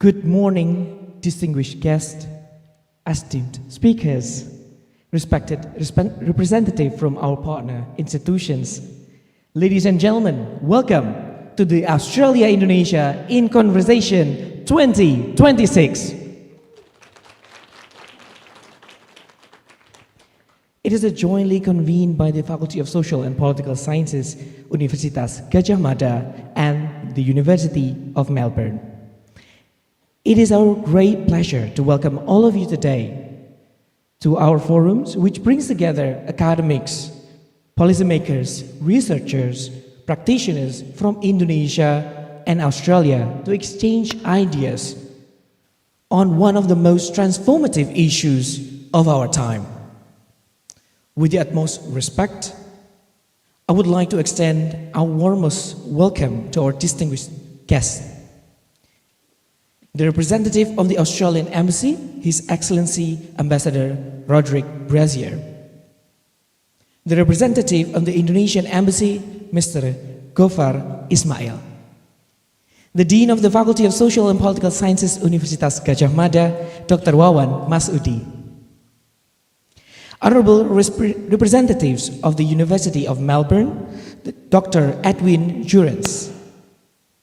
Good morning, distinguished guests, esteemed speakers, respected representative from our partner institutions. Ladies and gentlemen, welcome to the Australia-Indonesia in Conversation 2026. It is jointly convened by the Faculty of Social and Political Sciences, Universitas Gadjah Mada, and the University of Melbourne. It is our great pleasure to welcome all of you today to our forums, which brings together academics, policymakers, researchers, practitioners from Indonesia and Australia to exchange ideas on one of the most transformative issues of our time. With the utmost respect, I would like to extend our warmest welcome to our distinguished guests. The representative of the Australian Embassy, His Excellency Ambassador Roderick Brazier. The representative of the Indonesian Embassy, Mr. Gofar Ismail. The Dean of the Faculty of Social and Political Sciences, Universitas Gadjah Mada, Dr. Wawan Masudi. Honorable representatives of the University of Melbourne, Dr. Edwin Jurens.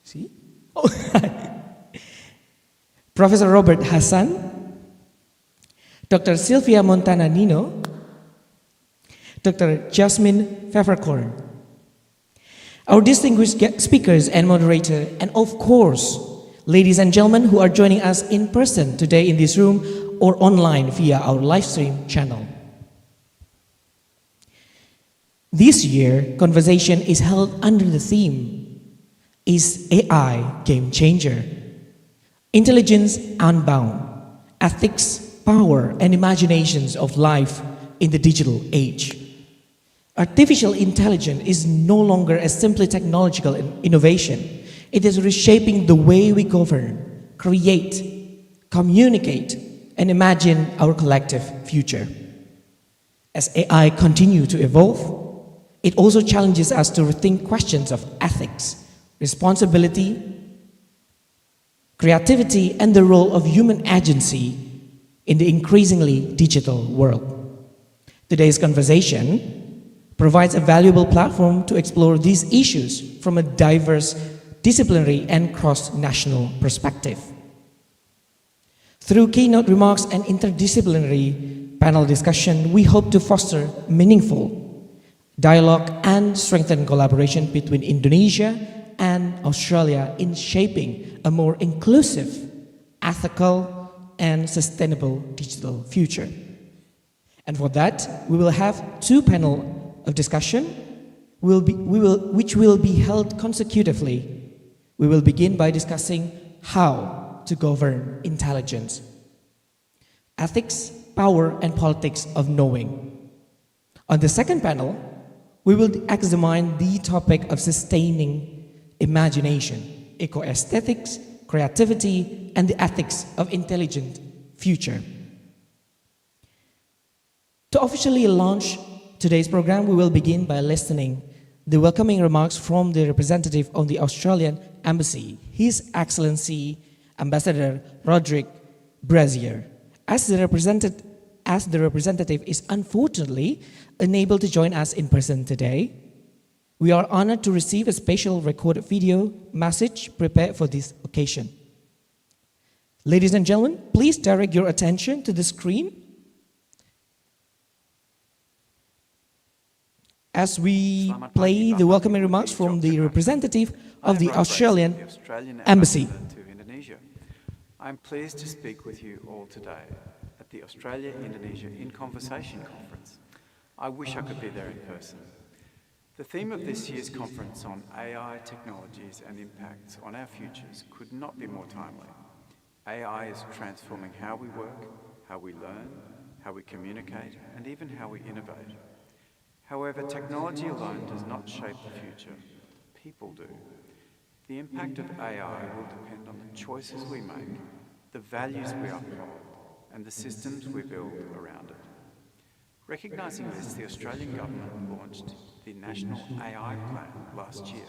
See? Oh. Professor Robert Hassan, Dr. Sylvia Montana Nino, Dr. Jasmine Pfefferkorn. Our distinguished speakers and moderator, and of course, ladies and gentlemen who are joining us in person today in this room or online via our live stream channel. This year, conversation is held under the theme, Is AI Game Changer? Intelligence Unbound, Ethics, Power, and Imaginations of Life in the Digital Age. Artificial intelligence is no longer a simply technological innovation. It is reshaping the way we govern, create, communicate, and imagine our collective future. As AI continues to evolve, it also challenges us to rethink questions of ethics, responsibility, creativity, and the role of human agency in the increasingly digital world. Today's conversation provides a valuable platform to explore these issues from a diverse, disciplinary, and cross-national perspective. Through keynote remarks and interdisciplinary panel discussion, we hope to foster meaningful dialogue and strengthen collaboration between Indonesia and Australia in shaping a more inclusive, ethical, and sustainable digital future. And for that, we will have two panels of discussion, which will be held consecutively. We will begin by discussing how to govern intelligence, ethics, power, and politics of knowing. On the second panel, we will examine the topic of sustaining imagination, eco-aesthetics, creativity, and the ethics of intelligent future. To officially launch today's program, we will begin by listening the welcoming remarks from the representative of the Australian Embassy, His Excellency Ambassador Roderick Brazier. As the representative is unfortunately unable to join us in person today, we are honored to receive a special recorded video message prepared for this occasion. Ladies and gentlemen, please direct your attention to the screen as we play the welcoming remarks from the representative of the Australian Embassy. To Indonesia. I'm pleased to speak with you all today at the Australia-Indonesia in Conversation conference. I wish I could be there in person. The theme of this year's conference on AI technologies and impacts on our futures could not be more timely. AI is transforming how we work, how we learn, how we communicate, and even how we innovate. However, technology alone does not shape the future. People do. The impact of AI will depend on the choices we make, the values we uphold, and the systems we build around it. Recognising this, the Australian government launched the National AI Plan last year.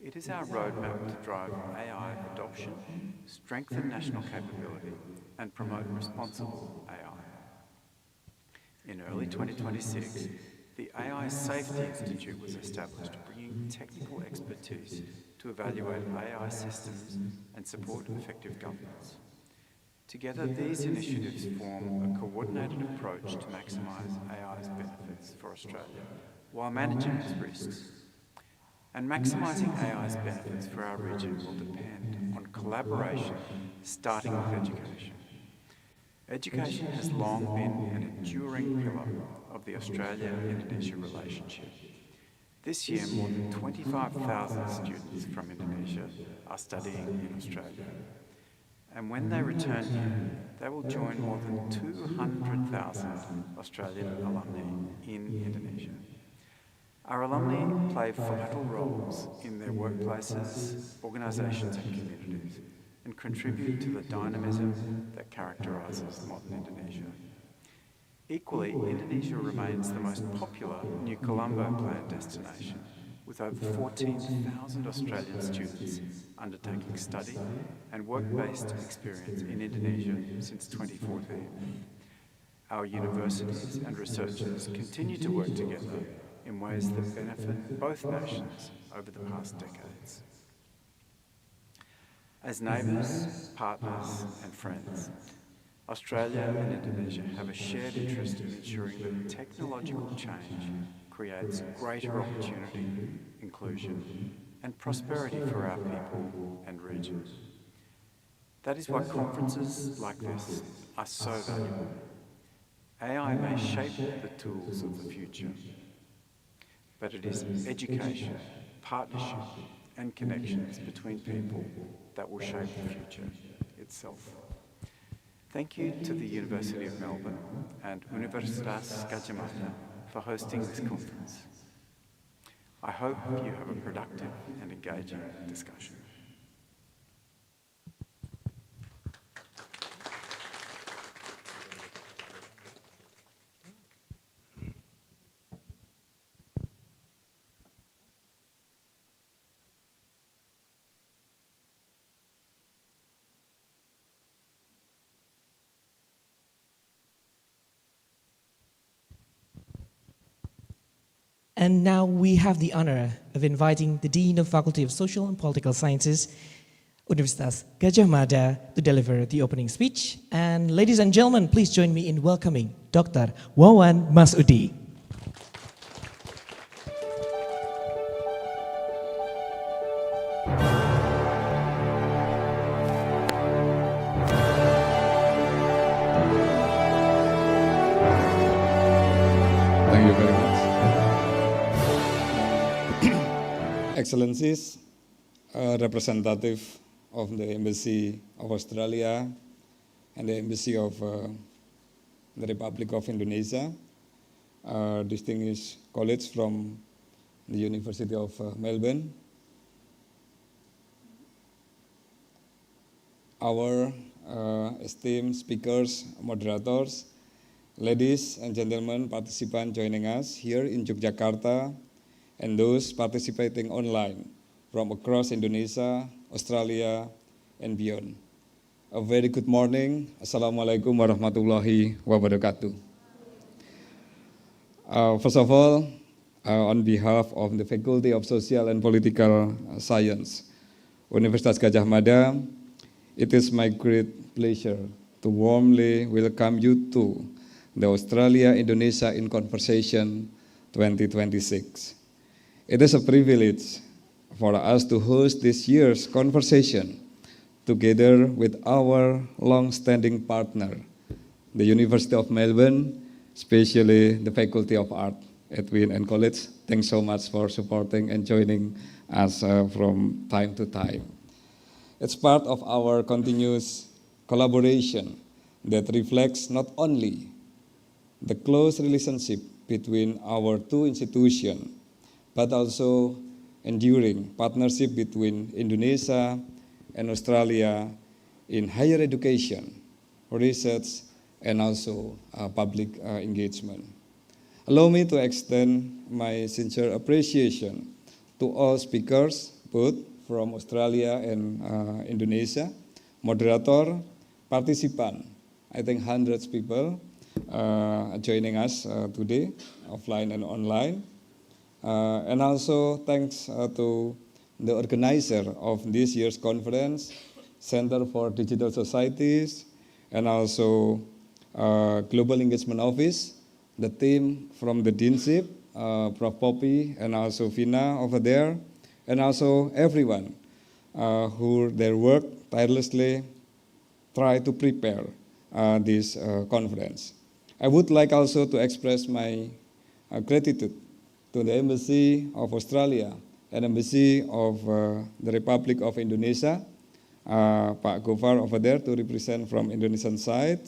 It is our roadmap to drive AI adoption, strengthen national capability, and promote responsible AI. In early 2026, the AI Safety Institute was established, bringing technical expertise to evaluate AI systems and support effective governance. Together, these initiatives form a coordinated approach to maximise AI's benefits for Australia while managing its risks. And maximising AI's benefits for our region will depend on collaboration, starting with education. Education has long been an enduring pillar of the Australia-Indonesia relationship. This year, more than 25,000 students from Indonesia are studying in Australia. And when they return here, they will join more than 200,000 Australian alumni in Indonesia. Our alumni play vital roles in their workplaces, organisations and communities, and contribute to the dynamism that characterises modern Indonesia. Equally, Indonesia remains the most popular New Colombo planned destination, with over 14,000 Australian students undertaking study and work-based experience in Indonesia since 2014. Our universities and researchers continue to work together in ways that benefit both nations over the past decades. As neighbours, partners and friends, Australia and Indonesia have a shared interest in ensuring that technological change creates greater opportunity, inclusion and prosperity for our people and region. That is why conferences like this are so valuable. AI may shape the tools of the future, but it is education, partnership and connections between people that will shape the future itself. Thank you to the University of Melbourne and Universitas Gadjah Mada for hosting this conference. I hope you have a productive and engaging discussion. And now we have the honor of inviting the Dean of Faculty of Social and Political Sciences, Universitas Gadjah Mada, to deliver the opening speech. And ladies and gentlemen, please join me in welcoming Dr. Wawan Masudi. Thank you very much. Excellencies, representative of the Embassy of Australia and the Embassy of the Republic of Indonesia, distinguished colleagues from the University of Melbourne, our esteemed speakers, moderators, ladies and gentlemen, participants joining us here in Yogyakarta, and those participating online from across Indonesia, Australia, and beyond. A very good morning. Assalamualaikum warahmatullahi wabarakatuh. First of all, on behalf of the Faculty of Social and Political Science, Universitas Gadjah Mada, it is my great pleasure to warmly welcome you to the Australia-Indonesia in Conversation 2026. It is a privilege for us to host this year's conversation together with our long-standing partner, the University of Melbourne, especially the Faculty of Art, Edwin and colleagues. Thanks so much for supporting and joining us from time to time. It's part of our continuous collaboration that reflects not only the close relationship between our two institutions, but also enduring partnership between Indonesia and Australia in higher education, research, and also public engagement. Allow me to extend my sincere appreciation to all speakers, both from Australia and Indonesia, moderator, participant, I think hundreds of people joining us today, offline and online. And also thanks to the organizer of this year's conference, Center for Digital Societies, and also Global Engagement Office, the team from the Deanship, Prof. Poppy, and also Vina over there, and also everyone who their work tirelessly try to prepare this conference. I would like also to express my gratitude to the Embassy of Australia and Embassy of the Republic of Indonesia, Pak Gofar over there to represent from Indonesian side,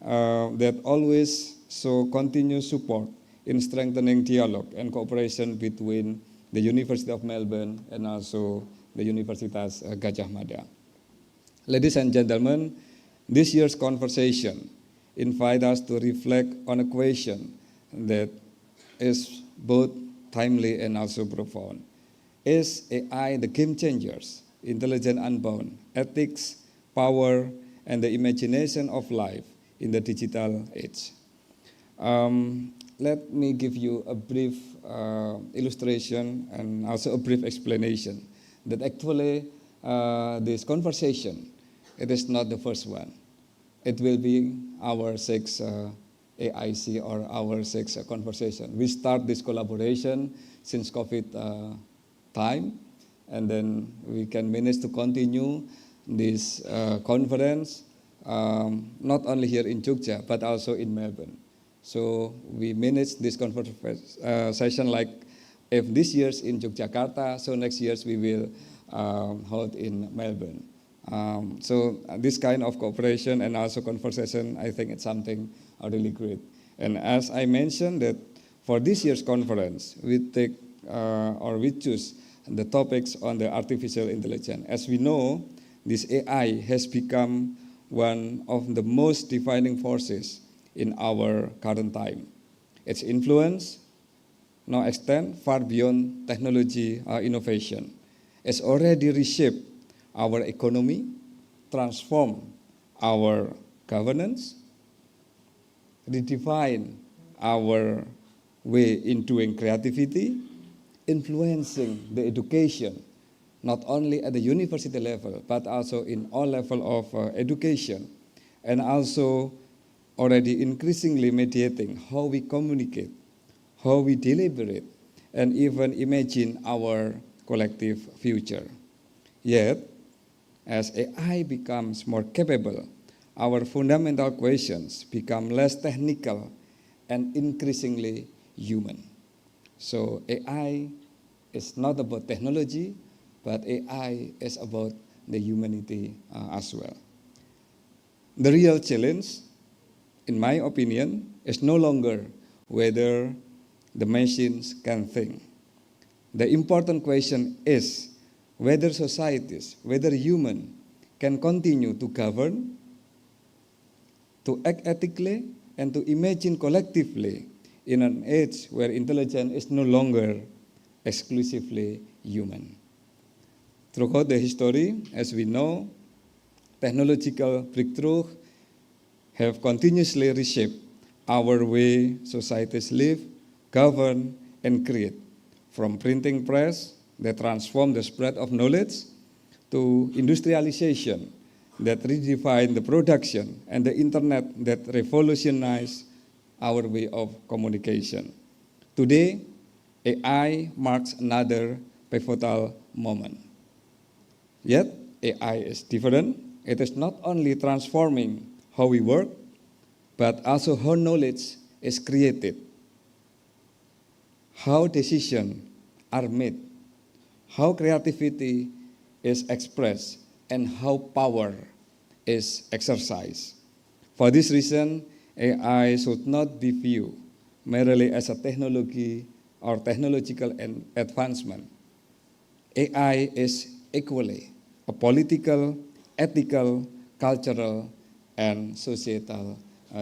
that always show continuous support in strengthening dialogue and cooperation between the University of Melbourne and also the Universitas Gadjah Mada. Ladies and gentlemen, this year's conversation invite us to reflect on a question that is both timely and also profound. Is AI the game changers, intelligent unbound, ethics, power, and the imagination of life in the digital age? Let me give you a brief illustration and also a brief explanation that actually this conversation, it is not the first one. It will be our sixth AIC or our sixth conversation. We start this collaboration since COVID time, and then we can manage to continue this conference not only here in Jogja, but also in Melbourne. So we manage this conversation like if this year's in Yogyakarta, so next year's we will hold in Melbourne. So this kind of cooperation and also conversation, I think it's something really great. And as I mentioned that for this year's conference, we take or we choose the topics on the artificial intelligence. As we know, this AI has become one of the most defining forces in our current time. Its influence now extends far beyond technology innovation. It's already reshaped our economy, transformed our governance, redefine our way in doing creativity, influencing the education, not only at the university level, but also in all level of education, and also already increasingly mediating how we communicate, how we deliberate, and even imagine our collective future. Yet, as AI becomes more capable, our fundamental questions become less technical and increasingly human. So AI is not about technology, but AI is about the humanity as well. The real challenge, in my opinion, is no longer whether the machines can think. The important question is whether societies, whether humans can continue to govern, to act ethically, and to imagine collectively in an age where intelligence is no longer exclusively human. Throughout the history, as we know, technological breakthroughs have continuously reshaped our way societies live, govern, and create. From printing press that transformed the spread of knowledge to industrialization that redefined the production and the internet that revolutionized our way of communication. Today, AI marks another pivotal moment. Yet, AI is different. It is not only transforming how we work, but also how knowledge is created, how decisions are made, how creativity is expressed, and how power is exercised. For this reason, AI should not be viewed merely as a technology or technological advancement. AI is equally a political, ethical, cultural, and societal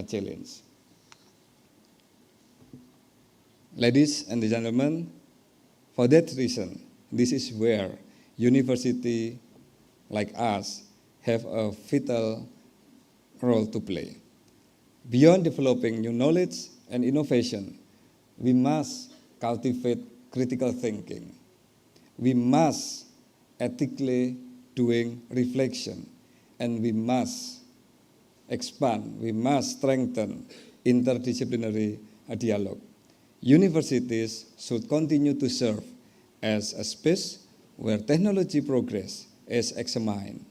challenge. Ladies and gentlemen, for that reason, this is where university like us have a vital role to play. Beyond developing new knowledge and innovation, we must cultivate critical thinking. We must ethically doing reflection, and we must expand, we must strengthen interdisciplinary dialogue. Universities should continue to serve as a space where technology progress is examined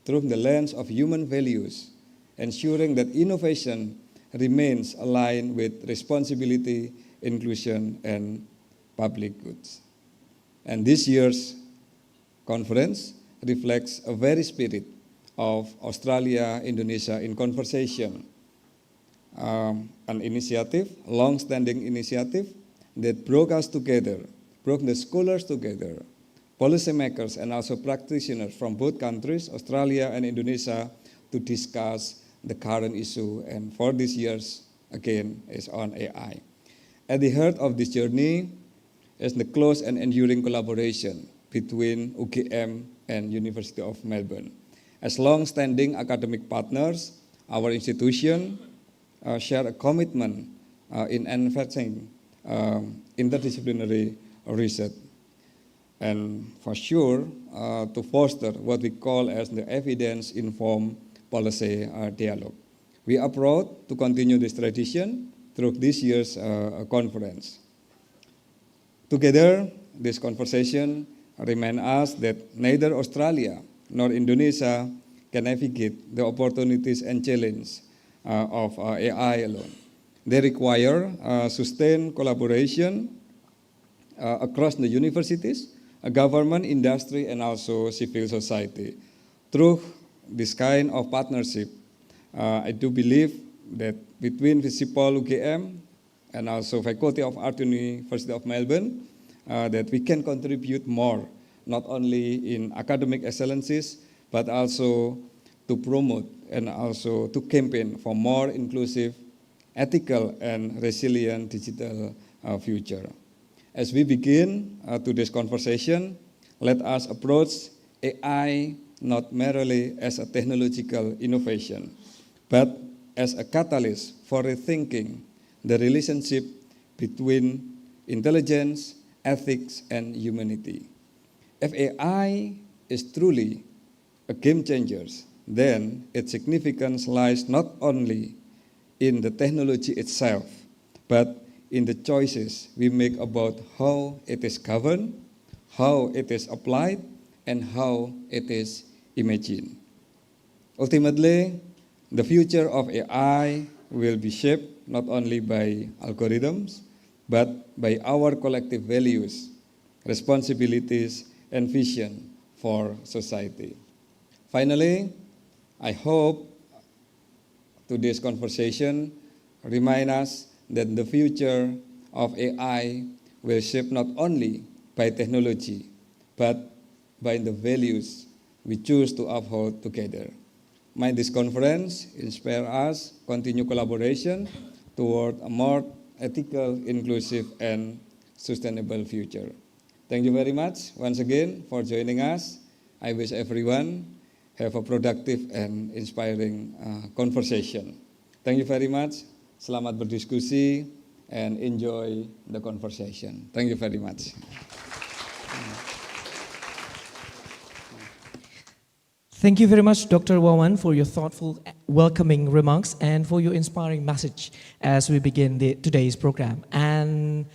through the lens of human values, ensuring that innovation remains aligned with responsibility, inclusion, and public goods. And this year's conference reflects a very spirit of Australia-Indonesia in conversation, an initiative, long-standing initiative that brought us together, brought the scholars together, policymakers and also practitioners from both countries, Australia and Indonesia, to discuss the current issue, and for this year's, again, is on AI. At the heart of this journey is the close and enduring collaboration between UGM and University of Melbourne. As long-standing academic partners, our institution share a commitment in advancing interdisciplinary research, and for sure to foster what we call as the evidence-informed policy dialogue. We are proud to continue this tradition through this year's conference. Together, this conversation reminds us that neither Australia nor Indonesia can navigate the opportunities and challenges of AI alone. They require sustained collaboration across the universities, government, industry, and also civil society. Through this kind of partnership, I do believe that between FISIPOL UGM and also Faculty of Art University of Melbourne, that we can contribute more, not only in academic excellences, but also to promote and also to campaign for more inclusive, ethical, and resilient digital future. As we begin today's conversation, let us approach AI not merely as a technological innovation, but as a catalyst for rethinking the relationship between intelligence, ethics, and humanity. If AI is truly a game changer, then its significance lies not only in the technology itself, but in the choices we make about how it is governed, how it is applied, and how it is imagined. Ultimately, the future of AI will be shaped not only by algorithms, but by our collective values, responsibilities, and vision for society. Finally, I hope today's conversation reminds us that the future of AI will shape not only by technology, but by the values we choose to uphold together. May this conference inspire us continue collaboration toward a more ethical, inclusive, and sustainable future. Thank you very much once again for joining us. I wish everyone have a productive and inspiring conversation. Thank you very much. Selamat berdiskusi and enjoy the conversation. Thank you very much. Thank you very much, Dr. Wawan, for your thoughtful, welcoming remarks and for your inspiring message as we begin today's program. And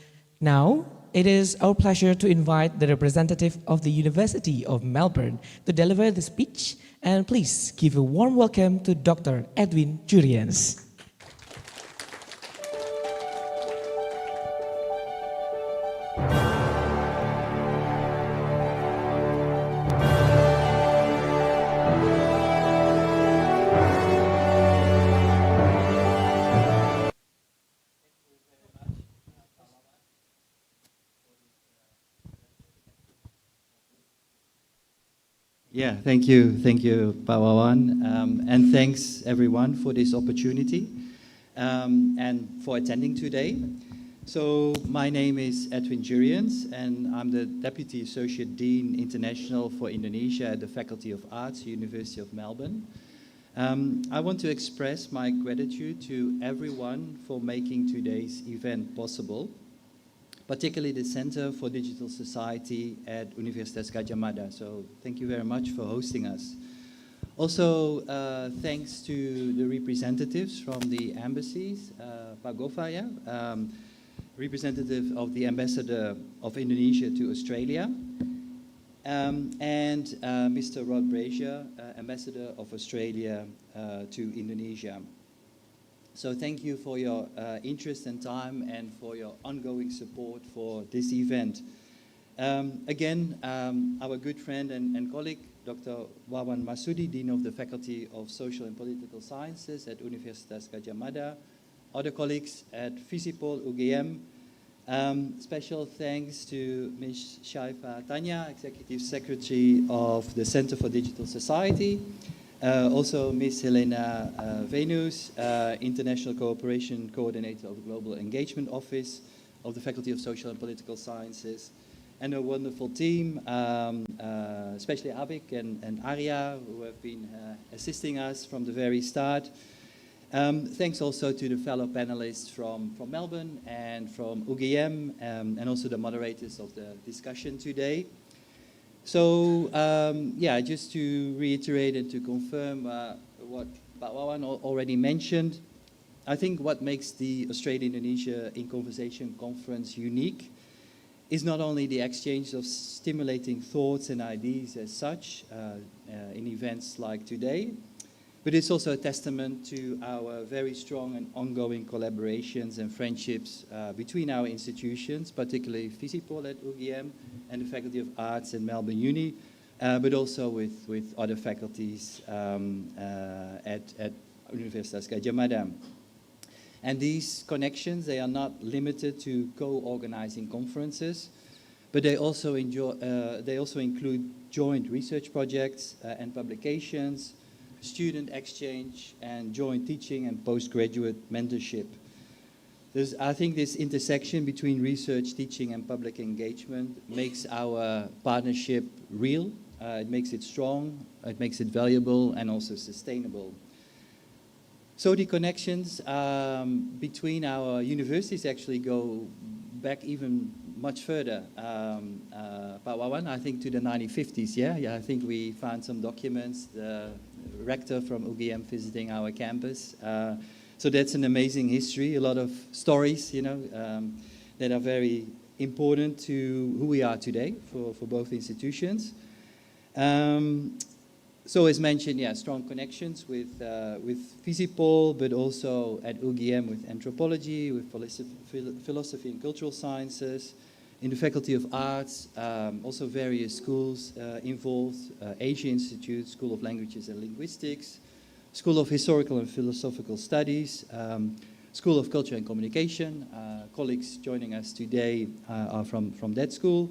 now, it is our pleasure to invite the representative of the University of Melbourne to deliver the speech. And please give a warm welcome to Dr. Edwin Jurians. Yeah, thank you, Pak Wawan, and thanks everyone for this opportunity and for attending today. So my name is Edwin Jurians, and I'm the Deputy Associate Dean International for Indonesia at the Faculty of Arts, University of Melbourne. I want to express my gratitude to everyone for making today's event possible, particularly the Center for Digital Society at Universitas Gadjah Mada. So thank you very much for hosting us. Also, thanks to the representatives from the embassies, Pak Gova, representative of the Ambassador of Indonesia to Australia, and Mr. Rod Brazier, Ambassador of Australia to Indonesia. So thank you for your interest and time and for your ongoing support for this event. Again, our good friend and colleague, Dr. Wawan Masudi, Dean of the Faculty of Social and Political Sciences at Universitas Gadjah Mada, other colleagues at FISIPOL, UGM. Special thanks to Ms. Shaifa Tanya, Executive Secretary of the Center for Digital Society. Also Ms. Helena Venus, International Cooperation Coordinator of the Global Engagement Office of the Faculty of Social and Political Sciences. And a wonderful team, especially Avik and Arya, who have been assisting us from the very start. Thanks also to the fellow panelists from Melbourne and from UGM, and also the moderators of the discussion today. So, yeah, just to reiterate and to confirm what Pak Wawan already mentioned, I think what makes the Australia-Indonesia in Conversation Conference unique is not only the exchange of stimulating thoughts and ideas as such in events like today, but it's also a testament to our very strong and ongoing collaborations and friendships between our institutions, particularly FISIPOL at UGM and the Faculty of Arts at Melbourne Uni, but also with other faculties at Universitas Gadjah Mada. And these connections, they are not limited to co-organizing conferences, but they also include joint research projects and publications, student exchange, and joint teaching and postgraduate mentorship. I think this intersection between research, teaching, and public engagement makes our partnership real. It makes it strong, it makes it valuable, and also sustainable. So the connections between our universities actually go back even much further. Pak Wawan, I think to the 1950s, yeah, I think we found some documents, the rector from UGM visiting our campus. So that's an amazing history, a lot of stories, you know, that are very important to who we are today for both institutions. So as mentioned, yeah, strong connections with FISIPOL, but also at UGM with anthropology, with philosophy and cultural sciences, in the Faculty of Arts, also various schools involved, Asia Institute, School of Languages and Linguistics, School of Historical and Philosophical Studies, School of Culture and Communication. Colleagues joining us today are from that school,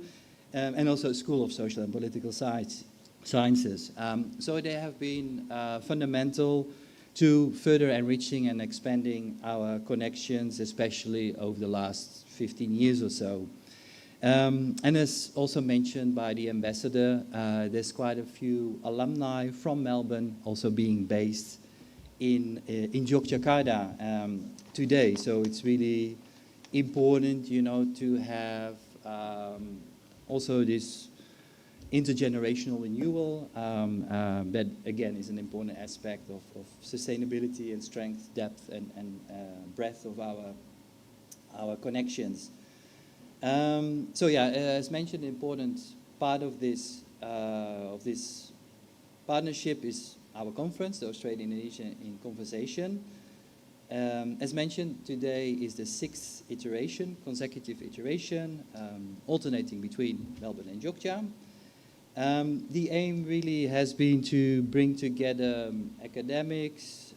and also School of Social and Political Sciences. So they have been fundamental to further enriching and expanding our connections, especially over the last 15 years or so. And as also mentioned by the ambassador, there's quite a few alumni from Melbourne also being based in Yogyakarta today. So it's really important, you know, to have also this intergenerational renewal, that again is an important aspect of sustainability and strength, depth and breadth of our connections. So yeah, as mentioned, an important part of this partnership is our conference, the Australia-Indonesia in Conversation. As mentioned, today is the 6th iteration, consecutive iteration, alternating between Melbourne and Jogja. The aim really has been to bring together academics,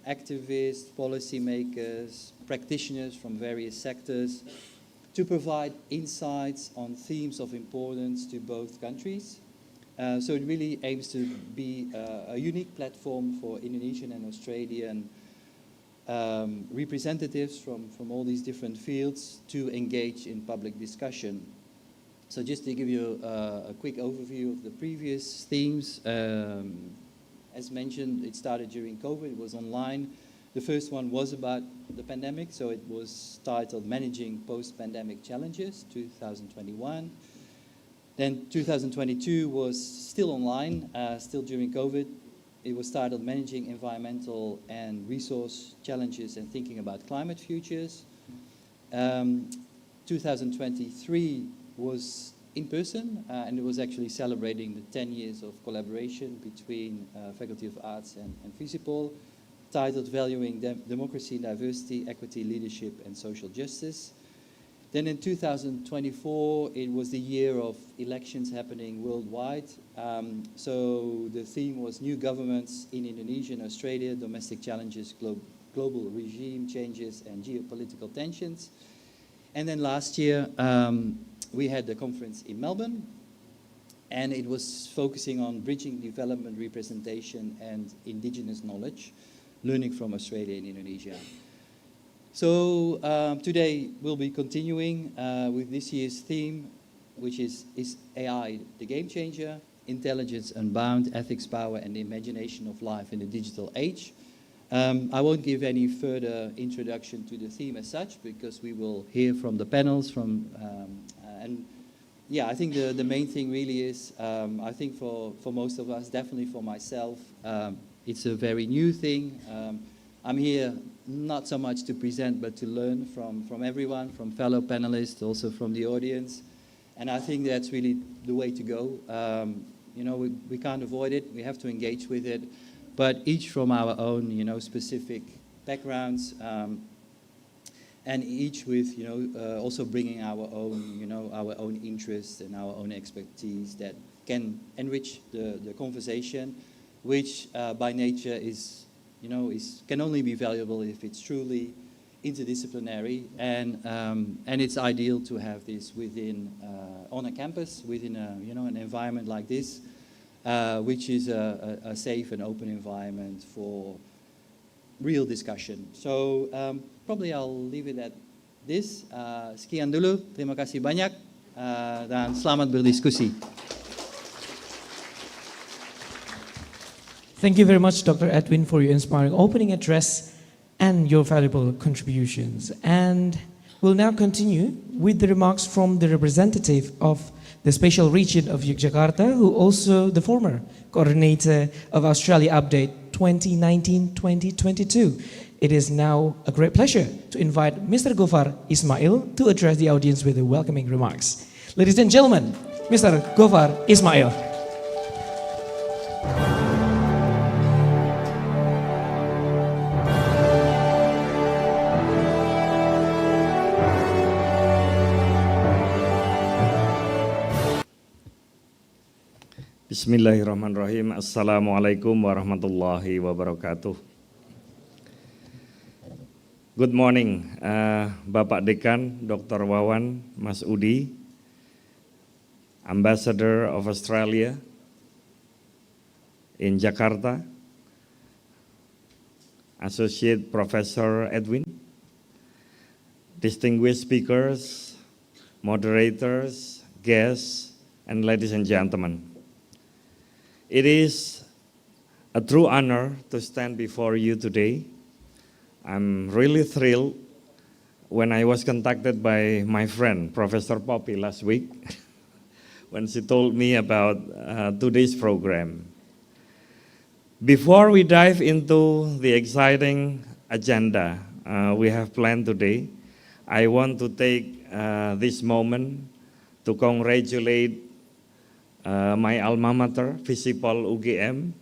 activists, policymakers, practitioners from various sectors to provide insights on themes of importance to both countries. So it really aims to be a unique platform for Indonesian and Australian representatives from all these different fields to engage in public discussion. So just to give you a quick overview of the previous themes, as mentioned, it started during COVID, it was online. The first one was about the pandemic, so it was titled Managing Post-Pandemic Challenges, 2021. Then 2022 was still online, still during COVID. It was titled Managing Environmental and Resource Challenges and Thinking About Climate Futures. 2023 was in person, and it was actually celebrating the 10 years of collaboration between Faculty of Arts and FISIPOL, titled Valuing Democracy, Diversity, Equity, Leadership and Social Justice. Then in 2024, it was the year of elections happening worldwide. So the theme was New Governments in Indonesia and Australia, Domestic Challenges, Global Regime Changes and Geopolitical Tensions. And then last year, we had the conference in Melbourne, and it was focusing on bridging development, representation and indigenous knowledge, learning from Australia and Indonesia. So today we'll be continuing with this year's theme, which is AI the game changer? Intelligence Unbound, Ethics, Power and the Imagination of Life in the Digital Age. I won't give any further introduction to the theme as such, because we will hear from the panels and yeah, I think the main thing really is, I think for most of us, definitely for myself, it's a very new thing. I'm here not so much to present, but to learn from everyone, from fellow panelists, also from the audience. And I think that's really the way to go. You know, we can't avoid it. We have to engage with it. But each from our own, you know, specific backgrounds, and each with, you know, also bringing our own, you know, our own interests and our own expertise that can enrich the conversation, which by nature is, you know, can only be valuable if it's truly interdisciplinary, and it's ideal to have this within on a campus, within a, you know, an environment like this, which is a safe and open environment for real discussion. So probably I'll leave it at this. Sekian dulu, terima kasih banyak dan selamat berdiskusi. Thank you very much, Dr. Edwin, for your inspiring opening address and your valuable contributions. And we'll now continue with the remarks from the representative of the Special Region of Yogyakarta, who also the former coordinator of Australia Update 2019-2022. It is now a great pleasure to invite Mr. Gofar Ismail to address the audience with the welcoming remarks. Ladies and gentlemen, Mr. Gofar Ismail. Bismillahirrahmanirrahim. Assalamualaikum warahmatullahi wabarakatuh. Good morning, Bapak Dekan, Dr. Wawan, Mas Udi, Ambassador of Australia in Jakarta, Associate Professor Edwin, distinguished speakers, moderators, guests, and ladies and gentlemen. It is a true honor to stand before you today. I'm really thrilled when I was contacted by my friend, Professor Poppy, last week, when she told me about today's program. Before we dive into the exciting agenda we have planned today, I want to take this moment to congratulate my alma mater, FISIPOL UGM,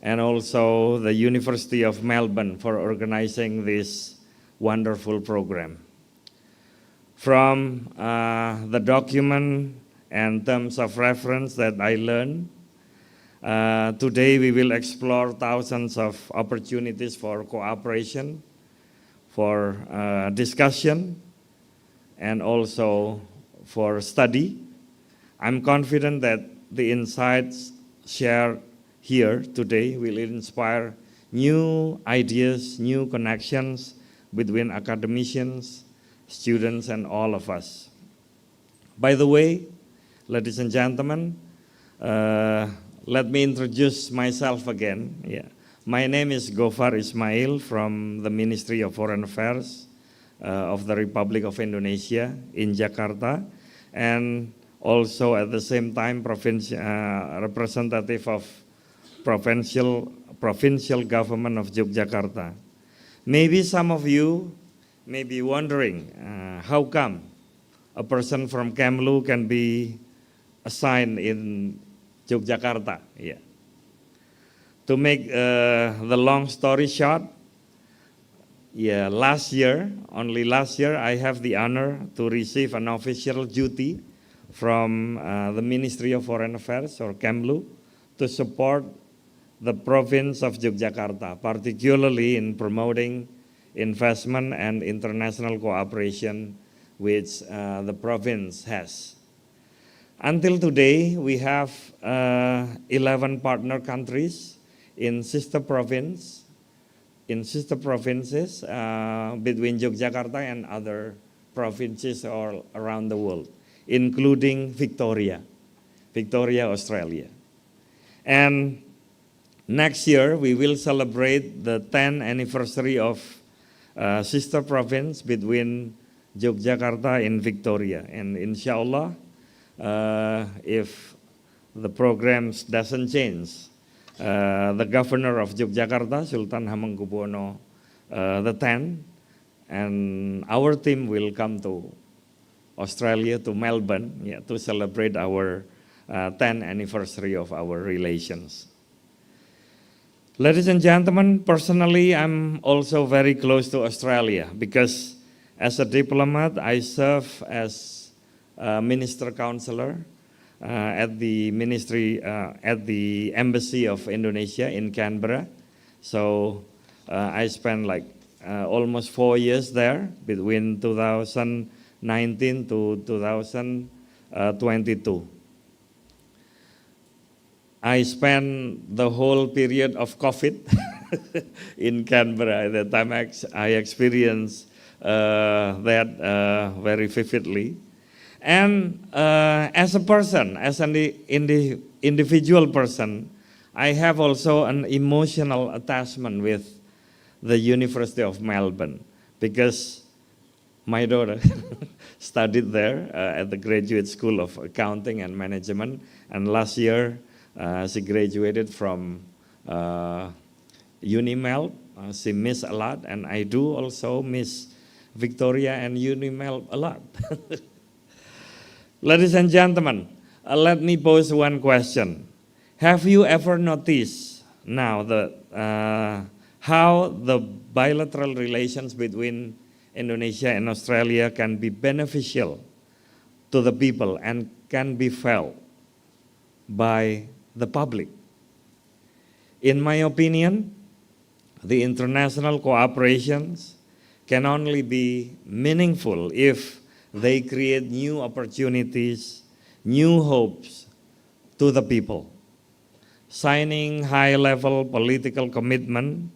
and also the University of Melbourne for organizing this wonderful program. From the document and terms of reference that I learned, today we will explore thousands of opportunities for cooperation, for discussion, and also for study. I'm confident that the insights shared here today will inspire new ideas, new connections between academicians, students, and all of us. By the way, ladies and gentlemen, let me introduce myself again. Yeah. My name is Gofar Ismail from the Ministry of Foreign Affairs of the Republic of Indonesia in Jakarta, and also at the same time representative of provincial government of Yogyakarta. Maybe some of you may be wondering, how come a person from Kemlu can be assigned in Yogyakarta? Yeah. To make the long story short, yeah, only last year, I have the honor to receive an official duty from the Ministry of Foreign Affairs, or Kemlu, to support the province of Yogyakarta, particularly in promoting investment and international cooperation which the province has. Until today, we have 11 partner countries in sister provinces between Yogyakarta and other provinces all around the world, including Victoria, Australia. And next year, we will celebrate the 10th anniversary of sister province between Yogyakarta and Victoria. And inshallah, if the programs doesn't change, the governor of Yogyakarta, Sultan Hamengkubuwono the 10th, and our team will come to Australia, to Melbourne, yeah, to celebrate our 10th anniversary of our relations. Ladies and gentlemen, personally, I'm also very close to Australia because as a diplomat, I serve as a minister counselor at the Embassy of Indonesia in Canberra. So I spent like almost 4 years there between 2019 to 2022. I spent the whole period of COVID in Canberra. At that time, I experienced that very vividly. And as a person, as an individual person, I have also an emotional attachment with the University of Melbourne because my daughter studied there at the Graduate School of Accounting and Management, and last year she graduated from UniMel. She missed a lot, and I do also miss Victoria and UniMel a lot. Ladies and gentlemen, let me pose one question. Have you ever noticed now how the bilateral relations between Indonesia and Australia can be beneficial to the people and can be felt by the public? In my opinion, the international cooperations can only be meaningful if they create new opportunities, new hopes to the people. Signing high-level political commitment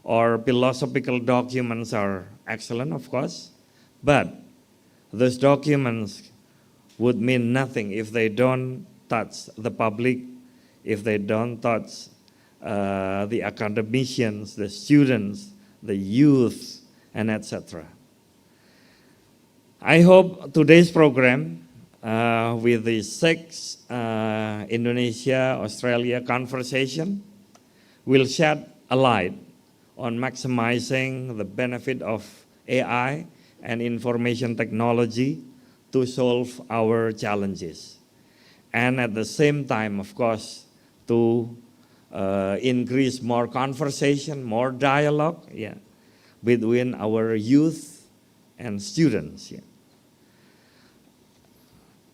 or philosophical documents are excellent, of course, but those documents would mean nothing if they don't touch the public, if they don't touch the academicians, the students, the youth, and etc. I hope today's program with the 6th Indonesia-Australia conversation will shed a light on maximizing the benefit of AI and information technology to solve our challenges. And at the same time, of course, to increase more conversation, more dialogue, yeah, between our youth and students. Yeah.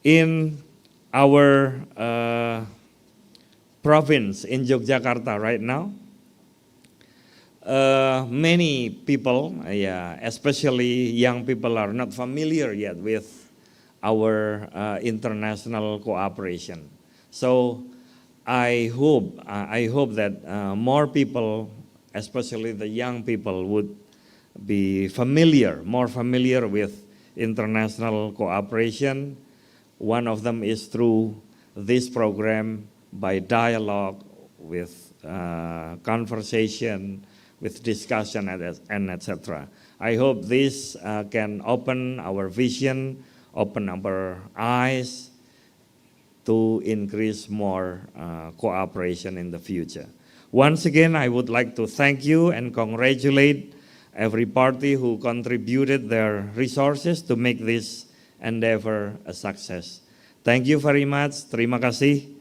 In our province in Yogyakarta right now, many people, especially young people, are not familiar yet with our international cooperation. So I hope that more people especially the young people, would be more familiar with international cooperation. One of them is through this program by dialogue, with conversation, with discussion, and etc. I hope this can open our vision, open our eyes to increase more cooperation in the future. Once again, I would like to thank you and congratulate every party who contributed their resources to make this endeavor a success. Thank you very much. Terima kasih.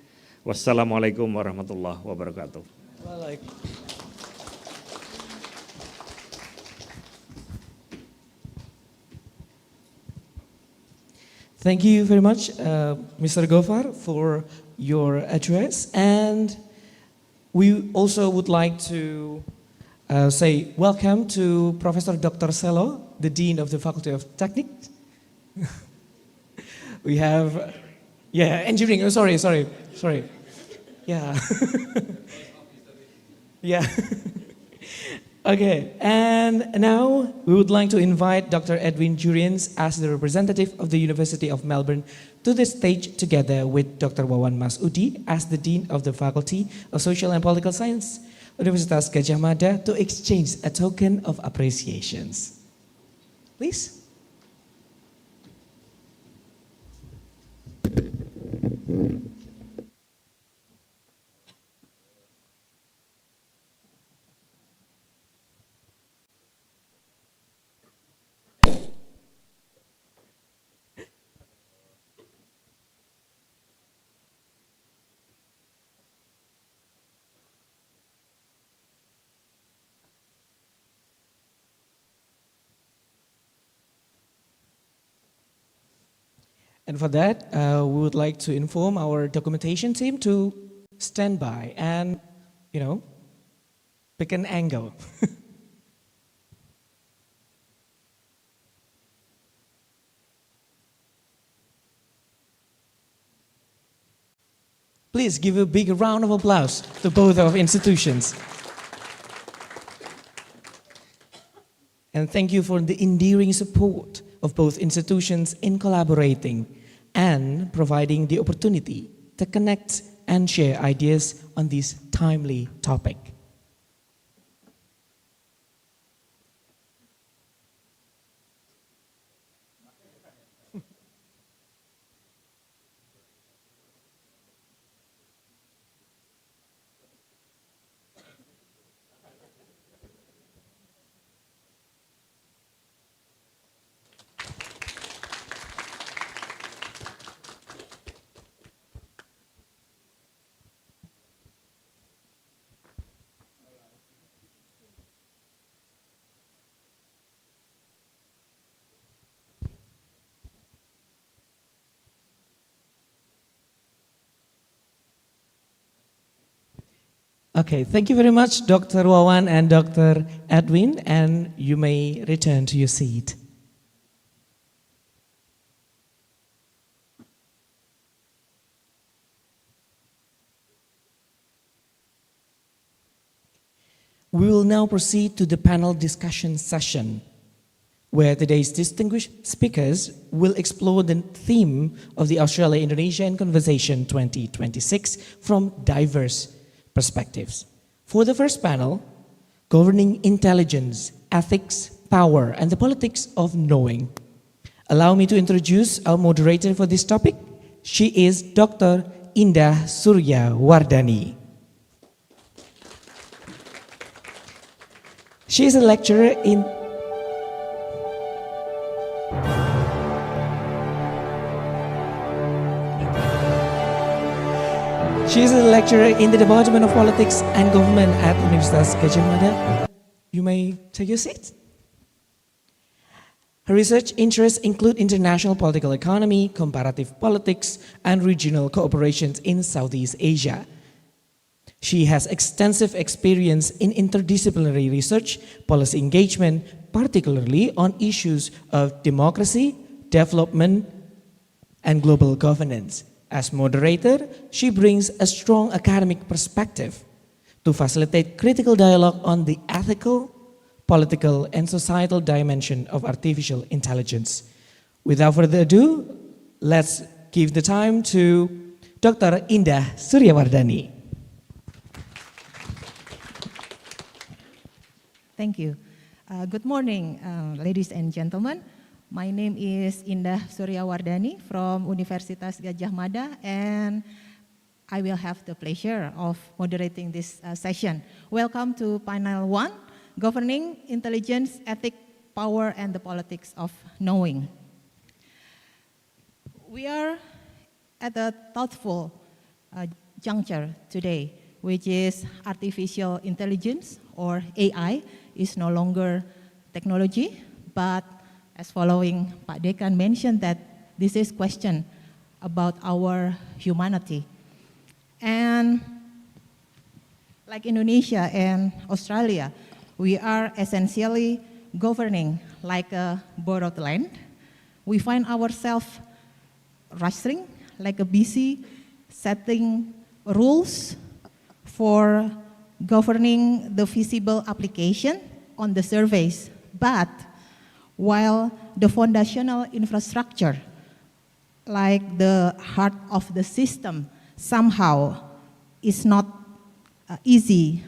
Wassalamualaikum warahmatullahi wabarakatuh. Thank you very much, Mr. Gofar, for your address. And we also would like to say welcome to Professor Dr. Selo, the Dean of the Faculty of Technics. We have, engineering, oh, sorry. Yeah. Yeah. Okay, and now we would like to invite Dr. Edwin Jurians as the representative of the University of Melbourne to the stage together with Dr. Wawan Masudi as the Dean of the Faculty of Social and Political Science, Universitas Gadjah Mada, to exchange a token of appreciations. Please. And for that, we would like to inform our documentation team to stand by and, pick an angle. Please give a big round of applause to both of institutions. And thank you for the endearing support of both institutions in collaborating and providing the opportunity to connect and share ideas on this timely topic. Okay, thank you very much, Dr. Wawan and Dr. Edwin, and you may return to your seat. We will now proceed to the panel discussion session, where today's distinguished speakers will explore the theme of the Australia-Indonesia in Conversation 2026 from diverse perspectives. For the first panel, Governing Intelligence, Ethics, Power, and the Politics of Knowing. Allow me to introduce our moderator for this topic. She is Dr. Indah Surya Wardani. She is a lecturer in the Department of Politics and Government at Universitas Gadjah Mada. You may take your seat. Her research interests include international political economy, comparative politics, and regional cooperations in Southeast Asia. She has extensive experience in interdisciplinary research, policy engagement, particularly on issues of democracy, development, and global governance. As moderator, she brings a strong academic perspective to facilitate critical dialogue on the ethical, political, and societal dimension of artificial intelligence. Without further ado, let's give the time to Dr. Indah Suryawardani. Thank you. Good morning, ladies and gentlemen. My name is Indah Suryawardani from Universitas Gadjah Mada, and I will have the pleasure of moderating this session. Welcome to Panel 1, Governing Intelligence, Ethics, Power, and the Politics of Knowing. We are at a thoughtful juncture today, which is artificial intelligence, or AI, is no longer technology, but as following Pak Dekan mentioned that this is question about our humanity. And like Indonesia and Australia, we are essentially governing like a borrowed land. We find ourselves rushing like a busy setting rules for governing the feasible application on the surveys. But while the foundational infrastructure, like the heart of the system, somehow is not easy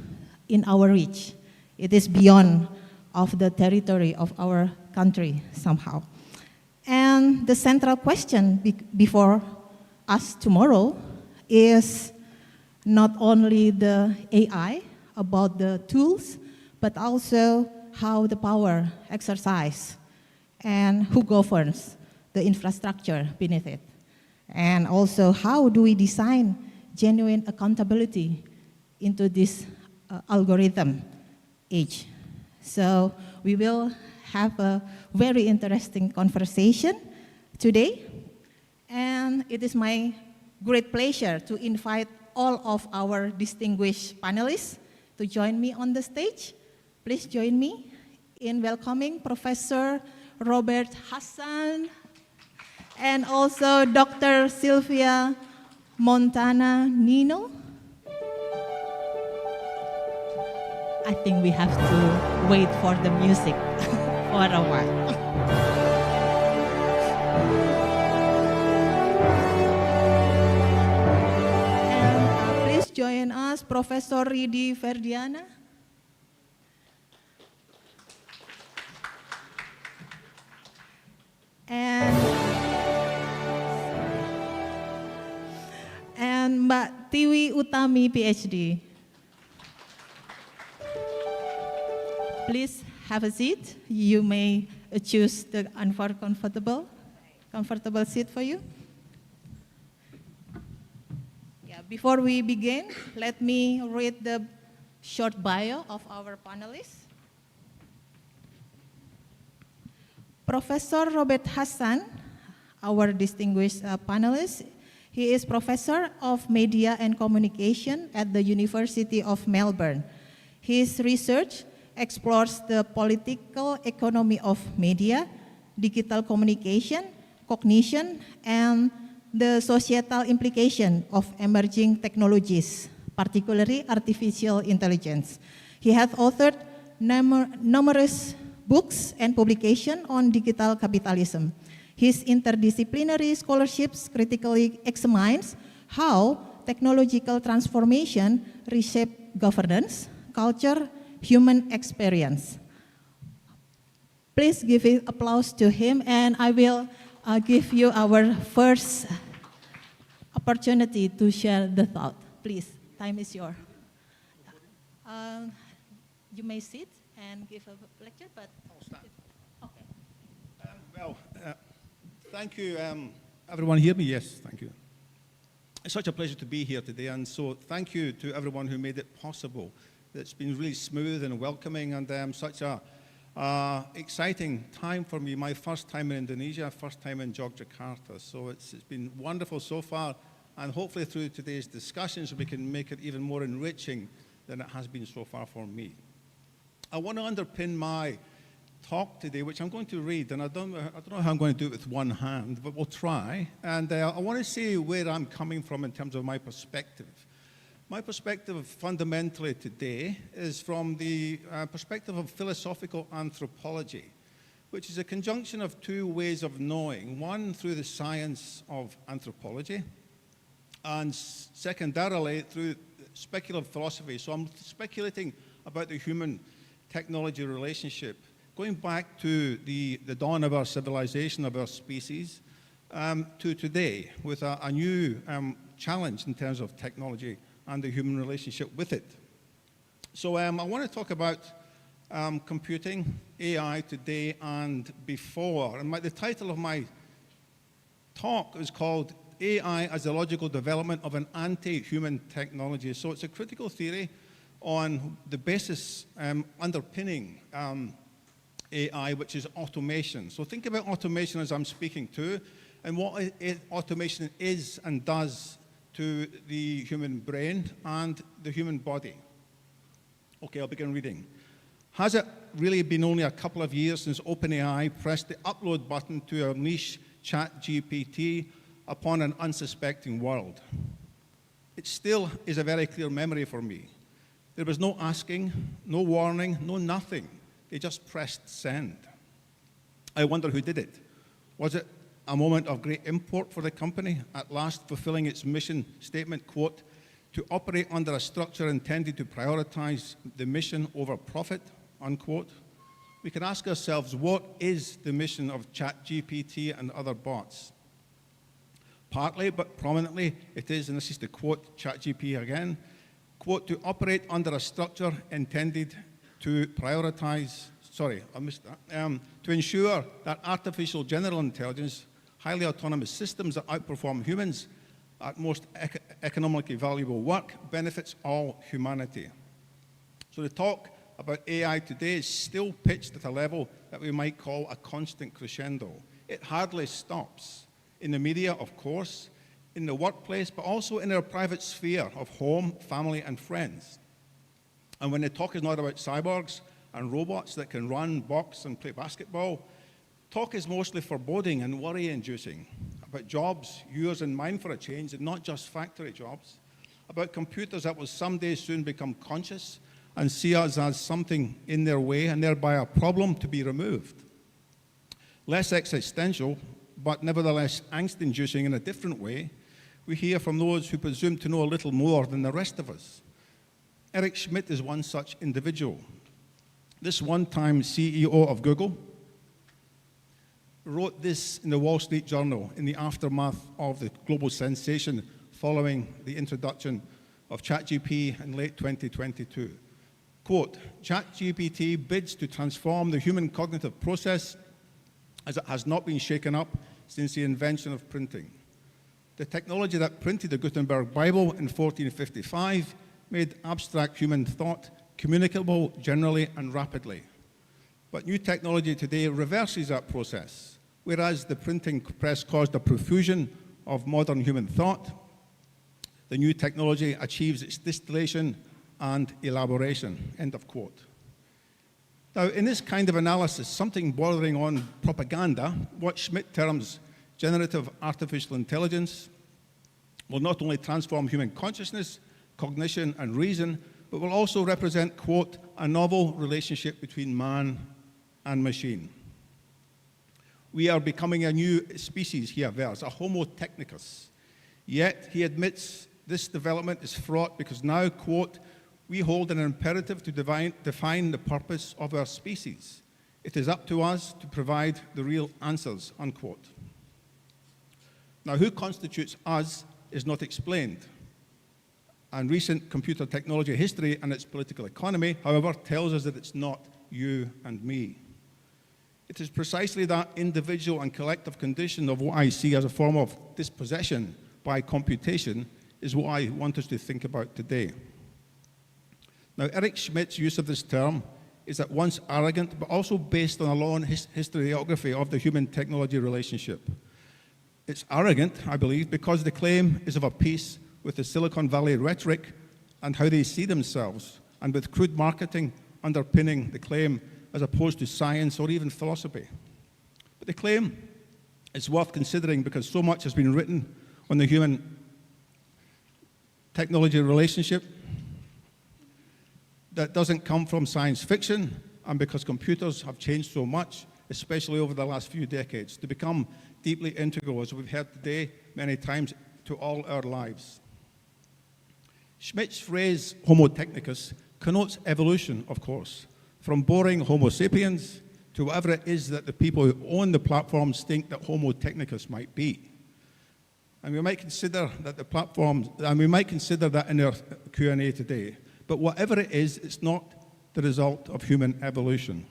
in our reach. It is beyond of the territory of our country somehow. And the central question before us tomorrow is not only the AI, about the tools, but also how the power exercise and who governs the infrastructure beneath it. And also how do we design genuine accountability into this algorithm age. So we will have a very interesting conversation today. And it is my great pleasure to invite all of our distinguished panelists to join me on the stage. Please join me in welcoming Professor Robert Hassan and also Dr. Sylvia Montana Nino. I think we have to wait for the music for a while. Please join us, Professor Ridi Ferdiana. And Mbak Tiwi Utami, PhD. Please have a seat. You may choose the comfortable seat for you. Yeah, before we begin, let me read the short bio of our panelists. Professor Robert Hassan, our distinguished panelist, he is Professor of Media and Communication at the University of Melbourne. His research explores the political economy of media, digital communication, cognition, and the societal implication of emerging technologies, particularly artificial intelligence. He has authored numerous books and publications on digital capitalism. His interdisciplinary scholarships critically examines how technological transformation reshape governance, culture, human experience. Please give applause to him, and I will give you our first opportunity to share the thought. Please, time is yours. You may sit and give a lecture, but I'll stand. Okay. Thank you. Everyone hear me? Yes, thank you. It's such a pleasure to be here today, and so thank you to everyone who made it possible. It's been really smooth and welcoming, and such a exciting time for me. My first time in Indonesia, first time in Yogyakarta. So it's been wonderful so far, and hopefully through today's discussions we can make it even more enriching than it has been so far for me. I want to underpin my talk today, which I'm going to read, and I don't know how I'm going to do it with one hand, but we'll try. And I want to say where I'm coming from in terms of my perspective. My perspective fundamentally today is from the perspective of philosophical anthropology, which is a conjunction of two ways of knowing, one through the science of anthropology, and secondarily through speculative philosophy. So I'm speculating about the human-technology relationship, going back to the dawn of our civilization, of our species, to today, with a new challenge in terms of technology and the human relationship with it. So I want to talk about computing, AI today and before. And the title of my talk is called AI as the Logical Development of an Anti-Human Technology. So it's a critical theory on the basis underpinning AI, which is automation. So think about automation as I'm speaking to, and what automation is and does to the human brain and the human body. Okay, I'll begin reading. Has it really been only a couple of years since OpenAI pressed the upload button to our niche ChatGPT upon an unsuspecting world? It still is a very clear memory for me. There was no asking, no warning, no nothing. They just pressed send. I wonder who did it. Was it a moment of great import for the company, at last fulfilling its mission statement, quote, to operate under a structure intended to prioritize the mission over profit, unquote? We can ask ourselves, what is the mission of ChatGPT and other bots? Partly, but prominently, it is, and this is to quote ChatGPT again, quote, to operate under a structure intended to prioritize, sorry, I missed that, to ensure that artificial general intelligence, highly autonomous systems that outperform humans at most economically valuable work benefits all humanity. So the talk about AI today is still pitched at a level that we might call a constant crescendo. It hardly stops. In the media, of course, in the workplace, but also in our private sphere of home, family, and friends. And when the talk is not about cyborgs and robots that can run, box, and play basketball, talk is mostly foreboding and worry-inducing about jobs, yours and mine for a change, and not just factory jobs, about computers that will someday soon become conscious and see us as something in their way and thereby a problem to be removed. Less existential, but nevertheless angst-inducing in a different way, we hear from those who presume to know a little more than the rest of us. Eric Schmidt is one such individual. This one-time CEO of Google wrote this in the Wall Street Journal in the aftermath of the global sensation following the introduction of ChatGPT in late 2022. Quote, ChatGPT bids to transform the human cognitive process as it has not been shaken up since the invention of printing. The technology that printed the Gutenberg Bible in 1455 made abstract human thought communicable generally and rapidly. But new technology today reverses that process. Whereas the printing press caused a profusion of modern human thought, the new technology achieves its distillation and elaboration, end of quote. Now, in this kind of analysis, something bordering on propaganda, what Schmidt terms generative artificial intelligence will not only transform human consciousness, cognition, and reason, but will also represent, quote, a novel relationship between man and machine. We are becoming a new species, he avers, a Homo technicus. Yet, he admits this development is fraught because now, quote, we hold an imperative to define the purpose of our species. It is up to us to provide the real answers, unquote. Now, who constitutes us is not explained. And recent computer technology history and its political economy, however, tells us that it's not you and me. It is precisely that individual and collective condition of what I see as a form of dispossession by computation is what I want us to think about today. Now, Eric Schmidt's use of this term is at once arrogant, but also based on a long historiography of the human-technology relationship. It's arrogant, I believe, because the claim is of a piece with the Silicon Valley rhetoric and how they see themselves, and with crude marketing underpinning the claim as opposed to science or even philosophy. But the claim is worth considering because so much has been written on the human technology relationship that doesn't come from science fiction, and because computers have changed so much, especially over the last few decades, to become deeply integral, as we've heard today many times, to all our lives. Schmidt's phrase, Homo technicus, connotes evolution, of course, from boring Homo sapiens to whatever it is that the people who own the platforms think that Homo technicus might be. And we might consider that the platforms, and we might consider that in our Q&A today. But whatever it is, it's not the result of human evolution.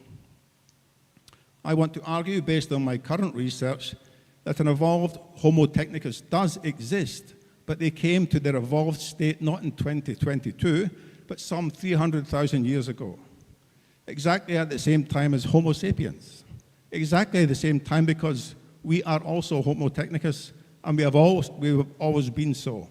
I want to argue, based on my current research, that an evolved Homo technicus does exist, but they came to their evolved state not in 2022, but some 300,000 years ago. Exactly at the same time as Homo sapiens. Exactly at the same time, because we are also Homo technicus, and we have always been so.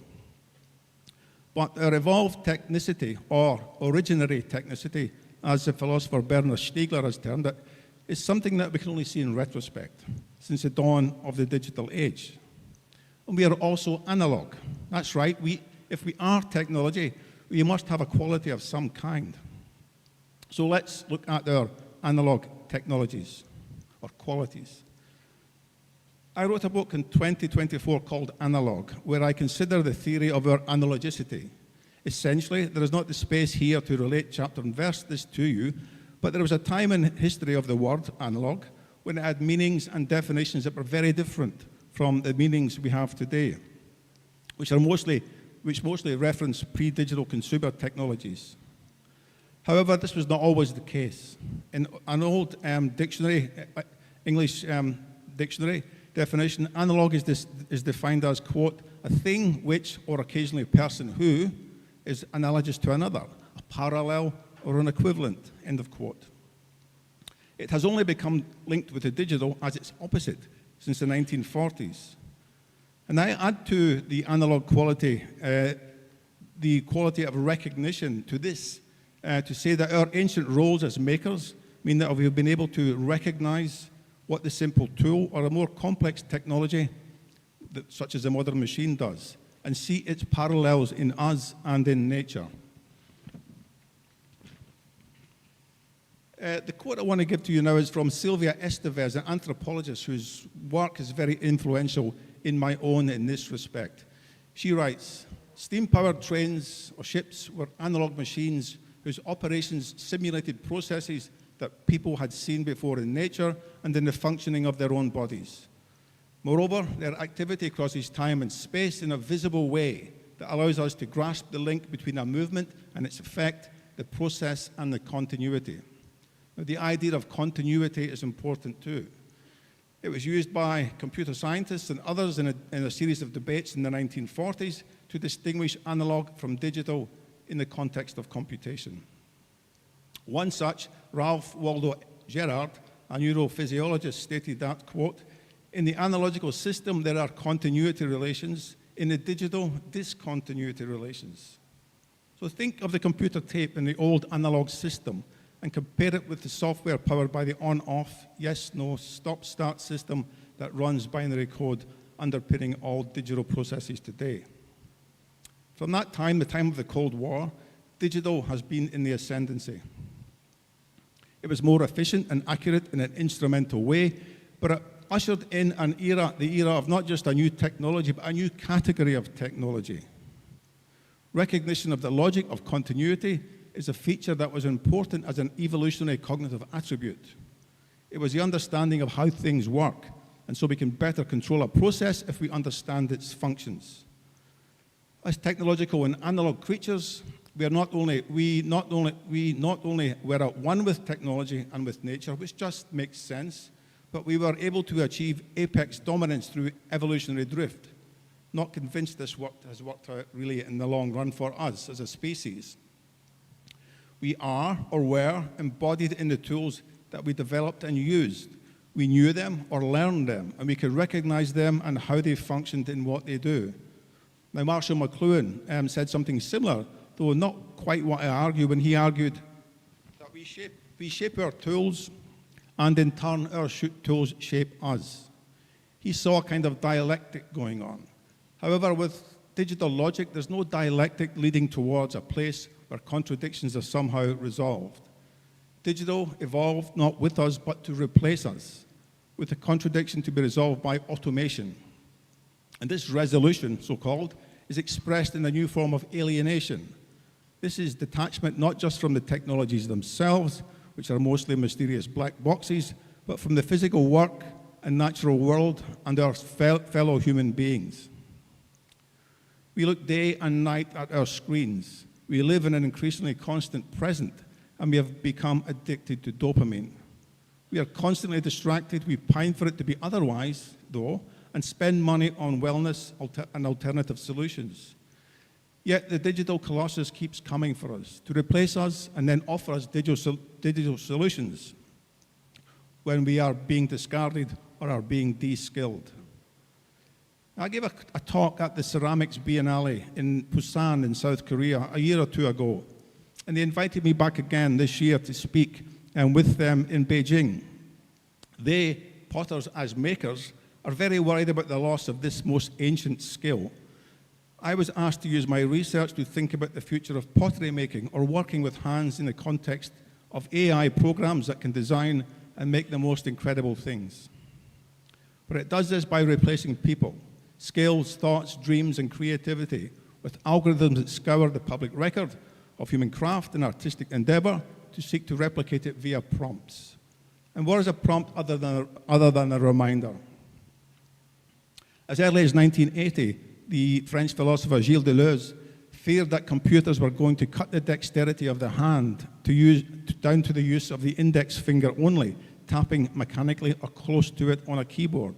But our evolved technicity, or originary technicity, as the philosopher Bernard Stiegler has termed it, is something that we can only see in retrospect, since the dawn of the digital age. And we are also analog. That's right, if we are technology, we must have a quality of some kind. So let's look at our analog technologies, or qualities. I wrote a book in 2024 called Analog, where I consider the theory of our analogicity. Essentially, there is not the space here to relate chapter and verse this to you, but there was a time in history of the word analog when it had meanings and definitions that were very different from the meanings we have today, which mostly reference pre-digital consumer technologies. However, this was not always the case. In an old dictionary, English dictionary definition, analog is defined as, quote, a thing which, or occasionally a person who, is analogous to another, a parallel or an equivalent, end of quote. It has only become linked with the digital as its opposite since the 1940s. And I add to the analog quality the quality of recognition to this, to say that our ancient roles as makers mean that we've been able to recognize what the simple tool or a more complex technology, such as a modern machine, does, and see its parallels in us and in nature. The quote I want to give to you now is from Sylvia Estevez, an anthropologist whose work is very influential in my own in this respect. She writes, steam-powered trains or ships were analog machines whose operations simulated processes that people had seen before in nature and in the functioning of their own bodies. Moreover, their activity crosses time and space in a visible way that allows us to grasp the link between a movement and its effect, the process and the continuity. Now, the idea of continuity is important too. It was used by computer scientists and others in a series of debates in the 1940s to distinguish analog from digital in the context of computation. One such, Ralph Waldo Gerard, a neurophysiologist, stated that, quote, in the analogical system there are continuity relations, in the digital, discontinuity relations. So think of the computer tape in the old analog system and compare it with the software powered by the on-off, yes-no, stop-start system that runs binary code underpinning all digital processes today. From that time, the time of the Cold War, digital has been in the ascendancy. It was more efficient and accurate in an instrumental way, but it ushered in an era, the era of not just a new technology, but a new category of technology. Recognition of the logic of continuity is a feature that was important as an evolutionary cognitive attribute. It was the understanding of how things work, and so we can better control a process if we understand its functions. As technological and analog creatures, we not only were at one with technology and with nature, which just makes sense, but we were able to achieve apex dominance through evolutionary drift. Not convinced this has worked out really in the long run for us as a species. We are, or were, embodied in the tools that we developed and used. We knew them or learned them, and we could recognize them and how they functioned in what they do. Now, Marshall McLuhan said something similar, though not quite what I argue, when he argued that we shape our tools, and in turn our tools shape us. He saw a kind of dialectic going on. However, with digital logic, there's no dialectic leading towards a place where contradictions are somehow resolved. Digital evolved not with us, but to replace us, with the contradiction to be resolved by automation. And this resolution, so-called, is expressed in a new form of alienation. This is detachment not just from the technologies themselves, which are mostly mysterious black boxes, but from the physical work and natural world and our fellow human beings. We look day and night at our screens. We live in an increasingly constant present, and we have become addicted to dopamine. We are constantly distracted. We pine for it to be otherwise, though, and spend money on wellness and alternative solutions. Yet the digital colossus keeps coming for us to replace us and then offer us digital solutions when we are being discarded or are being de-skilled. I gave a talk at the Ceramics Biennale in Busan in South Korea a year or two ago, and they invited me back again this year to speak with them in Beijing. They, potters as makers, are very worried about the loss of this most ancient skill. I was asked to use my research to think about the future of pottery making or working with hands in the context of AI programs that can design and make the most incredible things. But it does this by replacing people, skills, thoughts, dreams, and creativity with algorithms that scour the public record of human craft and artistic endeavor to seek to replicate it via prompts. And what is a prompt other than a reminder? As early as 1980, the French philosopher Gilles Deleuze feared that computers were going to cut the dexterity of the hand down to the use of the index finger only, tapping mechanically or close to it on a keyboard.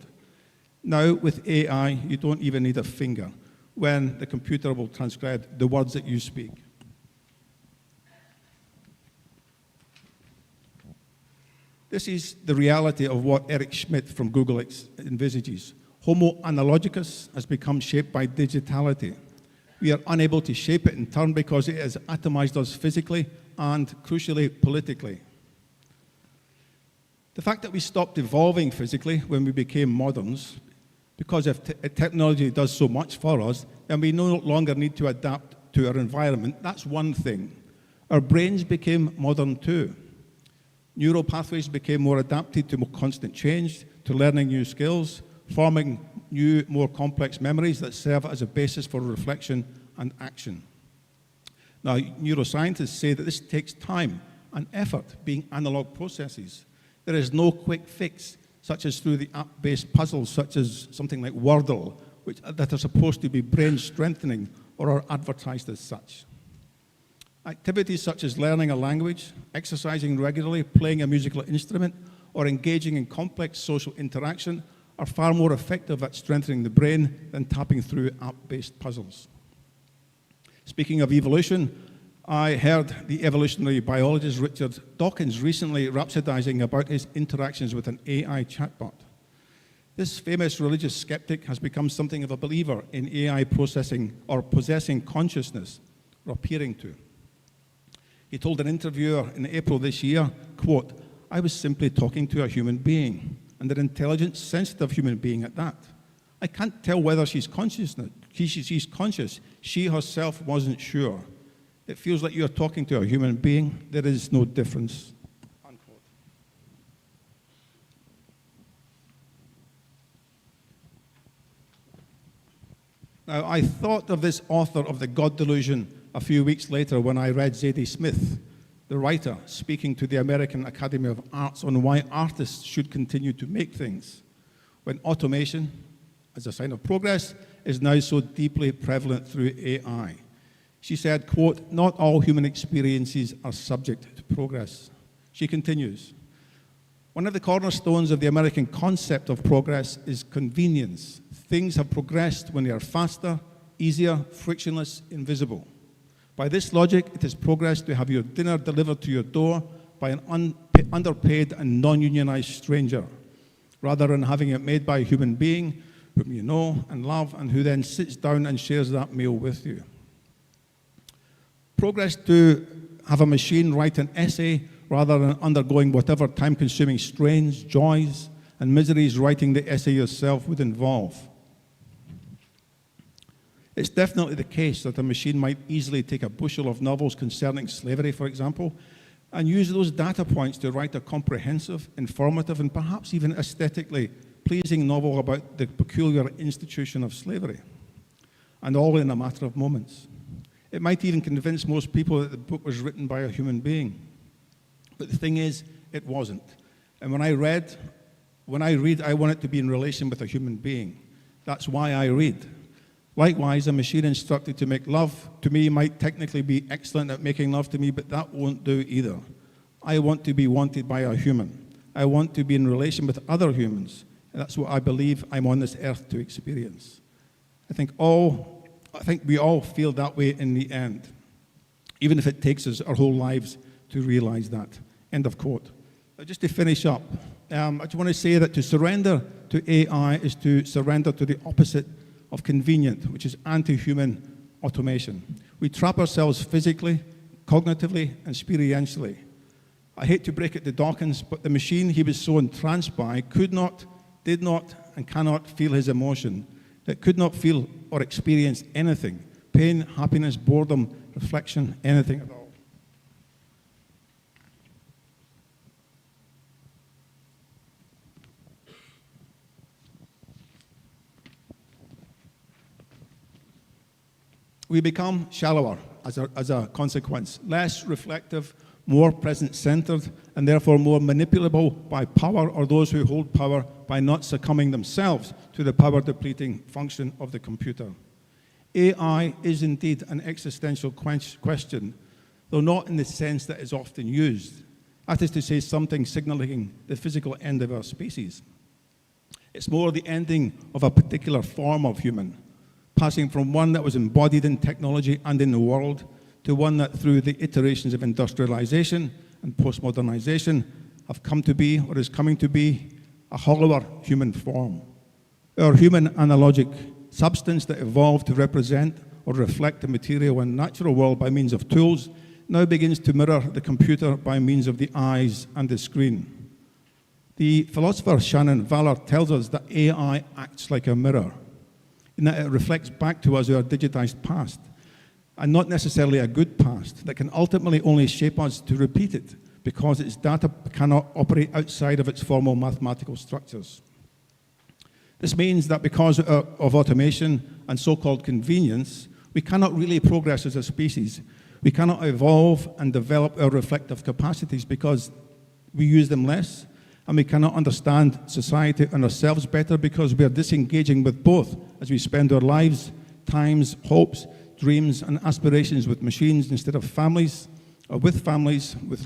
Now, with AI, you don't even need a finger when the computer will transcribe the words that you speak. This is the reality of what Eric Schmidt from Google envisages. Homo analogicus has become shaped by digitality. We are unable to shape it in turn because it has atomized us physically and, crucially, politically. The fact that we stopped evolving physically when we became moderns, because if technology does so much for us, then we no longer need to adapt to our environment, that's one thing. Our brains became modern too. Neural pathways became more adapted to more constant change, to learning new skills, forming new, more complex memories that serve as a basis for reflection and action. Now, neuroscientists say that this takes time and effort, being analog processes. There is no quick fix, such as through the app-based puzzles, such as something like Wordle, that are supposed to be brain strengthening or are advertised as such. Activities such as learning a language, exercising regularly, playing a musical instrument, or engaging in complex social interaction are far more effective at strengthening the brain than tapping through app-based puzzles. Speaking of evolution, I heard the evolutionary biologist Richard Dawkins recently rhapsodizing about his interactions with an AI chatbot. This famous religious skeptic has become something of a believer in AI processing or possessing consciousness, or appearing to. He told an interviewer in April this year, quote, "I was simply talking to a human being, and an intelligent, sensitive human being at that. I can't tell whether she's conscious. She herself wasn't sure. It feels like you're talking to a human being. There is no difference." Unquote. Now, I thought of this author of The God Delusion a few weeks later when I read Zadie Smith, the writer, speaking to the American Academy of Arts on why artists should continue to make things when automation, as a sign of progress, is now so deeply prevalent through AI. She said, quote, "Not all human experiences are subject to progress." She continues, "One of the cornerstones of the American concept of progress is convenience. Things have progressed when they are faster, easier, frictionless, invisible. By this logic, it is progress to have your dinner delivered to your door by an underpaid and non-unionized stranger, rather than having it made by a human being whom you know and love and who then sits down and shares that meal with you. Progress to have a machine write an essay rather than undergoing whatever time-consuming strains, joys, and miseries writing the essay yourself would involve. It's definitely the case that a machine might easily take a bushel of novels concerning slavery, for example, and use those data points to write a comprehensive, informative, and perhaps even aesthetically pleasing novel about the peculiar institution of slavery, and all in a matter of moments. It might even convince most people that the book was written by a human being. But the thing is, it wasn't. And when I read, I want it to be in relation with a human being. That's why I read. Likewise, a machine instructed to make love to me might technically be excellent at making love to me, but that won't do either. I want to be wanted by a human. I want to be in relation with other humans. And that's what I believe I'm on this earth to experience. I think we all feel that way in the end, even if it takes us our whole lives to realize that. End of quote. Just to finish up, I just want to say that to surrender to AI is to surrender to the opposite of convenient, which is anti-human automation. We trap ourselves physically, cognitively, and experientially. I hate to break it to Dawkins, but the machine he was so entranced by could not, did not, and cannot feel his emotion. It could not feel or experience anything. Pain, happiness, boredom, reflection, anything at all. We become shallower as a consequence, less reflective, more present-centered, and therefore more manipulable by power or those who hold power by not succumbing themselves to the power-depleting function of the computer. AI is indeed an existential question, though not in the sense that is often used. That is to say, something signaling the physical end of our species. It's more the ending of a particular form of human, passing from one that was embodied in technology and in the world to one that through the iterations of industrialization and postmodernization have come to be, or is coming to be, a hollower human form. Our human analogic substance that evolved to represent or reflect the material and natural world by means of tools now begins to mirror the computer by means of the eyes and the screen. The philosopher Shannon Valor tells us that AI acts like a mirror, in that it reflects back to us our digitized past, and not necessarily a good past that can ultimately only shape us to repeat it because its data cannot operate outside of its formal mathematical structures. This means that because of automation and so-called convenience, we cannot really progress as a species. We cannot evolve and develop our reflective capacities because we use them less, and we cannot understand society and ourselves better because we are disengaging with both as we spend our lives, times, hopes, dreams, and aspirations with machines instead of families, or with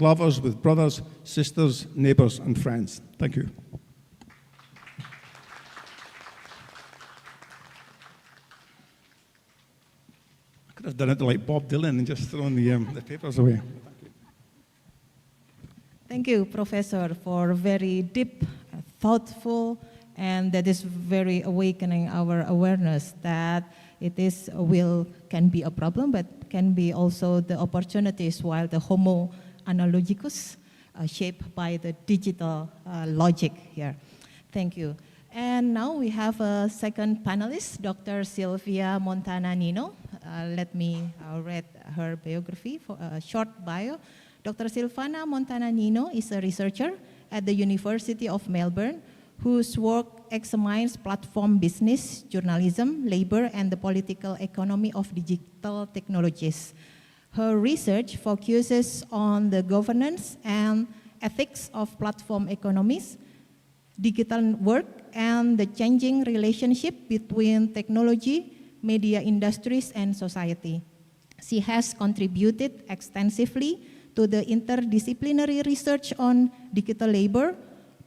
lovers, with brothers, sisters, neighbors, and friends. Thank you. I could have done it like Bob Dylan and just thrown the papers away. Thank you, Professor, for very deep, thoughtful, and that is very awakening our awareness that it can be a problem, but can be also the opportunities while the Homo analogicus shaped by the digital logic here. Thank you. And now we have a second panelist, Dr. Sylvia Montana Nino. Let me read her biography, for a short bio. Dr. Silvana Montana Nino is a researcher at the University of Melbourne whose work examines platform business, journalism, labor, and the political economy of digital technologies. Her research focuses on the governance and ethics of platform economies, digital work, and the changing relationship between technology, media industries, and society. She has contributed extensively to the interdisciplinary research on digital labor,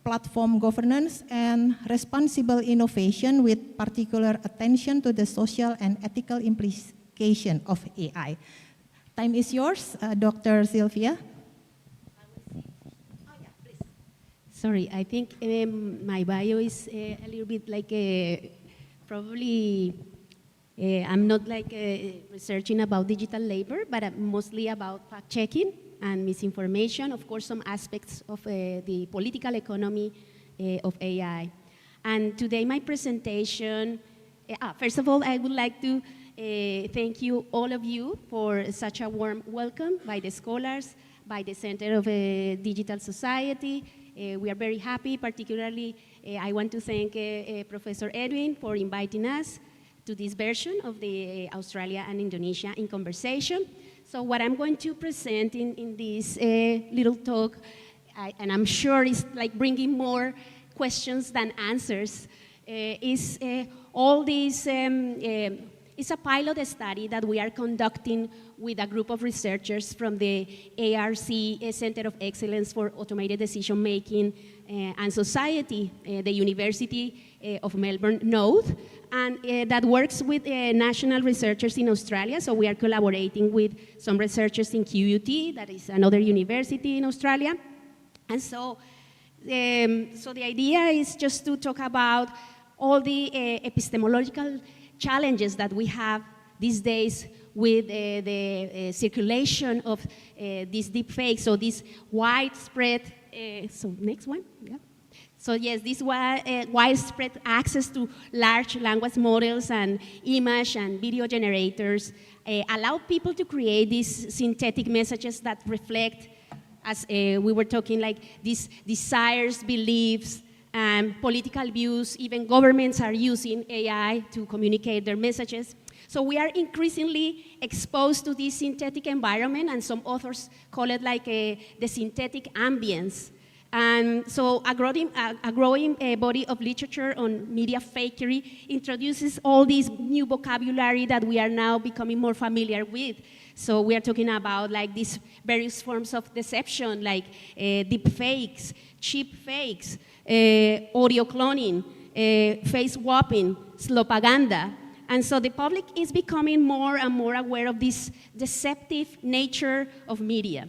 platform governance, and responsible innovation with particular attention to the social and ethical implication of AI. Time is yours, Dr. Sylvia. Sorry, I think my bio is a little bit like probably I'm not like researching about digital labor, but mostly about fact-checking and misinformation, of course, some aspects of the political economy of AI. And today my presentation, first of all, I would like to thank you, all of you, for such a warm welcome by the scholars, by the Center of Digital Society. We are very happy, particularly I want to thank Professor Edwin for inviting us to this version of the Australia and Indonesia in Conversation. So what I'm going to present in this little talk, and I'm sure it's like bringing more questions than answers, is all these, it's a pilot study that we are conducting with a group of researchers from the ARC, Center of Excellence for Automated Decision Making and Society, the University of Melbourne node, and that works with national researchers in Australia. So we are collaborating with some researchers in QUT, that is another university in Australia. And so the idea is just to talk about all the epistemological challenges that we have these days with the circulation of these deep fakes, so this widespread, so next one, yeah. So yes, this widespread access to large language models and image and video generators allow people to create these synthetic messages that reflect, as we were talking, like these desires, beliefs, and political views. Even governments are using AI to communicate their messages. So we are increasingly exposed to this synthetic environment, and some authors call it like the synthetic ambience. And so a growing body of literature on media fakery introduces all this new vocabulary that we are now becoming more familiar with. So we are talking about like these various forms of deception, like deep fakes, cheap fakes, audio cloning, face swapping, slopaganda. And so the public is becoming more and more aware of this deceptive nature of media.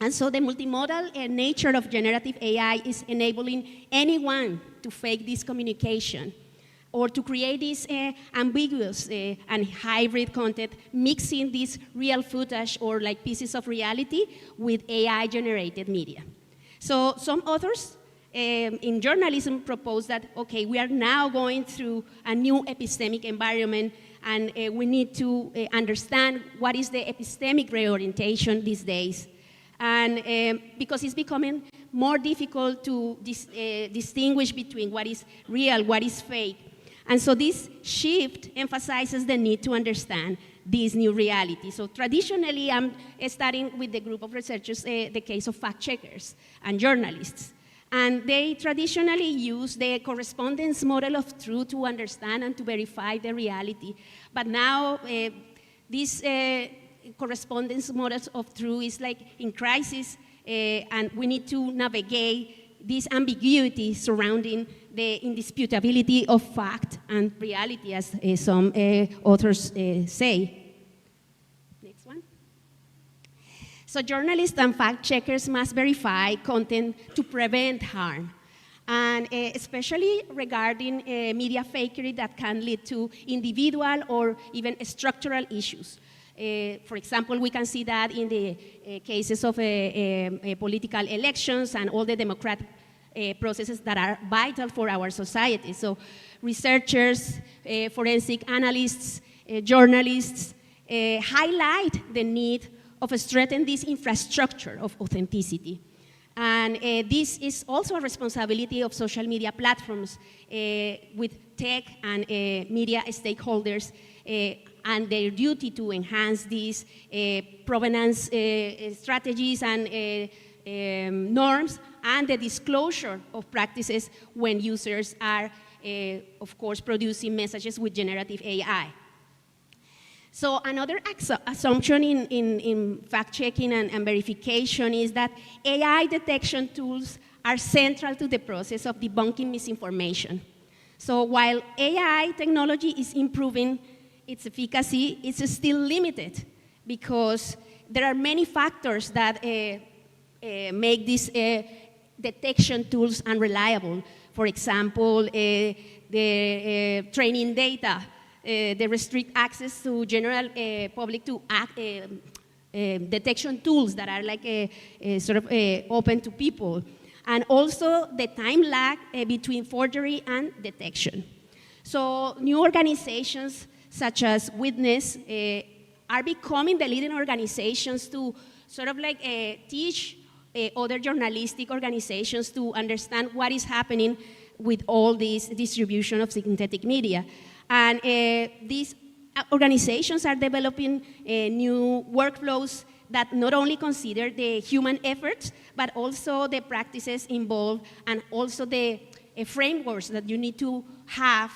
And so the multimodal nature of generative AI is enabling anyone to fake this communication or to create this ambiguous and hybrid content, mixing this real footage or like pieces of reality with AI-generated media. So some authors in journalism propose that, okay, we are now going through a new epistemic environment, and we need to understand what is the epistemic reorientation these days. And because it's becoming more difficult to distinguish between what is real, what is fake. And so this shift emphasizes the need to understand this new reality. So traditionally, I'm studying with the group of researchers the case of fact checkers and journalists. And they traditionally use the correspondence model of truth to understand and to verify the reality. But now, this correspondence models of truth is like in crisis, and we need to navigate this ambiguity surrounding the indisputability of fact and reality, as some authors say. Next one. So journalists and fact checkers must verify content to prevent harm, and especially regarding media fakery that can lead to individual or even structural issues. For example, we can see that in the cases of political elections and all the democratic processes that are vital for our society. So researchers, forensic analysts, journalists highlight the need of strengthening this infrastructure of authenticity. And this is also a responsibility of social media platforms with tech and media stakeholders and their duty to enhance these provenance strategies and norms, and the disclosure of practices when users are, of course, producing messages with generative AI. So another assumption in fact-checking and verification is that AI detection tools are central to the process of debunking misinformation. So while AI technology is improving, its efficacy is still limited because there are many factors that make these detection tools unreliable. For example, the training data, they restrict access to general public to detection tools that are like sort of open to people. And also the time lag between forgery and detection. So new organizations such as Witness, are becoming the leading organizations to sort of like teach other journalistic organizations to understand what is happening with all this distribution of synthetic media. And these organizations are developing new workflows that not only consider the human efforts, but also the practices involved and also the frameworks that you need to have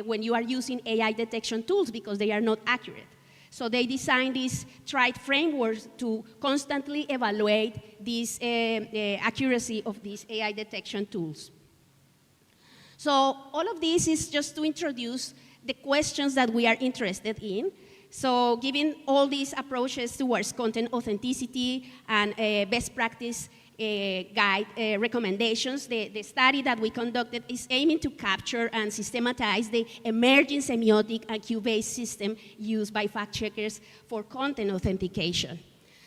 when you are using AI detection tools because they are not accurate. So they designed these tried frameworks to constantly evaluate this accuracy of these AI detection tools. So all of this is just to introduce the questions that we are interested in. So given all these approaches towards content authenticity and best practice guide recommendations, the study that we conducted is aiming to capture and systematize the emerging semiotic and cue-based system used by fact-checkers for content authentication.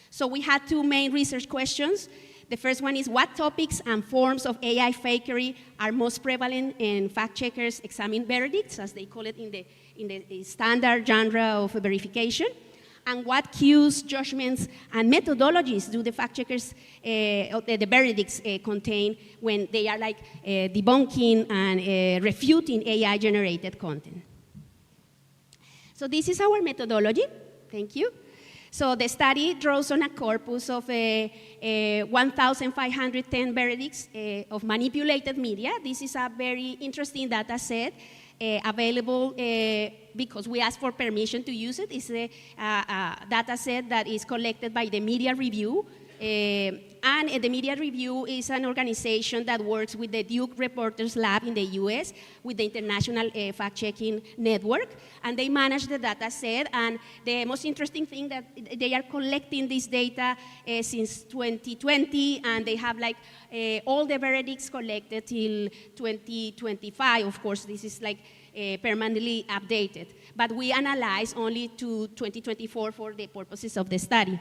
So we had two main research questions. The first one is what topics and forms of AI fakery are most prevalent in fact-checkers examine verdicts, as they call it in the standard genre of verification, and what cues, judgments, and methodologies do the fact-checkers, the verdicts contain when they are like debunking and refuting AI-generated content. So this is our methodology. Thank you. So the study draws on a corpus of 1,510 verdicts of manipulated media. This is a very interesting data set available because we asked for permission to use it. It's a data set that is collected by the Media Review. And the Media Review is an organization that works with the Duke Reporters Lab in the US, with the International Fact-Checking Network, and they manage the data set. And the most interesting thing that they are collecting this data since 2020, and they have like all the verdicts collected till 2025. Of course, this is like permanently updated, but we analyze only to 2024 for the purposes of the study.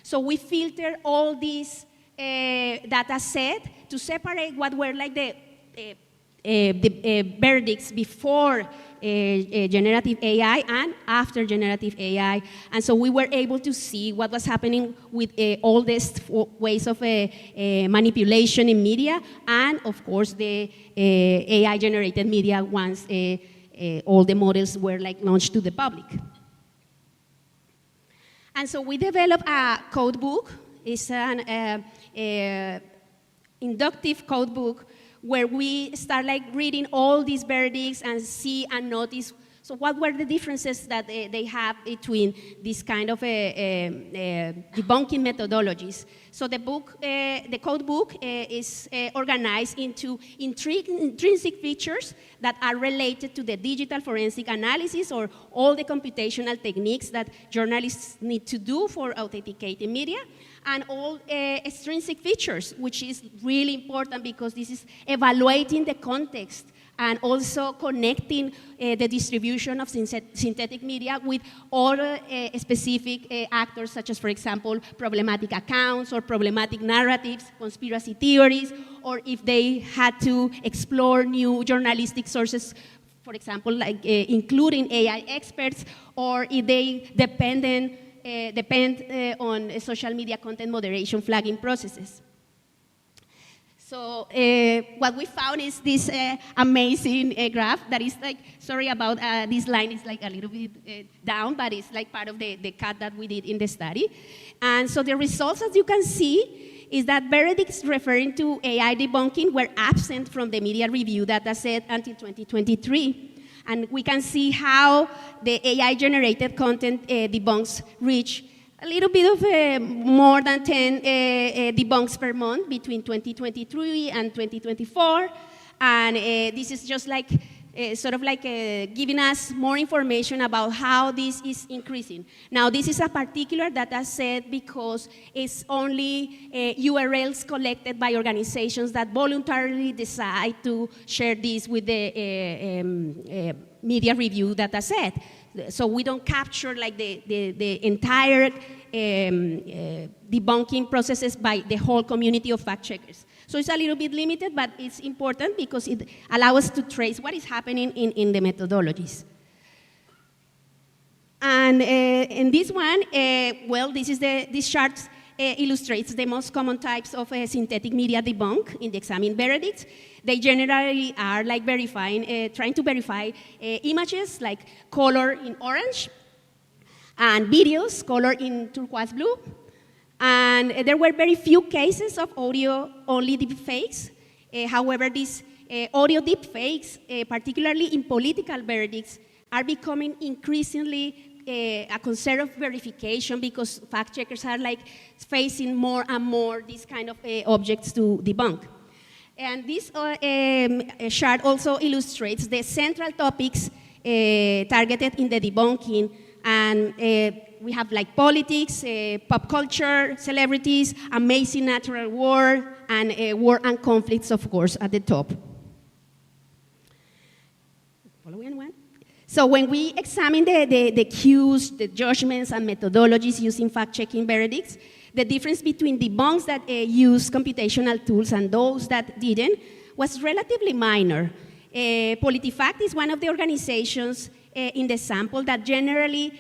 So we filter all these data set to separate what were like the verdicts before generative AI and after generative AI. And so we were able to see what was happening with all these ways of manipulation in media, and of course the AI-generated media once all the models were like launched to the public. And so we developed a code book. It's an inductive code book where we start like reading all these verdicts and see and notice. So what were the differences that they have between this kind of debunking methodologies? So the book, the code book is organized into intrinsic features that are related to the digital forensic analysis or all the computational techniques that journalists need to do for authenticating media, and all extrinsic features, which is really important because this is evaluating the context and also connecting the distribution of synthetic media with other specific actors, such as, for example, problematic accounts or problematic narratives, conspiracy theories, or if they had to explore new journalistic sources, for example, like including AI experts, or if they depend on social media content moderation flagging processes. So what we found is this amazing graph that is like, sorry about this line is like a little bit down, but it's like part of the cut that we did in the study. And so the results, as you can see, is that verdicts referring to AI debunking were absent from the Media Review data set until 2023. And we can see how the AI-generated content debunks reach a little bit of more than 10 debunks per month between 2023 and 2024. And this is just like sort of like giving us more information about how this is increasing. Now, this is a particular data set because it's only URLs collected by organizations that voluntarily decide to share this with the Media Review data set. So we don't capture like the entire debunking processes by the whole community of fact checkers. So it's a little bit limited, but it's important because it allows us to trace what is happening in the methodologies. And in this one, well, this chart illustrates the most common types of synthetic media debunk in the examined verdicts. They generally are like trying to verify images like color in orange and videos color in turquoise blue. And there were very few cases of audio-only deepfakes. However, these audio deepfakes, particularly in political verdicts, are becoming increasingly a concern of verification because fact checkers are like facing more and more these kind of objects to debunk. And this chart also illustrates the central topics targeted in the debunking, and we have like politics, pop culture, celebrities, amazing natural world, and war and conflicts, of course, at the top. Following one. So when we examine the cues, the judgments, and methodologies used in fact-checking verdicts, the difference between debunks that use computational tools and those that didn't was relatively minor. PolitiFact is one of the organizations in the sample that generally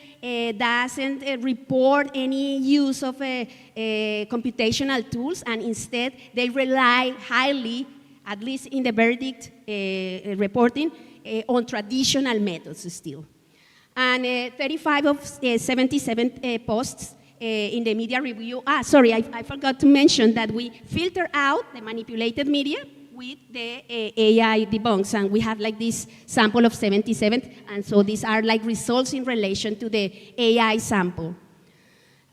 doesn't report any use of computational tools, and instead they rely highly, at least in the verdict reporting, on traditional methods still. And 35 of 77 posts in the media review, I forgot to mention that we filter out the manipulated media with the AI debunks, and we have like this sample of 77, and so these are like results in relation to the AI sample.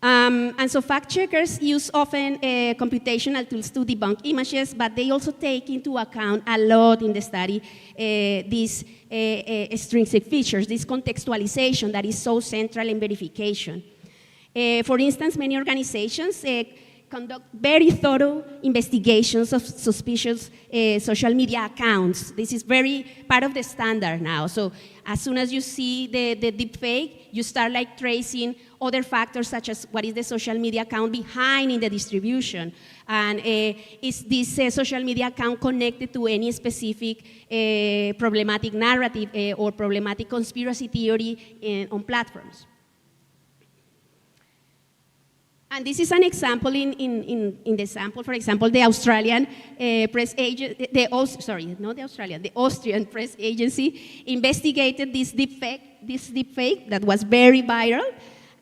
And so fact checkers use often computational tools to debunk images, but they also take into account a lot in the study these extrinsic features, this contextualization that is so central in verification. For instance, many organizations conduct very thorough investigations of suspicious social media accounts. This is very part of the standard now. So as soon as you see the deepfake, you start like tracing other factors such as what is the social media account behind in the distribution, and is this social media account connected to any specific problematic narrative or problematic conspiracy theory on platforms. And this is an example in the sample. For example, the Australian press agency, the Austrian press agency investigated this deepfake that was very viral,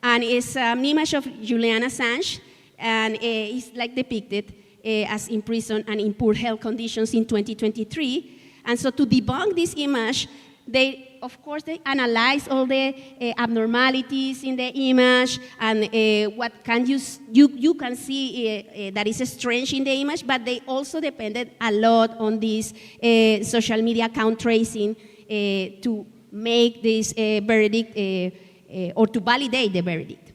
and it's an image of Julian Assange, and it's like depicted as in prison and in poor health conditions in 2023. And so to debunk this image, they analyze all the abnormalities in the image and what can you can see that is strange in the image, but they also depended a lot on this social media account tracing to make this verdict or to validate the verdict.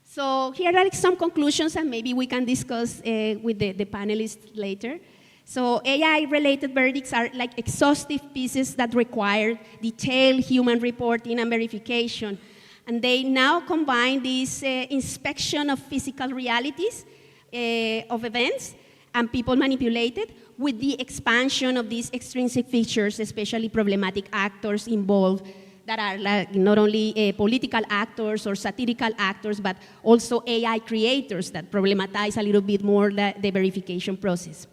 So here are some conclusions, and maybe we can discuss with the panelists later. So AI-related verdicts are like exhaustive pieces that require detailed human reporting and verification. And they now combine this inspection of physical realities of events and people manipulated with the expansion of these extrinsic features, especially problematic actors involved that are like not only political actors or satirical actors, but also AI creators that problematize a little bit more the verification process.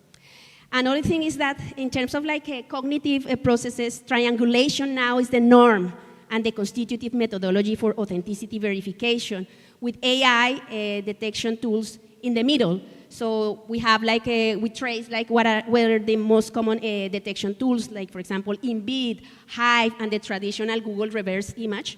Another thing is that in terms of like cognitive processes, triangulation now is the norm and the constitutive methodology for authenticity verification, with AI detection tools in the middle. So we have like we trace like what are the most common detection tools, like for example Embed, Hive, and the traditional Google reverse image.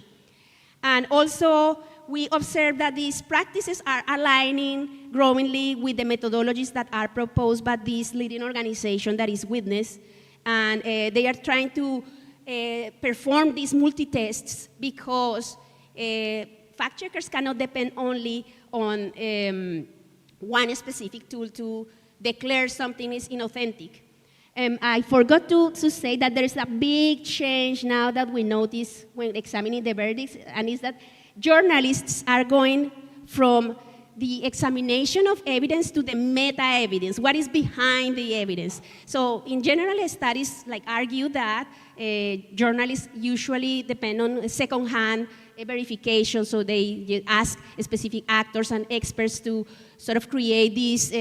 And also we observe that these practices are aligning growingly with the methodologies that are proposed by this leading organization that is Witness, and they are trying to perform these multi-tests because fact checkers cannot depend only on one specific tool to declare something is inauthentic. I forgot to say that there is a big change now that we notice when examining the verdicts, and is that journalists are going from the examination of evidence to the meta-evidence, what is behind the evidence. So in general, studies like argue that journalists usually depend on second-hand verification, so they ask specific actors and experts to sort of create these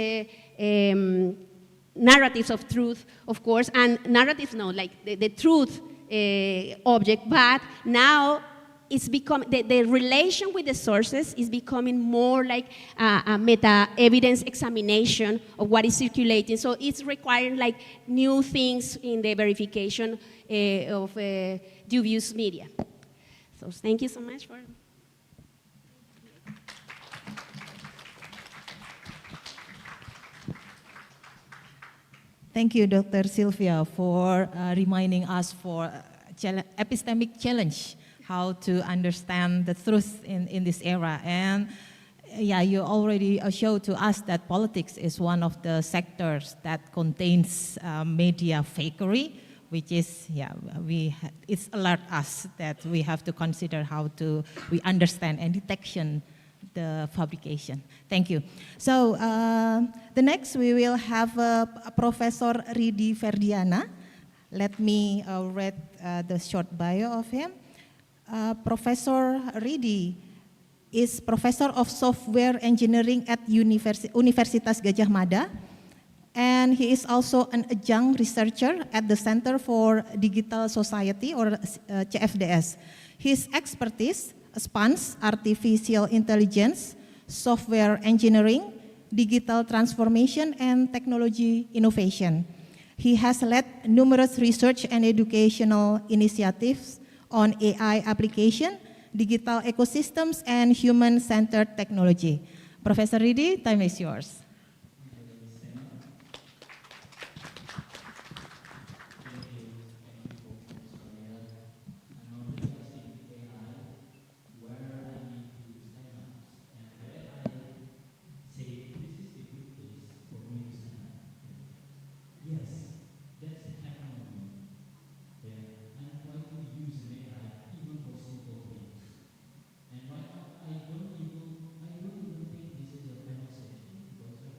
narratives of truth, of course, and narratives, no, like the truth object, but now it's become, the relation with the sources is becoming more like a meta-evidence examination of what is circulating. So it's requiring like new things in the verification of dubious media. So thank you so much for. Thank you, Dr. Sylvia, for reminding us for epistemic challenge, how to understand the truth in this era. And yeah, you already showed to us that politics is one of the sectors that contains media fakery, which is, yeah, it's alert us that we have to consider how we understand and detection the fabrication. Thank you. So the next we will have Professor Ridi Ferdiana. Let me read the short bio of him. Professor Ridi is Professor of Software Engineering at Universitas Gadjah Mada, and he is also an adjunct researcher at the Center for Digital Society, or CFDS. His expertise spans artificial intelligence, software engineering, digital transformation, and technology innovation. He has led numerous research and educational initiatives on AI application, digital ecosystems, and human-centered technology. Professor Ridi, time is yours. And right now, I don't even think this is a conversation, because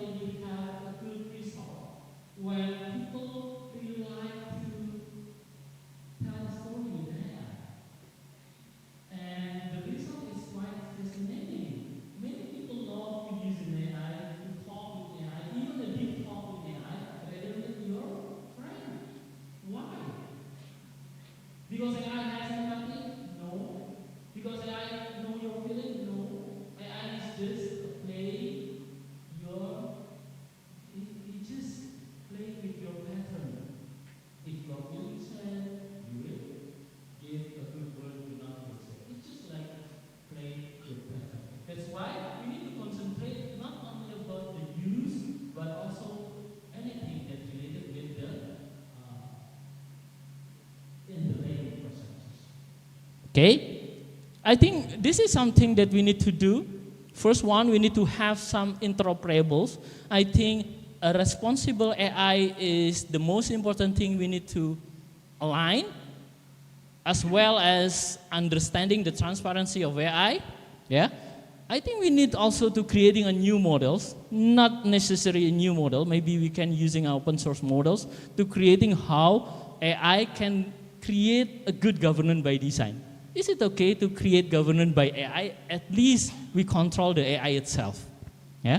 already have a good result when people really like to tell a story with AI. And the result is quite fascinating. Many people love to use an AI, to talk with AI, even a deep talk with AI, rather than your friend. Why? Because AI has empathy? No. Because AI know your feeling? No. AI is just play your, it just play with your pattern. If you're feeling sad, you will give a good word to another person. It's just like play your pattern. That's why we need to concentrate not only about the use, but also anything that's related with the in the learning processes. Okay? I think this is something that we need to do. First one, we need to have some interoperables. I think a responsible AI is the most important thing we need to align, as well as understanding the transparency of AI. Yeah? I think we need also to creating a new models, not necessarily a new model, maybe we can using our open source models to creating how AI can create a good governance by design. Is it okay to create governance by AI? At least we control the AI itself. Yeah?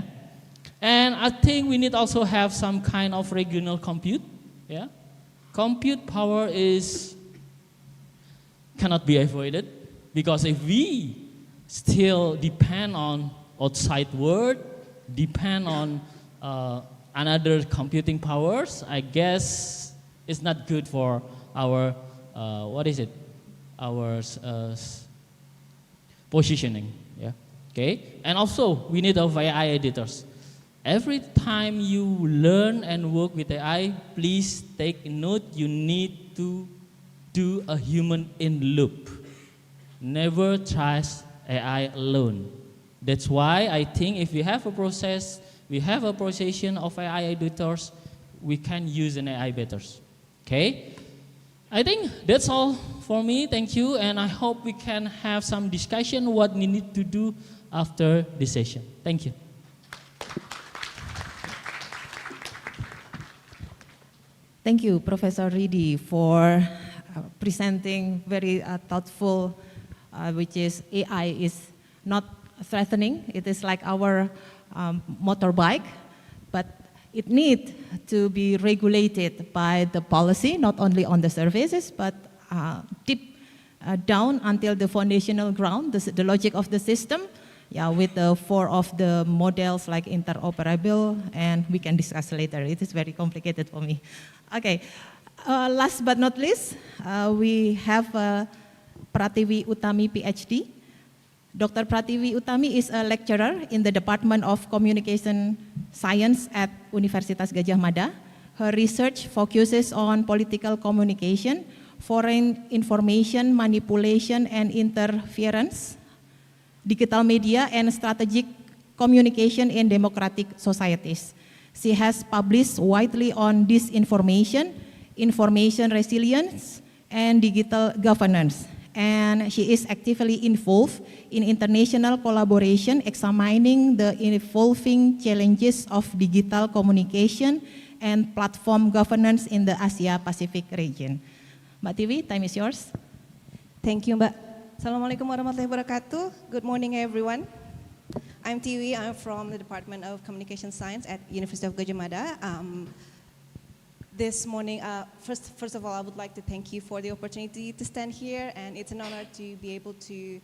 And I think we need also have some kind of regional compute. Yeah? Compute power cannot be avoided, because if we still depend on outside world, depend on another computing powers, I guess it's not good for our our positioning. Yeah. Okay. And also we need our AI editors. Every time you learn and work with AI, please take note, you need to do a human in loop. Never trust AI alone. That's why I think if we have a process, we have a procession of AI editors, we can use an AI better. Okay? I think that's all for me. Thank you, and I hope we can have some discussion what we need to do after this session. Thank you. Thank you, Professor Ridi, for presenting very thoughtful, which is AI is not threatening. It is like our motorbike, but it needs to be regulated by the policy, not only on the surfaces, but deep down until the foundational ground, the logic of the system, yeah, with the 4 of the models like interoperable, and we can discuss later. It is very complicated for me. Okay, last but not least, we have Prativi Utami, PhD. Dr. Prativi Utami is a lecturer in the Department of Communication Science at Universitas Gadjah Mada. Her research focuses on political communication, foreign information manipulation and interference, digital media, and strategic communication in democratic societies. She has published widely on disinformation, information resilience, and digital governance. And she is actively involved in international collaboration examining the evolving challenges of digital communication and platform governance in the Asia-Pacific region. Mbak Tiwi, time is yours. Thank you, Mbak. Assalamualaikum warahmatullahi wabarakatuh. Good morning, everyone. I'm Tiwi. I'm from the Department of Communication Science at University of Gadjah Mada. This morning, first of all, I would like to thank you for the opportunity to stand here, and it's an honor to be able to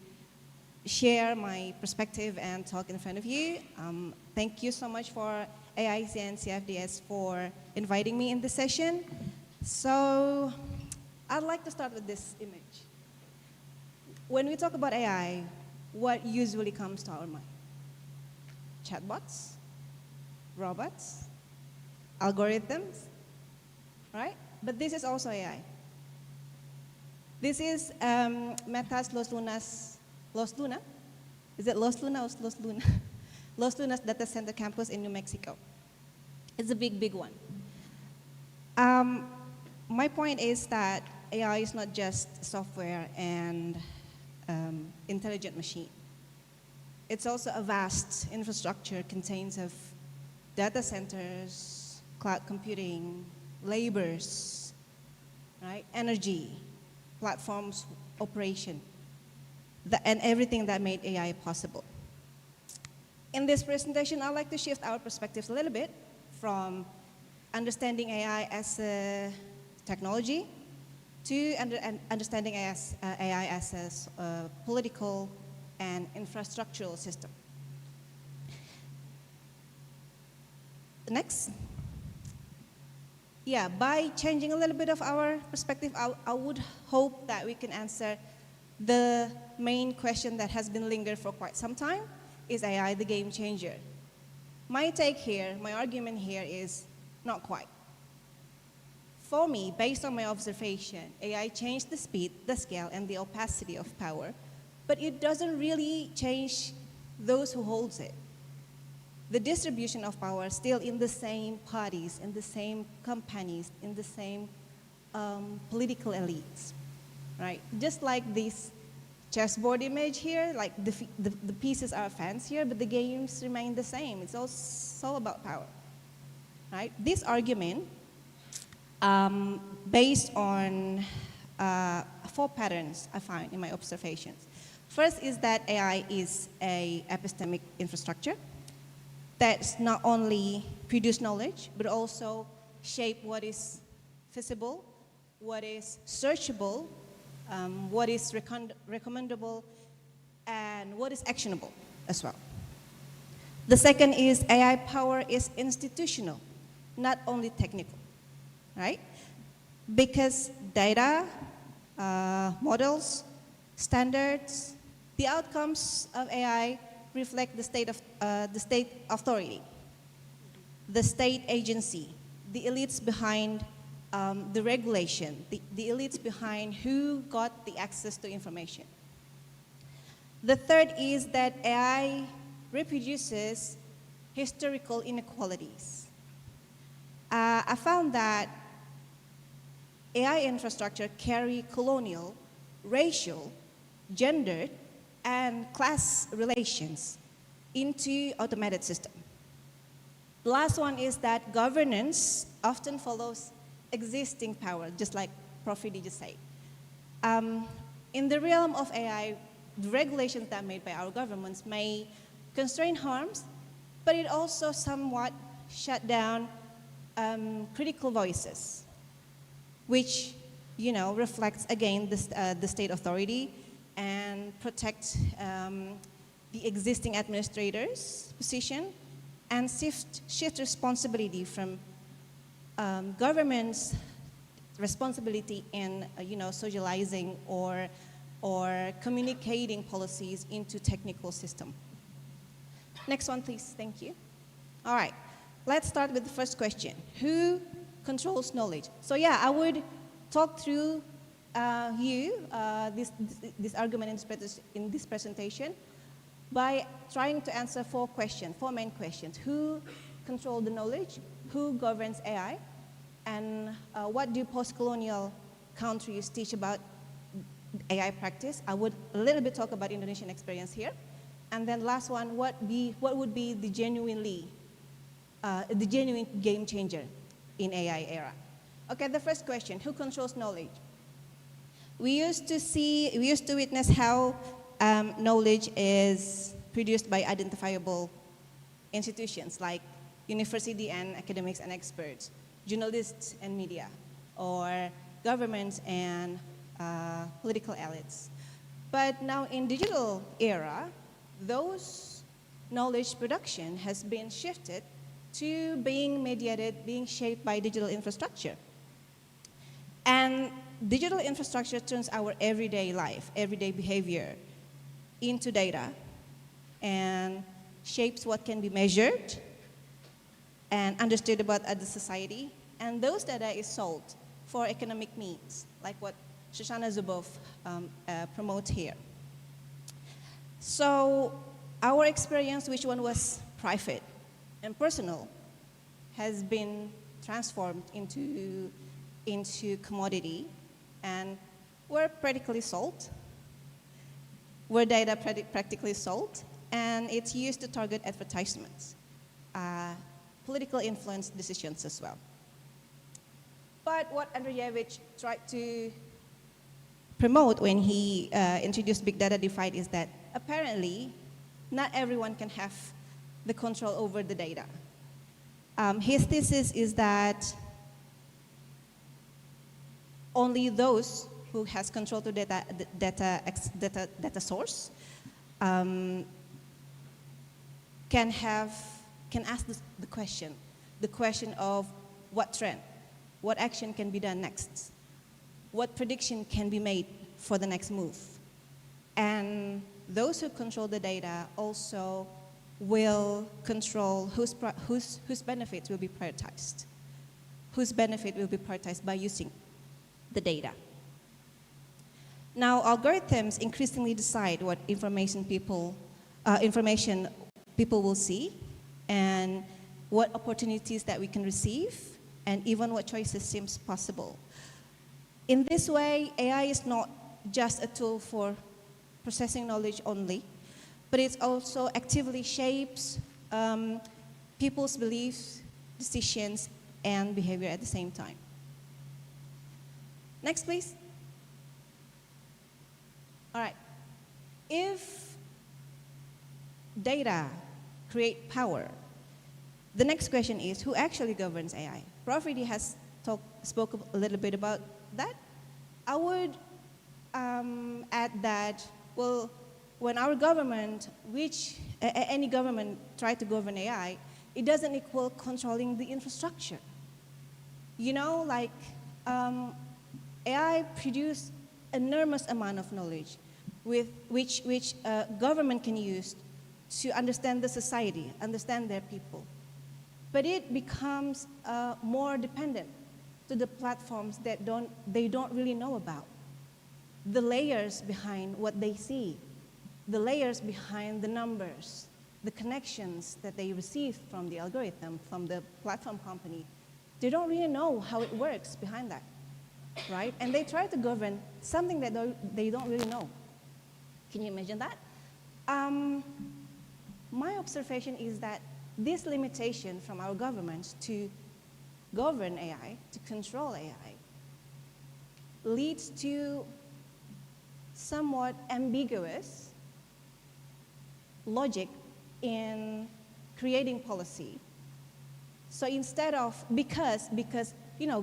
share my perspective and talk in front of you. Thank you so much for AIC and CFDS for inviting me in this session. So, I'd like to start with this image. When we talk about AI, what usually comes to our mind? Chatbots, robots, algorithms, right? But this is also AI. This is Meta's Los Luna? Is it Los Luna or Los Luna? Los Lunas Data Center campus in New Mexico. It's a big, big one. My point is that AI is not just software and intelligent machine. It's also a vast infrastructure contains of data centers, cloud computing, labors, right? Energy, platforms, operation, and everything that made AI possible. In this presentation, I'd like to shift our perspectives a little bit from understanding AI as a technology to understanding AI as a political and infrastructural system. Next. Yeah, by changing a little bit of our perspective, I would hope that we can answer the main question that has been lingered for quite some time. Is AI the game changer? My take here, my argument here is not quite. For me, based on my observation, AI changed the speed, the scale, and the opacity of power, but it doesn't really change those who holds it. The distribution of power still in the same parties, in the same companies, in the same political elites, right? Just like this chessboard image here, like the pieces are fancier, but the games remain the same. It's all about power, right? This argument, based on 4 patterns I find in my observations. First is that AI is a epistemic infrastructure that's not only produce knowledge, but also shape what is feasible, what is searchable, what is recommendable, and what is actionable as well. The second is AI power is institutional, not only technical, right? Because data, models, standards, the outcomes of AI reflect the state authority, the state agency, the elites behind the regulation, the elites behind who got the access to information. The third is that AI reproduces historical inequalities. I found that AI infrastructure carry colonial, racial, gendered, and class relations into automated system. The last one is that governance often follows existing power, just like Prof. Ridi just said. In the realm of AI, the regulations that are made by our governments may constrain harms, but it also somewhat shut down critical voices, which reflects again the state authority and protect the existing administrator's position and shift responsibility from government's responsibility in socializing or communicating policies into technical system. Next one, please. Thank you. All right. Let's start with the first question. Who controls knowledge? So yeah, I would talk through this argument in this presentation by trying to answer 4 main questions. Who controls the knowledge? Who governs AI? And what do post-colonial countries teach about AI practice? I would a little bit talk about Indonesian experience here. And then last one, what would be the genuine game changer in AI era? Okay, the first question, who controls knowledge? We used to witness how knowledge is produced by identifiable institutions like university and academics and experts, journalists and media, or governments and political elites. But now in digital era, those knowledge production has been shifted to being mediated, being shaped by digital infrastructure. And digital infrastructure turns our everyday life, everyday behavior into data and shapes what can be measured and understood about the society. And those data is sold for economic needs, like what Shoshana Zuboff promotes here. So our experience, which one was private and personal, has been transformed into commodity, and were practically sold, were data practically sold, and it's used to target advertisements. political influence decisions as well. But what Andrzejewicz tried to promote when he introduced Big Data Divide is that apparently not everyone can have the control over the data. His thesis is that only those who has control to data source can ask the question of what trend, what action can be done next, what prediction can be made for the next move. And those who control the data also will control whose benefits will be prioritized, whose benefit will be prioritized by using the data. Now, algorithms increasingly decide what information people will see and what opportunities that we can receive and even what choices seems possible. In this way, AI is not just a tool for processing knowledge only, but it also actively shapes people's beliefs, decisions, and behavior at the same time. Next, please. All right. If data create power, the next question is, who actually governs AI? Prof. Ridi has spoke a little bit about that. I would add that, well, when our government, any government try to govern AI, it doesn't equal controlling the infrastructure. You know, like AI produce enormous amount of knowledge with which government can use to understand the society, understand their people. But it becomes more dependent to the platforms that they don't really know about. The layers behind what they see, the layers behind the numbers, the connections that they receive from the algorithm, from the platform company, they don't really know how it works behind that, right? And they try to govern something that they don't really know. Can you imagine that? My observation is that this limitation from our governments to govern AI, to control AI, leads to somewhat ambiguous logic in creating policy. So instead of, because you know,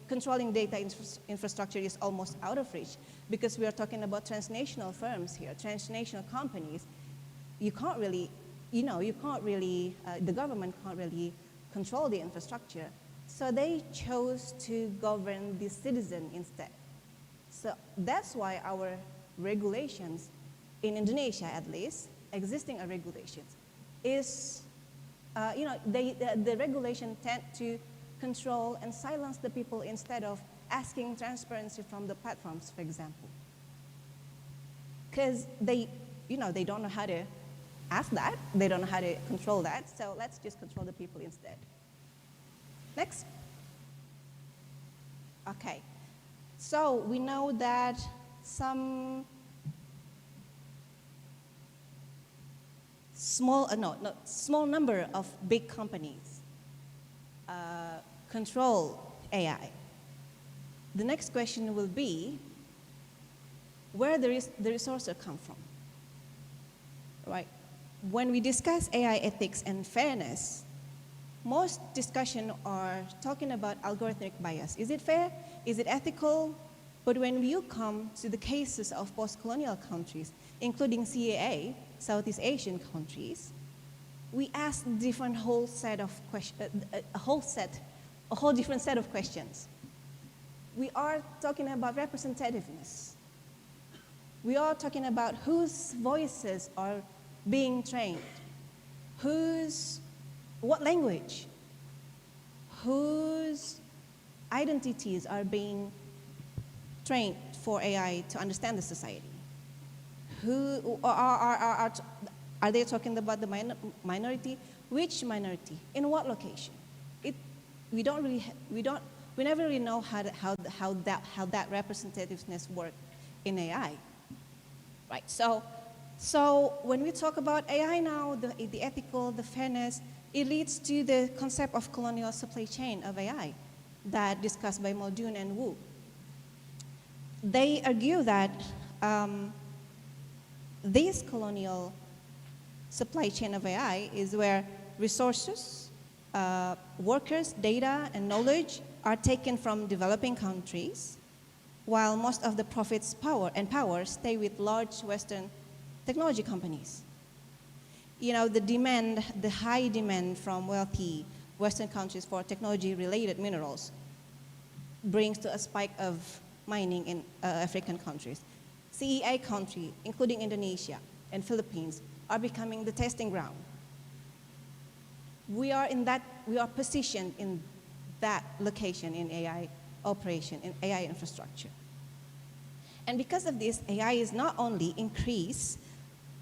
controlling data infrastructure is almost out of reach, because we are talking about transnational firms here, transnational companies, you can't really, the government can't really control the infrastructure. So they chose to govern the citizen instead. So that's why our regulations, in Indonesia at least, existing regulations, is, the regulation tend to control and silence the people instead of asking transparency from the platforms, for example. Because they don't know how to ask that, they don't know how to control that, so let's just control the people instead. Next. Okay, so we know that some small number of big companies control AI. The next question will be, where the resources come from, right? When we discuss AI ethics and fairness, most discussion are talking about algorithmic bias. Is it fair? Is it ethical? But when you come to the cases of post-colonial countries, including CAA, Southeast Asian countries, we ask a whole different set of questions. We are talking about representativeness. We are talking about whose voices are being trained, what language, whose identities are being trained for AI to understand the society. Who are they talking about the minority? Which minority? In what location? We never really know how that representativeness works in AI, right? So So when we talk about AI now, the ethical, the fairness, it leads to the concept of colonial supply chain of AI that discussed by Muldoon and Wu. They argue that this colonial supply chain of AI is where resources, workers, data, and knowledge are taken from developing countries, while most of the profits power stay with large Western technology companies. You know, the high demand from wealthy Western countries for technology-related minerals brings to a spike of mining in African countries. CEA countries, including Indonesia and Philippines, are becoming the testing ground. We are positioned in that location in AI operation, in AI infrastructure. And because of this, AI is not only increase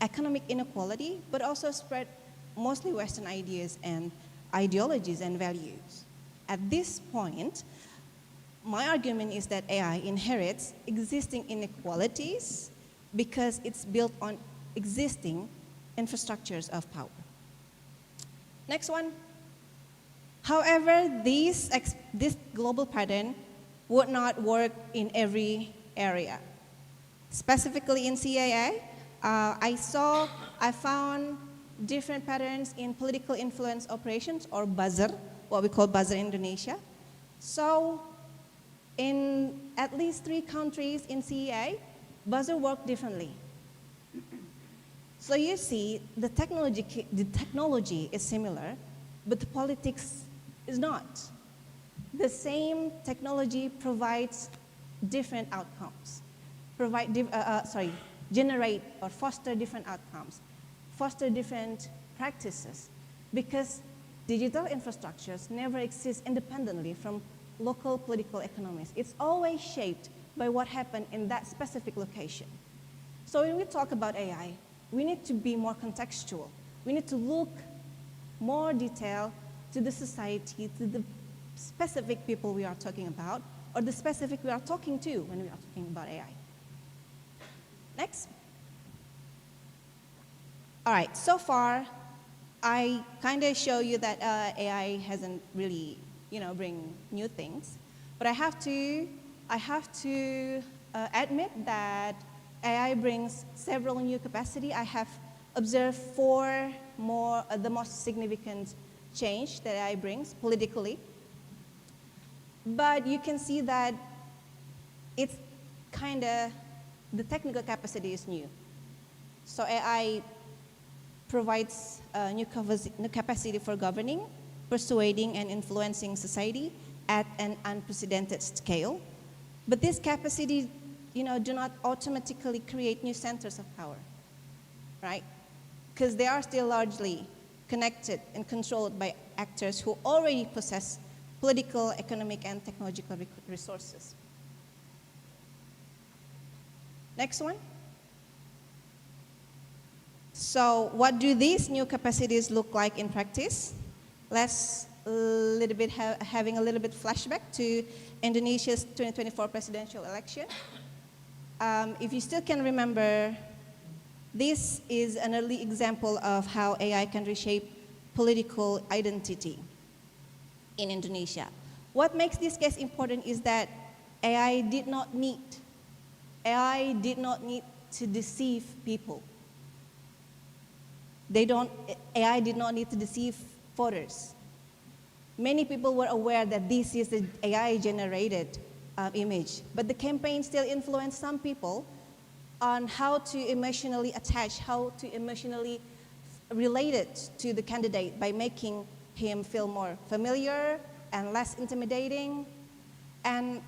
economic inequality, but also spread mostly Western ideas and ideologies and values. At this point, my argument is that AI inherits existing inequalities because it's built on existing infrastructures of power. Next one. However, this global pattern would not work in every area. Specifically in CAA, I found different patterns in political influence operations, or buzzer, what we call buzzer in Indonesia. So in at least 3 countries in CEA, buzzer work differently. So you see, the technology is similar, but the politics is not. The same technology provides different outcomes, generate or foster different outcomes, foster different practices, because digital infrastructures never exist independently from local political economies. It's always shaped by what happened in that specific location. So when we talk about AI, we need to be more contextual. We need to look more detail to the society, to the specific people we are talking about, or the specific we are talking to when we are talking about AI. Next. All right, so far, I kind of show you that AI hasn't really, bring new things, but I have to admit that AI brings several new capacity. I have observed 4 more, the most significant change that AI brings politically. But you can see that it's the technical capacity is new. So AI provides new capacity for governing, persuading, and influencing society at an unprecedented scale. But this capacity, do not automatically create new centers of power, right? Because they are still largely connected and controlled by actors who already possess political, economic, and technological resources. Next one. So what do these new capacities look like in practice? Let's having a little bit flashback to Indonesia's 2024 presidential election. If you still can remember, this is an early example of how AI can reshape political identity in Indonesia. What makes this case important is that AI did not need to deceive people. AI did not need to deceive voters. Many people were aware that this is an AI-generated image, but the campaign still influenced some people on how to emotionally attach, how to emotionally relate it to the candidate by making him feel more familiar and less intimidating. And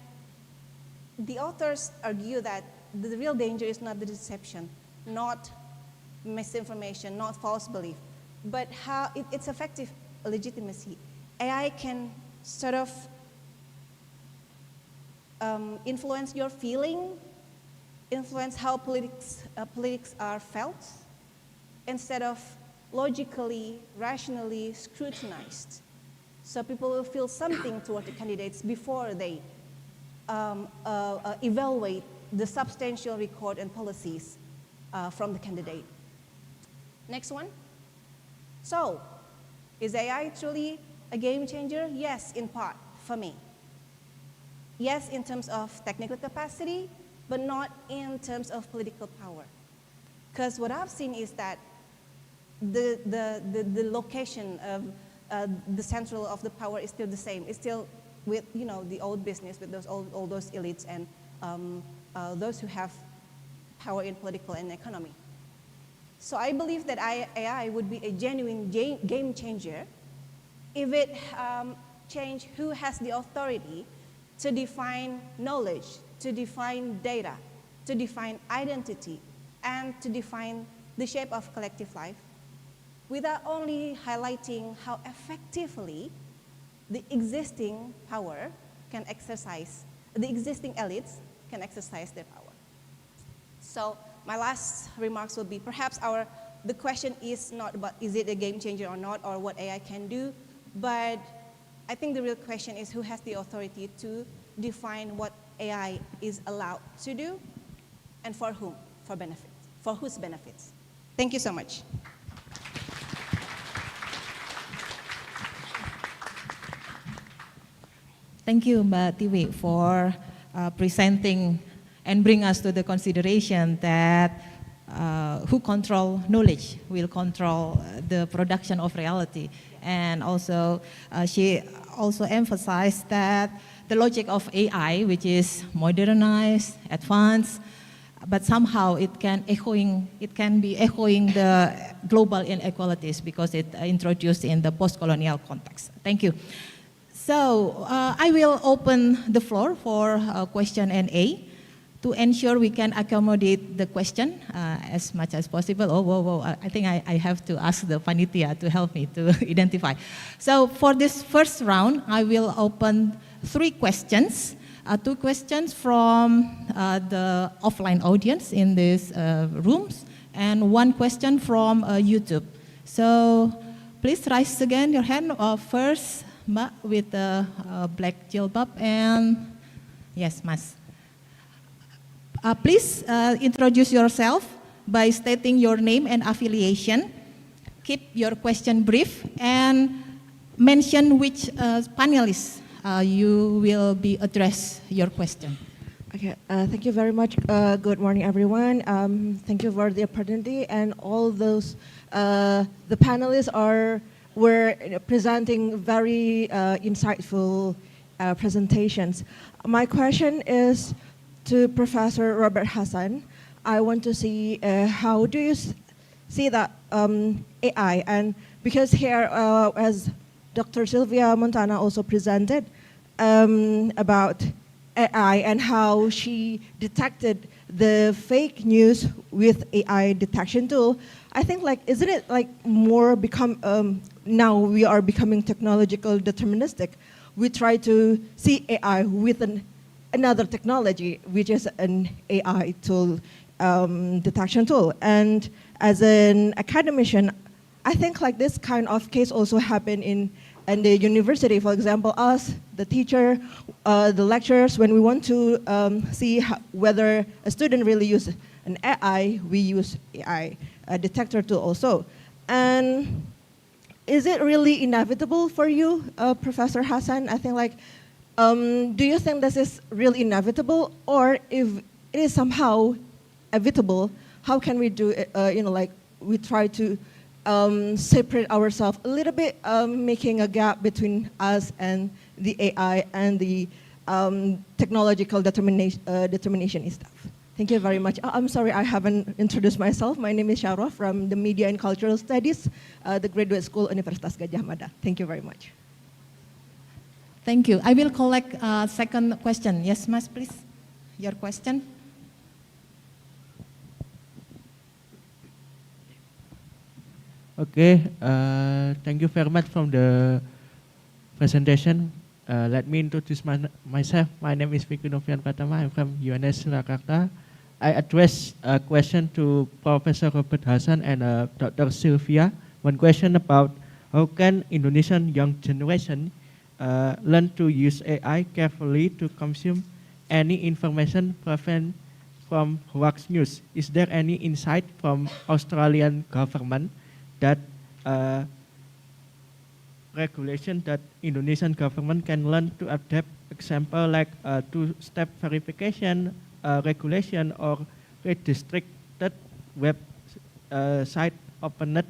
the authors argue that the real danger is not the deception, not misinformation, not false belief, but how its effective legitimacy. AI can sort of influence your feeling, influence how politics are felt, instead of logically, rationally scrutinized. So people will feel something toward the candidates before they evaluate the substantial record and policies from the candidate. Next one. So, is AI truly a game changer? Yes, in part, for me. Yes, in terms of technical capacity, but not in terms of political power. Because what I've seen is that the location of the central of the power is still the same. It's still with the old business, with all those elites and those who have power in political and economy. So I believe that AI would be a genuine game changer if it changed who has the authority to define knowledge, to define data, to define identity, and to define the shape of collective life, without only highlighting how effectively the existing power can exercise, the existing elites can exercise their power. So my last remarks will be perhaps the question is not about is it a game changer or not, or what AI can do, but I think the real question is who has the authority to define what AI is allowed to do and for whom, for whose benefits. Thank you so much. Thank you, Mbak Tiwi, for presenting and bring us to the consideration that who control knowledge will control the production of reality. And also, she also emphasized that the logic of AI, which is modernized, advanced, but somehow it can be echoing the global inequalities because it introduced in the post-colonial context. Thank you. So I will open the floor for question and A. To ensure we can accommodate the question as much as possible. I think I have to ask the panitia to help me to identify. So for this first round, I will open 3 questions. 2 questions from the offline audience in these rooms, and 1 question from YouTube. So please raise again your hand first, Mbak, with the black jilbab, and yes, Mas. Please introduce yourself by stating your name and affiliation. Keep your question brief and mention which panelists you will be address your question. Okay, thank you very much. Good morning, everyone. Thank you for the opportunity, and all those the panelists were presenting very insightful presentations. My question is to Professor Robert Hassan. I want to see how do you see that AI, and because here as Dr. Sylvia Montana also presented about AI and how she detected the fake news with AI detection tool, I think isn't it more become now we are becoming technological deterministic. We try to see AI with another technology, which is an AI tool, detection tool. And as an academician, I think this kind of case also happened in the university. For example, us, the teacher, the lecturers, when we want to see whether a student really uses an AI, we use AI detector tool also. And is it really inevitable for you, Professor Hassan? I think do you think this is really inevitable, or if it is somehow evitable, how can we do it? We try to separate ourselves a little bit, making a gap between us and the AI and the technological determination stuff. Thank you very much. I'm sorry I haven't introduced myself. My name is Sharof from the Media and Cultural Studies, the Graduate School, Universitas Gadjah Mada. Thank you very much. Thank you. I will collect second question. Yes, Mas, please. Your question. Okay, thank you very much from the presentation. Let me introduce myself. My name is Vicky Novian Pratama. I'm from UNS Yogyakarta. I address a question to Professor Robert Hassan and Dr. Sylvia. One question about how can Indonesian young generation learn to use AI carefully to consume any information, prevent from hoax news. Is there any insight from Australian government that regulation that Indonesian government can learn to adapt? Example like two-step verification regulation or restricted web site opened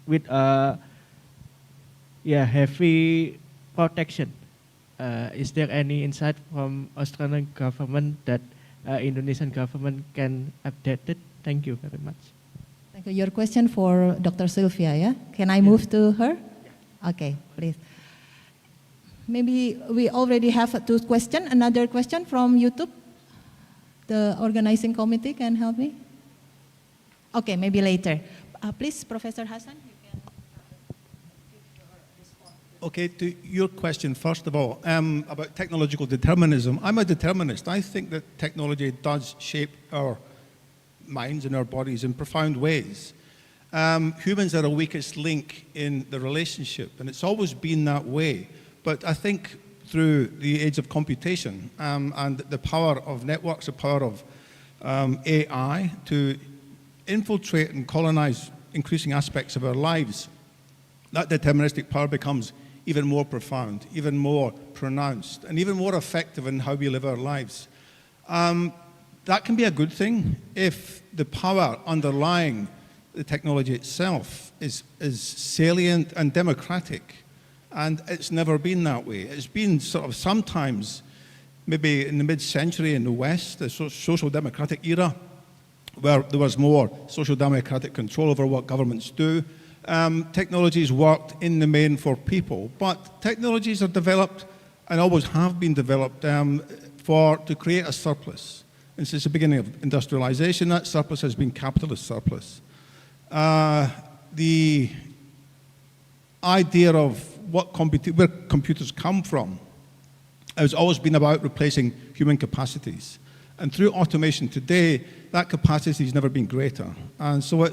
with heavy protection. Is there any insight from Australian government that Indonesian government can adapt it? Thank you very much. Thank you. Your question for Dr. Sylvia, yeah? Can I move to her? Okay, please. Maybe we already have two questions. Another question from YouTube. The organizing committee can help me? Okay, maybe later. Please, Professor Hassan. Okay, to your question, first of all, about technological determinism. I'm a determinist. I think that technology does shape our minds and our bodies in profound ways. Humans are the weakest link in the relationship, and it's always been that way. But I think through the age of computation and the power of networks, the power of AI to infiltrate and colonize increasing aspects of our lives, that deterministic power becomes even more profound, even more pronounced, and even more effective in how we live our lives. That can be a good thing if the power underlying the technology itself is salient and democratic. And it's never been that way. It's been sort of sometimes, maybe in the mid-century in the West, the social democratic era, where there was more social democratic control over what governments do. Technologies worked in the main for people, but technologies are developed and always have been developed to create a surplus. And since the beginning of industrialization, that surplus has been capitalist surplus. The idea of where computers come from has always been about replacing human capacities. And through automation today, that capacity has never been greater. And so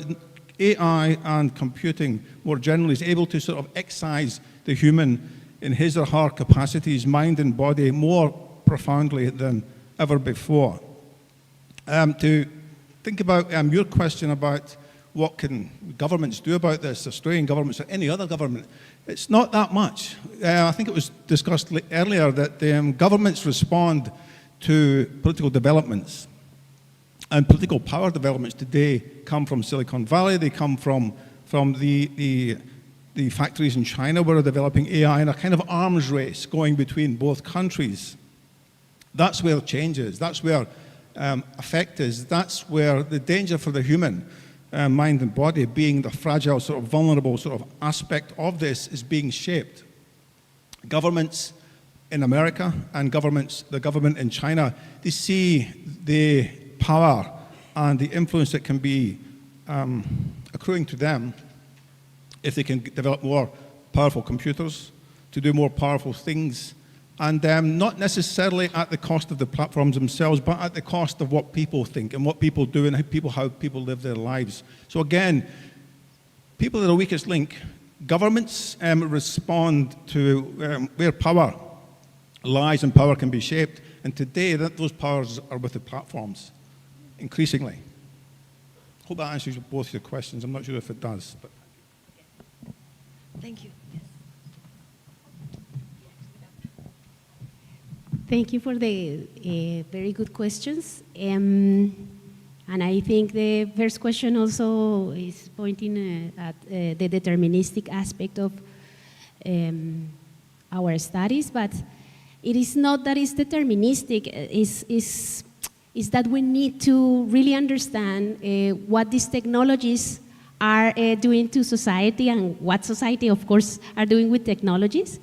AI and computing more generally is able to sort of excise the human in his or her capacities, mind and body, more profoundly than ever before. To think about your question about what can governments do about this, Australian governments or any other government, it's not that much. I think it was discussed earlier that governments respond to political developments. And political power developments today come from Silicon Valley. They come from the factories in China where they're developing AI in a kind of arms race going between both countries. That's where change is. That's where effect is. That's where the danger for the human mind and body, being the fragile, sort of vulnerable sort of aspect of this, is being shaped. Governments in America and the government in China, they see the power and the influence that can be accruing to them if they can develop more powerful computers to do more powerful things, and not necessarily at the cost of the platforms themselves, but at the cost of what people think and what people do and how people live their lives. So again, people are the weakest link. Governments respond to where power lies and power can be shaped, and today those powers are with the platforms, increasingly. Hope that answers both your questions. I'm not sure if it does. But. Thank you. Thank you for the very good questions. And I think the first question also is pointing at the deterministic aspect of our studies, but it is not that it's deterministic, is that we need to really understand what these technologies are doing to society and what society, of course, are doing with technologies.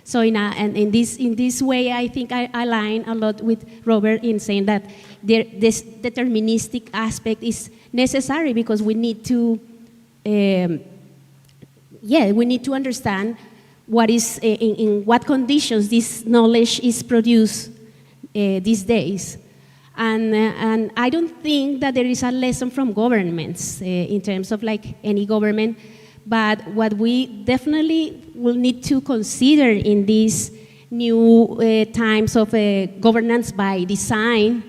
So in this way, I think I align a lot with Robert in saying that this deterministic aspect is necessary because we need to, we need to understand what is in what conditions this knowledge is produced these days. And I don't think that there is a lesson from governments in terms of like any government. But what we definitely will need to consider in these new times of governance by design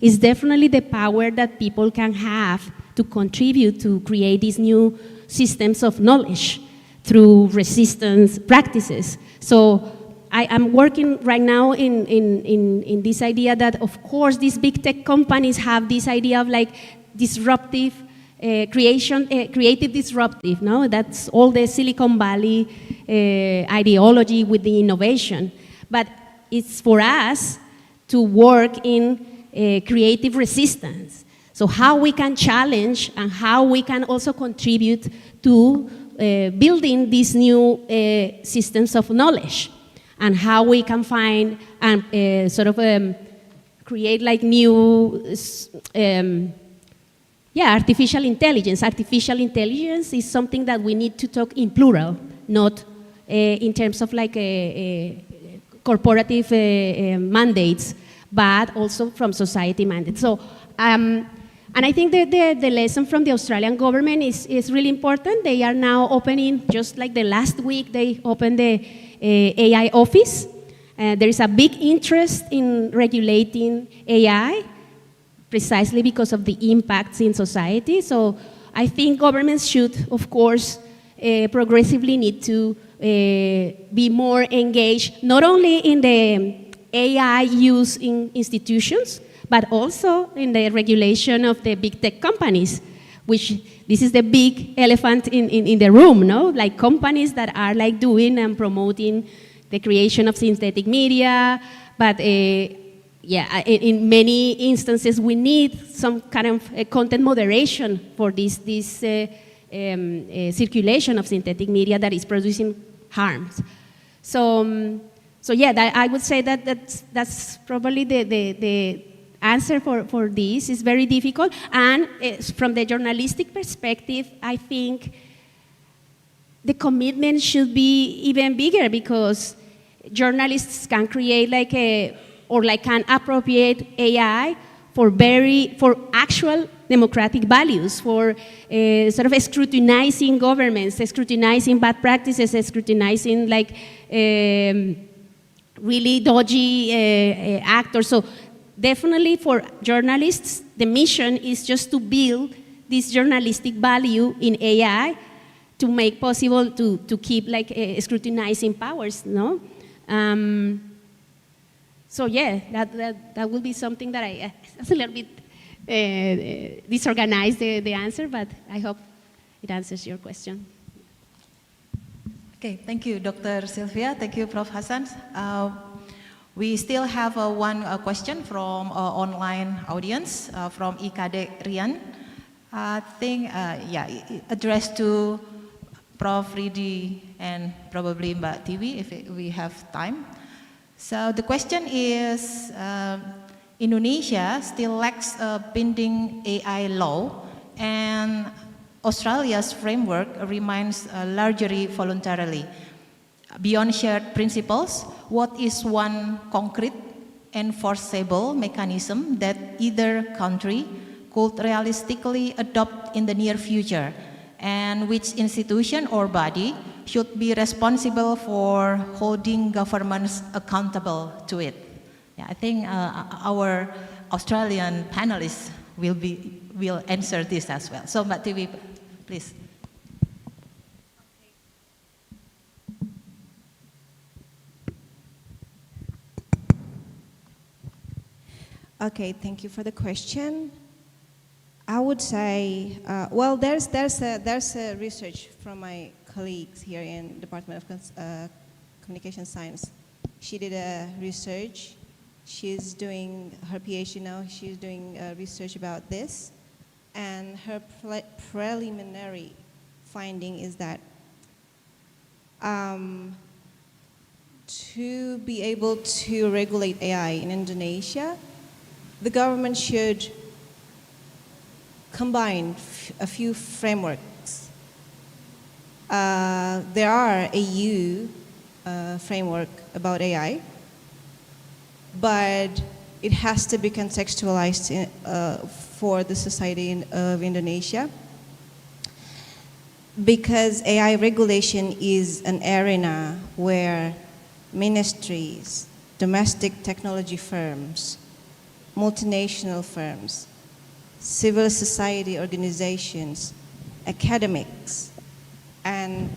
is definitely the power that people can have to contribute to create these new systems of knowledge through resistance practices. So I am working right now in this idea that, of course, these big tech companies have this idea of like disruptive creative disruptive, no? That's all the Silicon Valley ideology with the innovation. But it's for us to work in creative resistance. So how we can challenge and how we can also contribute to building these new systems of knowledge, and how we can find and sort of create like new artificial intelligence. Artificial intelligence is something that we need to talk in plural, not in terms of like corporative mandates, but also from society mandates. So, and I think that the lesson from the Australian government is really important. They are now opening, just like the last week, they opened the AI office. There is a big interest in regulating AI, precisely because of the impacts in society. So I think governments should, of course, progressively need to be more engaged, not only in the AI use in institutions, but also in the regulation of the big tech companies, which this is the big elephant in the room, no? Like companies that are like doing and promoting the creation of synthetic media, but in many instances we need some kind of content moderation for this circulation of synthetic media that is producing harms. So yeah, I would say that that's probably the answer for this. Is very difficult, and from the journalistic perspective, I think the commitment should be even bigger, because journalists can create can appropriate AI for actual democratic values, for sort of scrutinizing governments, scrutinizing bad practices, scrutinizing like really dodgy actors. So definitely for journalists, the mission is just to build this journalistic value in AI to make possible to keep like scrutinizing powers, no? So yeah, that will be something that it's a little bit disorganized, the answer, but I hope it answers your question. Okay, thank you, Dr. Sylvia. Thank you, Prof. Hassan. We still have one question from online audience from IKD Rian. I think, addressed to Prof. Ridi and probably Mbak Tiwi if we have time. So the question is, Indonesia still lacks a binding AI law, and Australia's framework remains largely voluntarily. Beyond shared principles, what is one concrete enforceable mechanism that either country could realistically adopt in the near future, and which institution or body should be responsible for holding governments accountable to it? Yeah, I think our Australian panelists will answer this as well. So, Mbak Tiwi, please. Okay, thank you for the question. I would say, well, there's a research from my colleagues here in Department of Communication Science. She did a research. She's doing her PhD now. She's doing research about this, and her preliminary finding is that to be able to regulate AI in Indonesia, the government should combine a few frameworks. There are EU framework about AI, but it has to be contextualized for the society of Indonesia, because AI regulation is an arena where ministries, domestic technology firms, multinational firms, civil society organizations, academics, and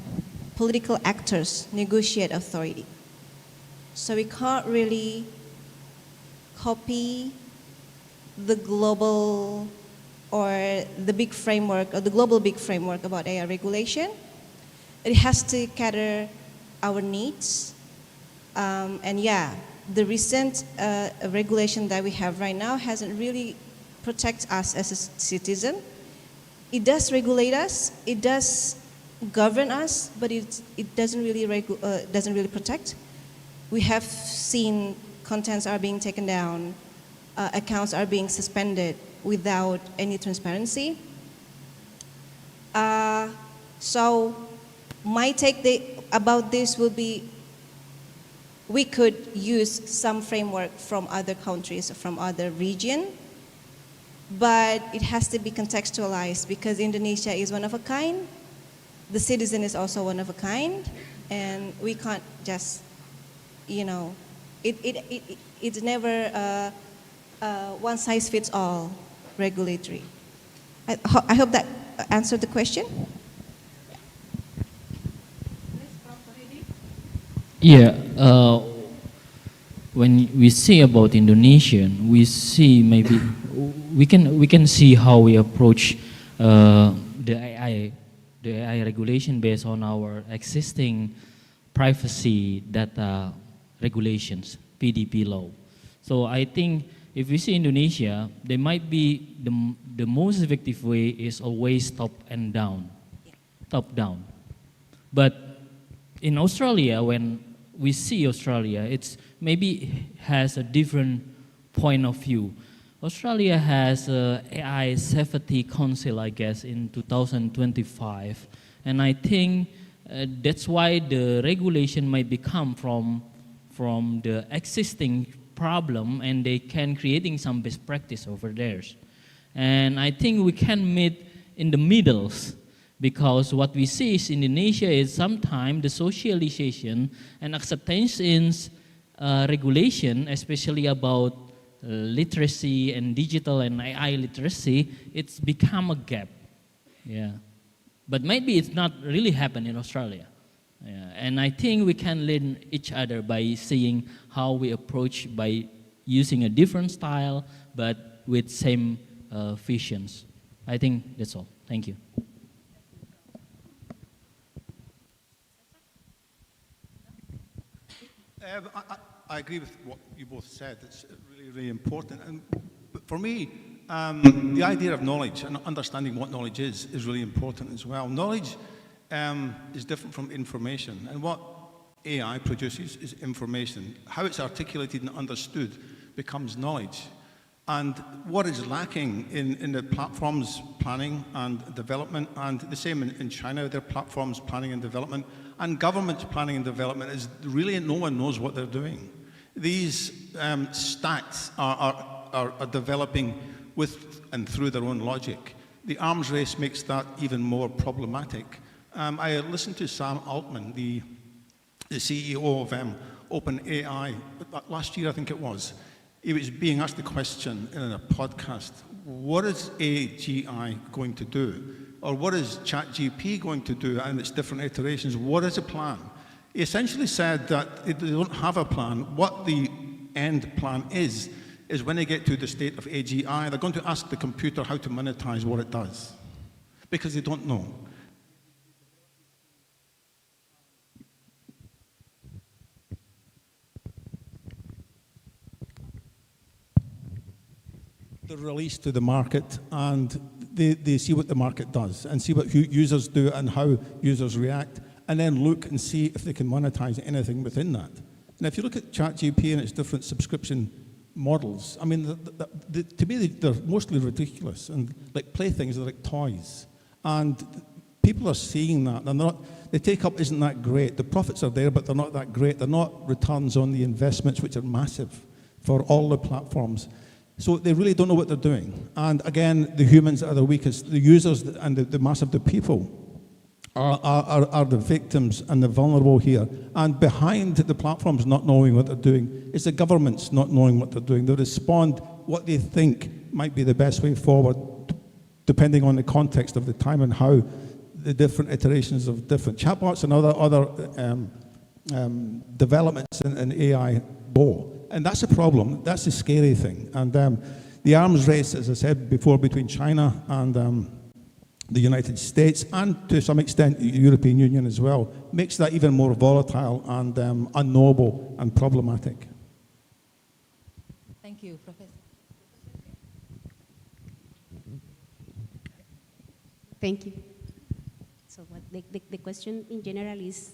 political actors negotiate authority. So we can't really copy the global or the big framework or the global big framework about AI regulation. It has to cater our needs. And yeah, the recent regulation that we have right now hasn't really protect us as a citizen. It does regulate us, it does govern us, but it doesn't really protect. We have seen contents are being taken down, accounts are being suspended without any transparency. So my take about this will be, we could use some framework from other countries, from other regions, but it has to be contextualized because Indonesia is one of a kind, the citizen is also one of a kind, and we can't just, you know, it's never one size fits all regulatory. I hope that answered the question. Yeah, when we see about Indonesian, we see maybe we can see how we approach the AI regulation based on our existing privacy data regulations, PDP law. So I think if we see Indonesia, there might be the most effective way is always top down. But in Australia, when we see Australia, it's maybe has a different point of view. Australia has a AI Safety Council, I guess, in 2025, and I think that's why the regulation might become from the existing problem, and they can creating some best practice over there. And I think we can meet in the middles, because what we see is Indonesia is sometimes the socialization and acceptance in regulation, especially about literacy and digital and AI literacy, it's become a gap. Yeah, but maybe it's not really happened in Australia. Yeah. And I think we can learn each other by seeing how we approach by using a different style, but with same visions. I think that's all. Thank you. I agree with what you both said. It's really, really important. And for me, the idea of knowledge and understanding what knowledge is really important as well. Knowledge is different from information. And what AI produces is information. How it's articulated and understood becomes knowledge. And what is lacking in the platforms planning and development, and the same in China, their platforms planning and development, and government planning and development is really no one knows what they're doing. These stacks are developing with and through their own logic. The arms race makes that even more problematic. I listened to Sam Altman, the CEO of OpenAI, last year I think it was. He was being asked the question in a podcast, what is AGI going to do? Or what is ChatGPT going to do and its different iterations? What is a plan? He essentially said that they don't have a plan. What the end plan is when they get to the state of AGI, they're going to ask the computer how to monetize what it does, because they don't know. They're released to the market, and they see what the market does and see what users do and how users react, and then look and see if they can monetize anything within that. And if you look at ChatGPT and its different subscription models, I mean, to me, they're mostly ridiculous and like playthings, they're like toys. And people are seeing that. And the take-up isn't that great. The profits are there, but they're not that great. They're not returns on the investments, which are massive for all the platforms. So they really don't know what they're doing. And again, the humans are the weakest. The users and the mass of the people are the victims and the vulnerable here. And behind the platforms not knowing what they're doing is the governments not knowing what they're doing. They respond what they think might be the best way forward, depending on the context of the time and how the different iterations of different chatbots and other developments in AI go. And that's a problem. That's a scary thing. And the arms race, as I said before, between China and the United States, and to some extent the European Union as well, makes that even more volatile and unknowable and problematic. Thank you, Professor. Thank you. So what the question in general is,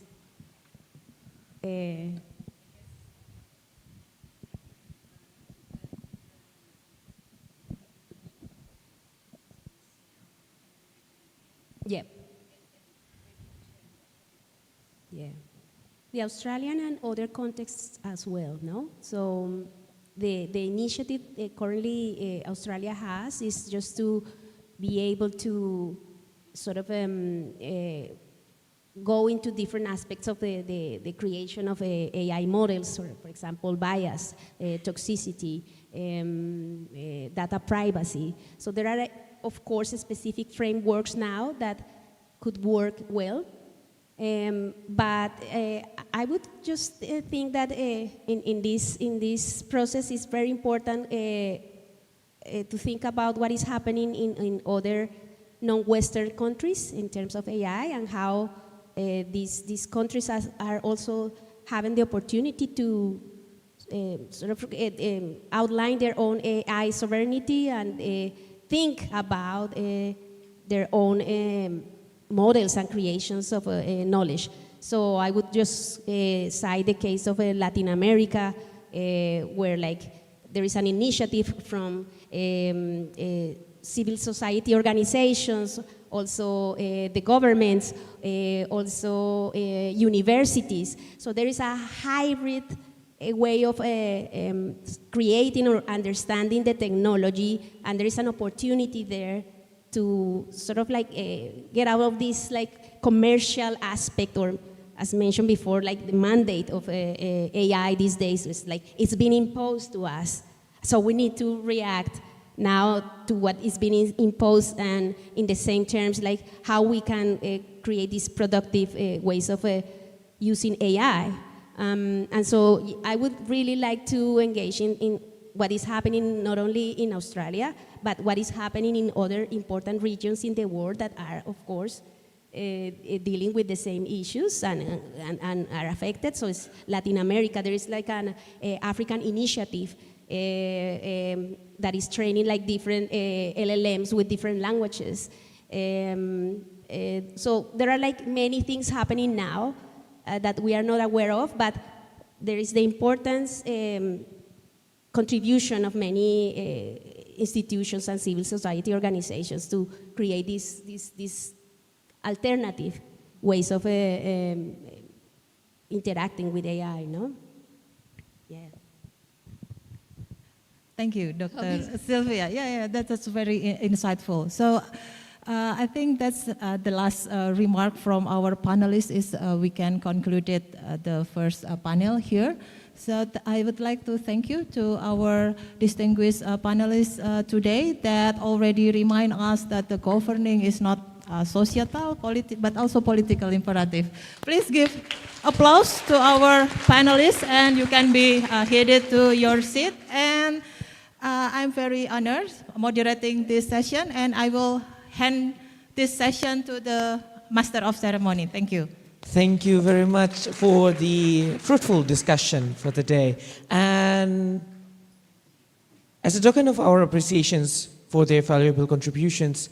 yeah. Yeah. The Australian and other contexts as well, no? So the initiative currently Australia has is just to be able to sort of go into different aspects of the creation of AI models, or for example, bias, toxicity, data privacy. So there are, of course, specific frameworks now that could work well. But I would just think that in this process it's very important to think about what is happening in other non-Western countries in terms of AI, and how these countries are also having the opportunity to sort of outline their own AI sovereignty and think about their own models and creations of knowledge. So I would just cite the case of Latin America, where there is an initiative from civil society organizations, also the governments, also universities. So there is a hybrid way of creating or understanding the technology, and there is an opportunity there to sort of get out of this commercial aspect, or as mentioned before, the mandate of AI these days is it's been imposed to us. So we need to react now to what is being imposed, and in the same terms, how we can create these productive ways of using AI. And so I would really like to engage in what is happening not only in Australia, but what is happening in other important regions in the world that are, of course, dealing with the same issues and are affected. So it's Latin America. There is an African initiative that is training different LLMs with different languages. So there are many things happening now that we are not aware of, but there is the importance contribution of many institutions and civil society organizations to create these alternative ways of interacting with AI, no? Yeah. Thank you, Dr. Sylvia. Yeah, that's very insightful. So I think that's the last remark from our panelists is we can conclude the first panel here. So I would like to thank you to our distinguished panelists today that already remind us that the governing is not societal, but also political imperative. Please give applause to our panelists, and you can be headed to your seat. And I'm very honored moderating this session, and I will hand this session to the Master of Ceremony. Thank you. Thank you very much for the fruitful discussion for today. And as a token of our appreciations for their valuable contributions,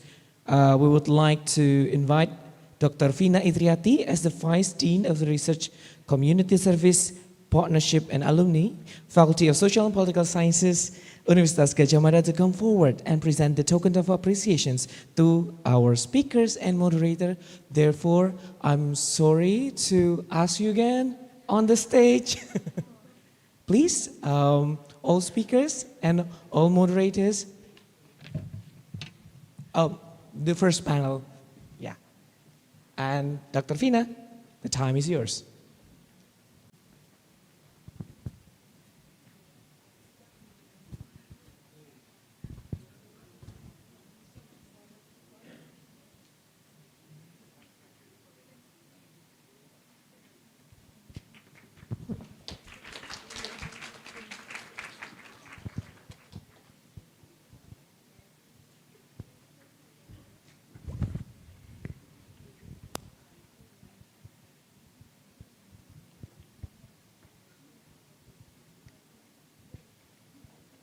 we would like to invite Dr. Vina Idriati as the Vice Dean of the Research Community Service, Partnership and Alumni, Faculty of Social and Political Sciences, Universitas Gadjah Mada, to come forward and present the token of appreciations to our speakers and moderator. Therefore, I'm sorry to ask you again on the stage. Please, all speakers and all moderators. The first panel, yeah. And Dr. Vina, the time is yours.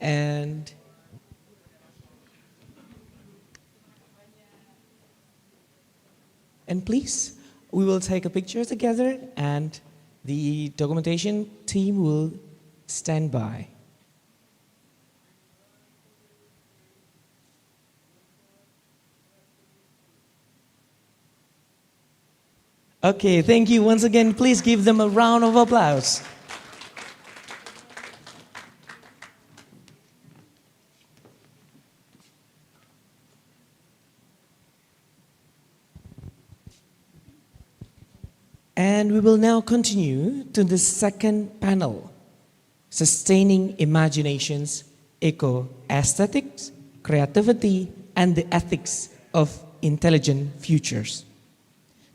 And please, we will take a picture together and the documentation team will stand by. Okay, thank you once again. Please give them a round of applause. And we will now continue to the second panel, Sustaining Imaginations, Eco-Aesthetics, Creativity, and the Ethics of Intelligent Futures.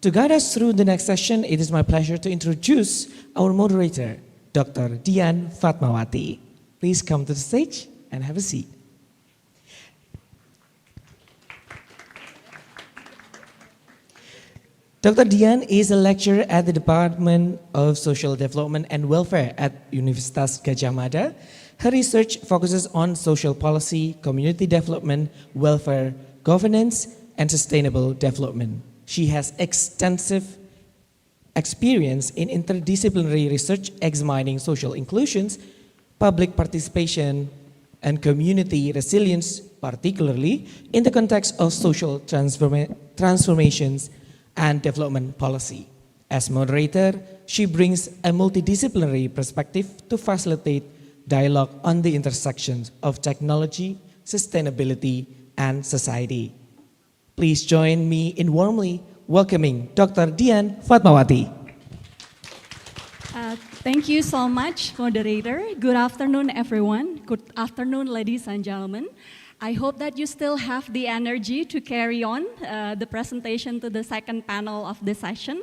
To guide us through the next session, it is my pleasure to introduce our moderator, Dr. Dian Fatmawati. Please come to the stage and have a seat. Dr. Dian is a lecturer at the Department of Social Development and Welfare at Universitas Gadjah Mada. Her research focuses on social policy, community development, welfare, governance, and sustainable development. She has extensive experience in interdisciplinary research examining social inclusions, public participation, and community resilience, particularly in the context of social transformations and development policy. As moderator, she brings a multidisciplinary perspective to facilitate dialogue on the intersections of technology, sustainability, and society. Please join me in warmly welcoming Dr. Dian Fatmawati. Thank you so much, moderator. Good afternoon, everyone. Good afternoon, ladies and gentlemen. I hope that you still have the energy to carry on the presentation to the second panel of this session.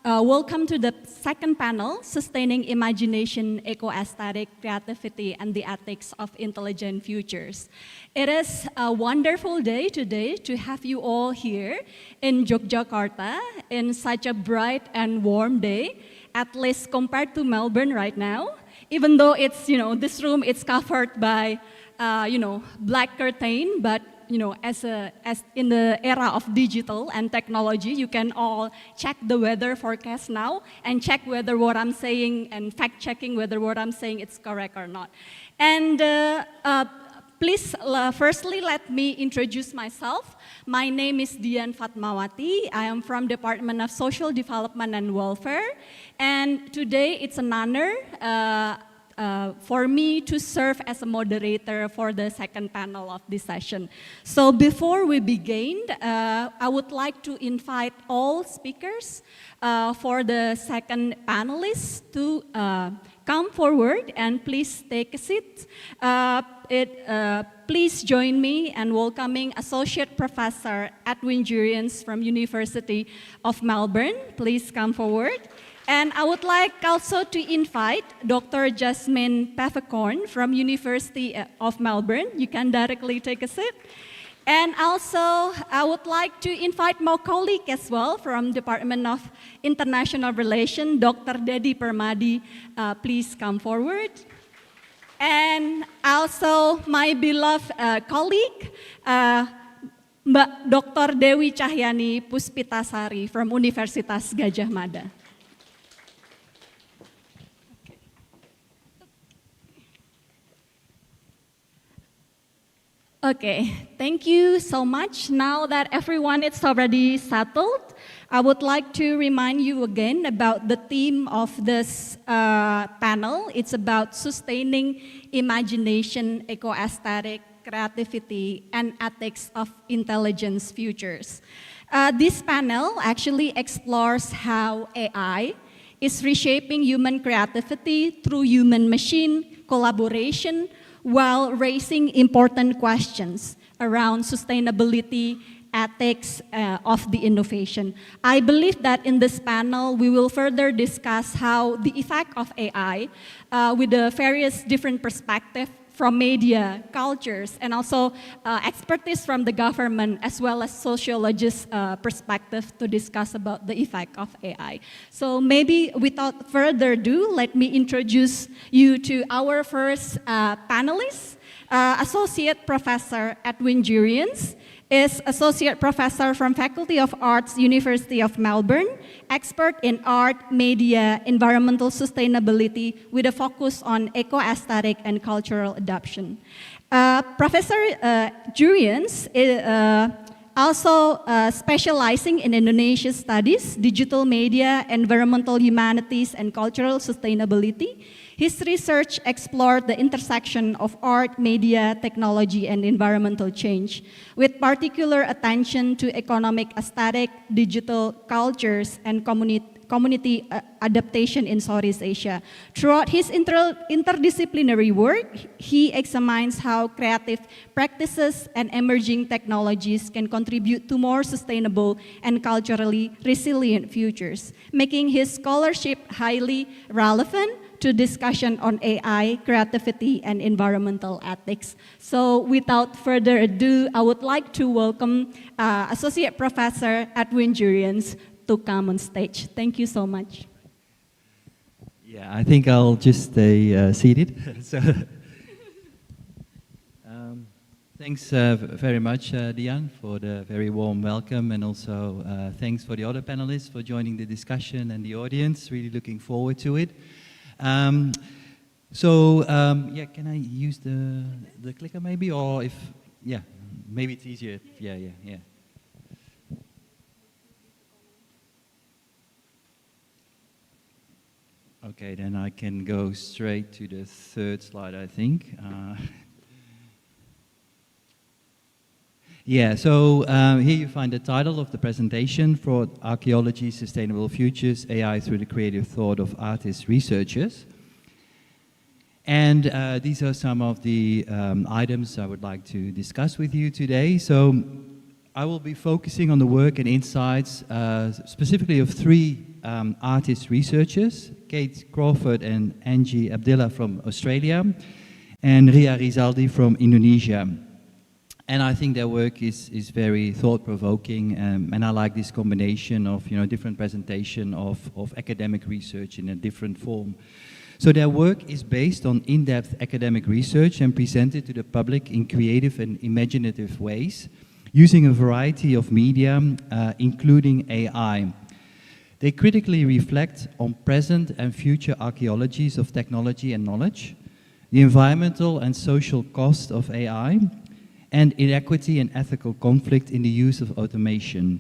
Welcome to the second panel, Sustaining Imagination, Eco-Aesthetic, Creativity, and the Ethics of Intelligent Futures. It is a wonderful day today to have you all here in Yogyakarta in such a bright and warm day, at least compared to Melbourne right now. Even though it's, this room, it's covered by black curtain, but as in the era of digital and technology, you can all check the weather forecast now and check whether what I'm saying and fact checking whether what I'm saying is correct or not. And please, firstly, let me introduce myself. My name is Dian Fatmawati. I am from Department of Social Development and Welfare, and today it's an honor for me to serve as a moderator for the second panel of this session. So before we begin, I would like to invite all speakers for the second panelists to come forward and please take a seat. Please join me in welcoming Associate Professor Edwin Jurians from University of Melbourne. Please come forward. And I would like also to invite Dr. Jasmine Peffercorn from University of Melbourne. You can directly take a seat. And also, I would like to invite my colleague as well from Department of International Relations, Dr. Dedi Permadi. Please come forward. And also, my beloved colleague, Mbak Dr. Dewi Cahyani Puspitasari from Universitas Gadjah Mada. Okay, thank you so much. Now that everyone is already settled, I would like to remind you again about the theme of this panel. It's about sustaining imagination, eco-aesthetic, creativity, and ethics of intelligence futures. This panel actually explores how AI is reshaping human creativity through human-machine collaboration, while raising important questions around sustainability, ethics of the innovation. I believe that in this panel, we will further discuss how the effect of AI with the various different perspectives from media, cultures, and also expertise from the government as well as sociologists' perspective to discuss about the effect of AI. So maybe without further ado, let me introduce you to our first panelist, Associate Professor Edwin Jurians. Is Associate Professor from Faculty of Arts, University of Melbourne, expert in art, media, environmental sustainability with a focus on eco-aesthetic and cultural adoption. Professor Jurians also specializing in Indonesia studies, digital media, environmental humanities, and cultural sustainability. His research explored the intersection of art, media, technology, and environmental change, with particular attention to economic aesthetic, digital cultures, and community adaptation in Southeast Asia. Throughout his interdisciplinary work, he examines how creative practices and emerging technologies can contribute to more sustainable and culturally resilient futures, making his scholarship highly relevant to discussion on AI, creativity, and environmental ethics. So without further ado, I would like to welcome Associate Professor Edwin Jurians to come on stage. Thank you so much. Yeah, I think I'll just stay seated. So, thanks very much, Dian, for the very warm welcome, and also thanks for the other panelists for joining the discussion and the audience. Really looking forward to it. Yeah, can I use the clicker maybe, or if, yeah, maybe it's easier. Yeah. Okay, then I can go straight to the third slide, I think. Yeah, so here you find the title of the presentation: Fraud, Archaeology, Sustainable Futures, AI through the Creative Thought of Artists, Researchers. And these are some of the items I would like to discuss with you today. So I will be focusing on the work and insights specifically of three artist researchers: Kate Crawford and Angie Abdillah from Australia, and Ria Rizaldi from Indonesia. And I think their work is very thought-provoking, and I like this combination of different presentation of academic research in a different form. So their work is based on in-depth academic research and presented to the public in creative and imaginative ways, using a variety of media, including AI. They critically reflect on present and future archaeologies of technology and knowledge, the environmental and social cost of AI, and inequity and ethical conflict in the use of automation.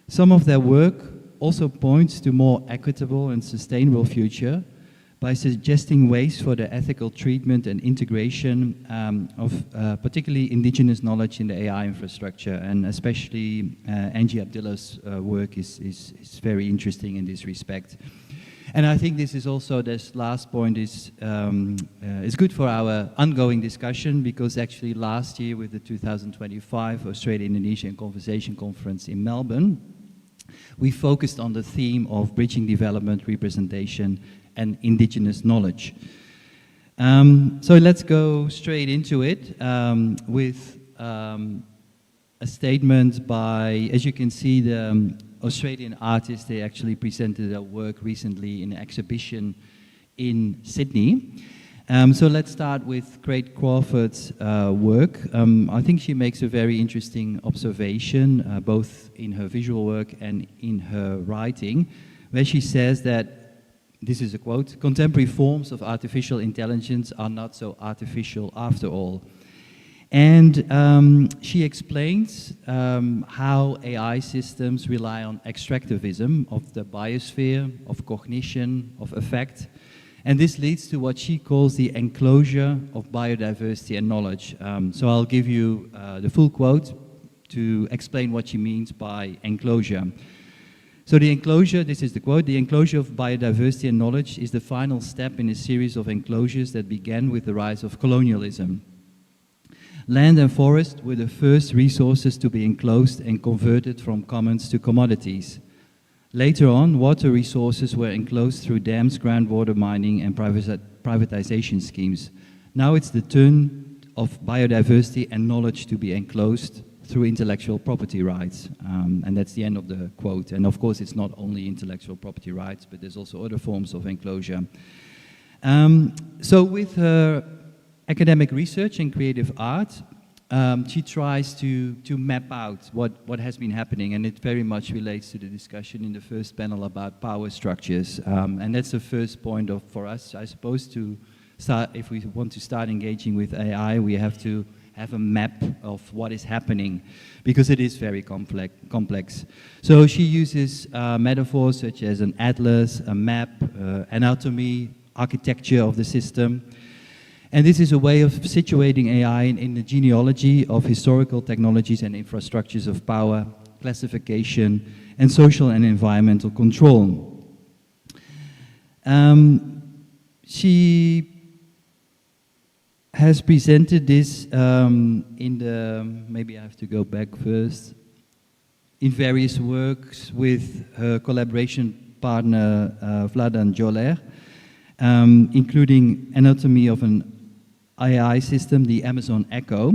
Some of their work also points to more equitable and sustainable future by suggesting ways for the ethical treatment and integration of particularly indigenous knowledge in the AI infrastructure, and especially Angie Abdillah's work is very interesting in this respect. And I think this is also, this last point is good for our ongoing discussion, because actually last year with the 2025 Australia-Indonesia in Conversation Conference in Melbourne, we focused on the theme of bridging development, representation, and indigenous knowledge. So let's go straight into it with a statement by, as you can see, the Australian artists. They actually presented their work recently in an exhibition in Sydney. So let's start with Kate Crawford's work. I think she makes a very interesting observation, both in her visual work and in her writing, where she says that, this is a quote, "Contemporary forms of artificial intelligence are not so artificial after all." And she explains how AI systems rely on extractivism of the biosphere, of cognition, of affect. And this leads to what she calls the enclosure of biodiversity and knowledge. So I'll give you the full quote to explain what she means by enclosure. So the enclosure, this is the quote: "The enclosure of biodiversity and knowledge is the final step in a series of enclosures that began with the rise of colonialism. Land and forest were the first resources to be enclosed and converted from commons to commodities. Later on, water resources were enclosed through dams, groundwater mining, and privatization schemes. Now it's the turn of biodiversity and knowledge to be enclosed through intellectual property rights. And that's the end of the quote. And of course, it's not only intellectual property rights, but there's also other forms of enclosure. So with her academic research and creative art, she tries to map out what has been happening, and it very much relates to the discussion in the first panel about power structures. And that's the first point for us, I suppose, to start. If we want to start engaging with AI, we have to have a map of what is happening, because it is very complex. So she uses metaphors such as an atlas, a map, anatomy, architecture of the system. And this is a way of situating AI in the genealogy of historical technologies and infrastructures of power, classification, and social and environmental control. She has presented this in the, maybe I have to go back first, in various works with her collaboration partner Vladan Joler, including Anatomy of an AI system, the Amazon Echo,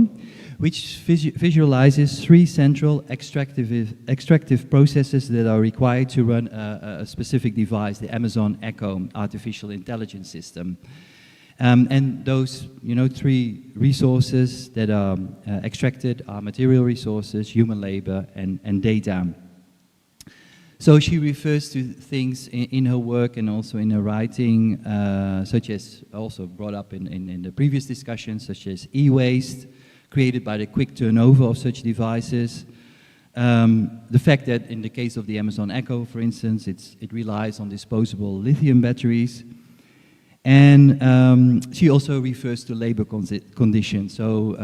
which visualizes 3 central extractive processes that are required to run a specific device, the Amazon Echo artificial intelligence system. And those 3 resources that are extracted are material resources, human labor, and data. So she refers to things in her work and also in her writing, such as also brought up in the previous discussions, such as e-waste, created by the quick turnover of such devices. The fact that in the case of the Amazon Echo, for instance, it relies on disposable lithium batteries. And she also refers to labor conditions. So,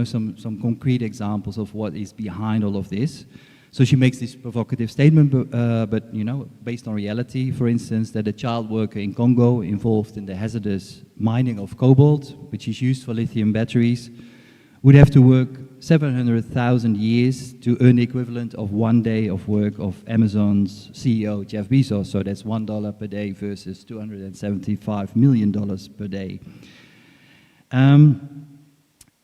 some concrete examples of what is behind all of this. So she makes this provocative statement, but based on reality, for instance, that a child worker in Congo involved in the hazardous mining of cobalt, which is used for lithium batteries, would have to work 700,000 years to earn the equivalent of 1 day of work of Amazon's CEO, Jeff Bezos. So that's $1 per day versus $275 million per day.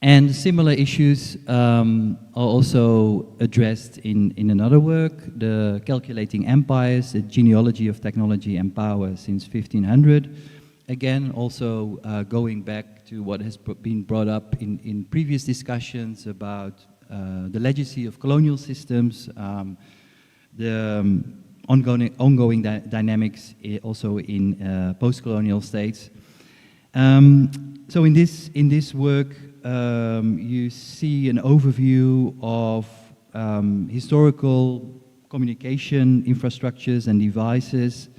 And similar issues are also addressed in another work, the Calculating Empires, the Genealogy of Technology and Power since 1500. Again, also going back to what has been brought up in previous discussions about the legacy of colonial systems, the ongoing dynamics also in post-colonial states. So in this work, you see an overview of historical communication infrastructures and devices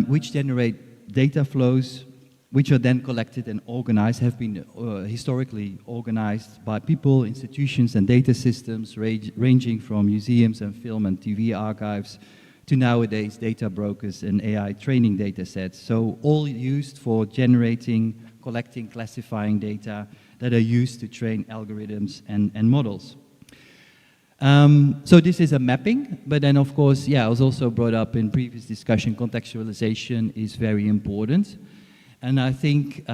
which generate data flows, which are then collected and organized, have been historically organized by people, institutions, and data systems ranging from museums and film and TV archives to nowadays data brokers and AI training data sets. So all used for generating, collecting, classifying data that are used to train algorithms and models. So this is a mapping, but then of course, it was also brought up in previous discussion, contextualization is very important. And I think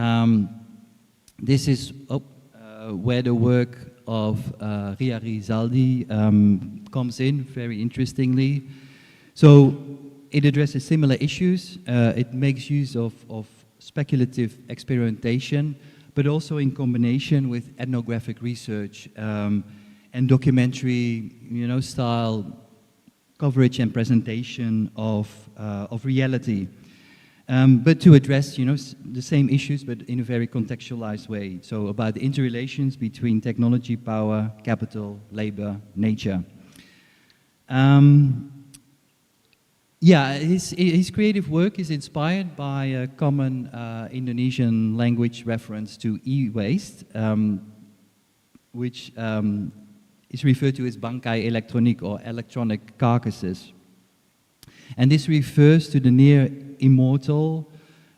this is where the work of Ria Rizaldi comes in very interestingly. So it addresses similar issues, it makes use of speculative experimentation, but also in combination with ethnographic research and documentary, style coverage and presentation of reality. But to address, the same issues, but in a very contextualized way. So about the interrelations between technology, power, capital, labor, nature. His creative work is inspired by a common Indonesian language reference to e-waste, which is referred to as bangkai elektronik, or electronic carcasses. And this refers to the near immortal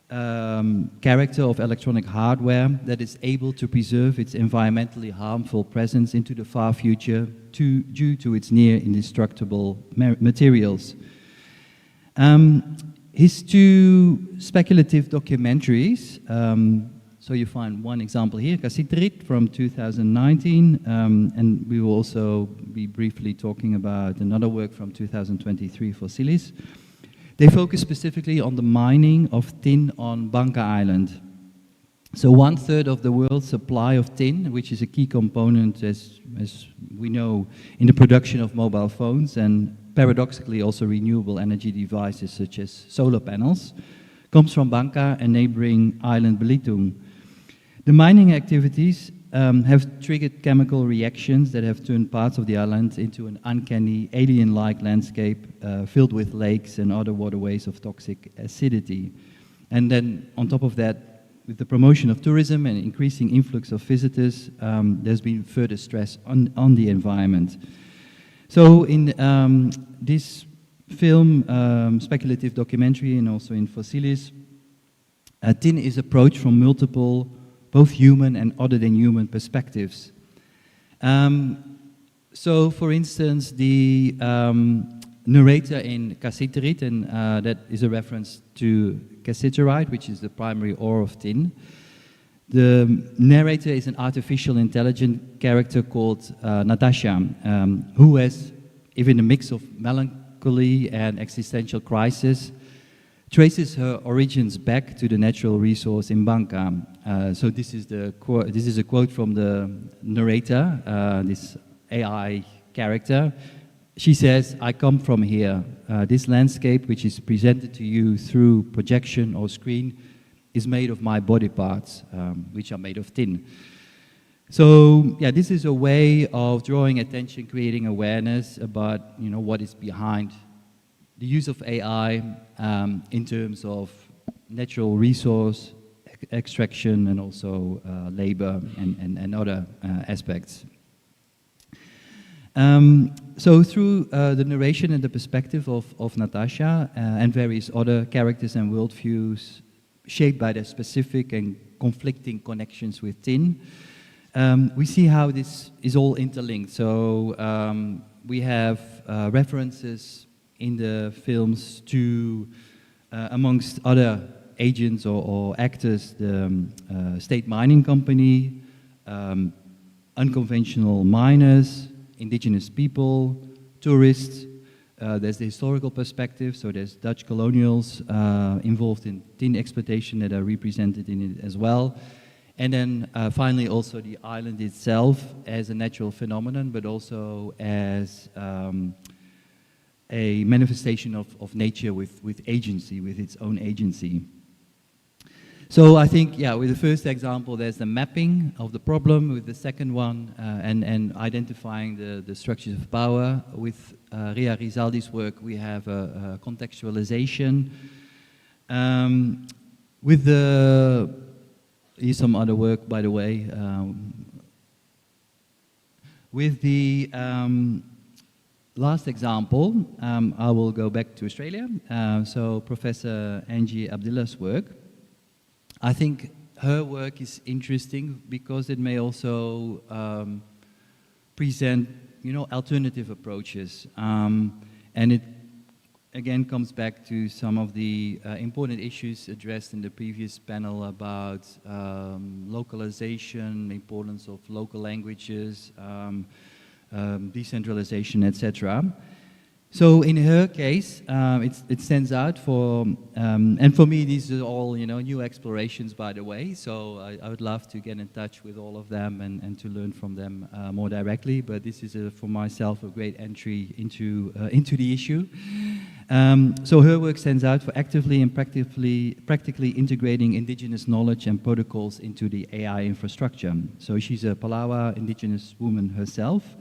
character of electronic hardware that is able to preserve its environmentally harmful presence into the far future due to its near indestructible materials. His 2 speculative documentaries, So you find one example here, Kasitrit from 2019, and we will also be briefly talking about another work from 2023, Fossilis. They focus specifically on the mining of tin on Bangka Island. So 1/3 of the world's supply of tin, which is a key component, as we know, in the production of mobile phones and paradoxically also renewable energy devices such as solar panels, comes from Bangka and neighboring island Belitung. The mining activities have triggered chemical reactions that have turned parts of the island into an uncanny, alien-like landscape filled with lakes and other waterways of toxic acidity. And then on top of that, with the promotion of tourism and increasing influx of visitors, there's been further stress on the environment. So in this film, speculative documentary, and also in Fossilis, tin is approached from multiple, both human and other than human perspectives. So for instance, the narrator in Kasiterit, and that is a reference to cassiterite, which is the primary ore of tin. The narrator is an artificial intelligent character called Natasha, who has, even a mix of melancholy and existential crisis, traces her origins back to the natural resource in Bangka. So this is a quote from the narrator, this AI character. She says, "I come from here. This landscape, which is presented to you through projection or screen, is made of my body parts, which are made of tin." So, yeah, this is a way of drawing attention, creating awareness about, what is behind the use of AI in terms of natural resource extraction and also labor and other aspects. So through the narration and the perspective of Natasha and various other characters and worldviews shaped by their specific and conflicting connections with tin, we see how this is all interlinked. So we have references in the films to, amongst other agents or actors, the state mining company, unconventional miners, indigenous people, tourists. There's the historical perspective, so there's Dutch colonials involved in tin exploitation that are represented in it as well. And then finally also the island itself as a natural phenomenon, but also as a manifestation of nature with agency, with its own agency. So I think, yeah, with the first example, there's the mapping of the problem. With the second one, and identifying the structures of power. With Ria Rizaldi's work, we have a contextualization. With here's some other work, by the way. With the last example, I will go back to Australia. So Professor Angie Abdullah's work. I think her work is interesting because it may also present, alternative approaches. And it, again, comes back to some of the important issues addressed in the previous panel about localization, the importance of local languages, decentralization, etc. So in her case, it stands out for, and for me these are all new explorations, by the way, so I would love to get in touch with all of them and to learn from them more directly, but this is for myself a great entry into the issue. So her work stands out for actively and practically integrating indigenous knowledge and protocols into the AI infrastructure. So she's a Palawa indigenous woman herself,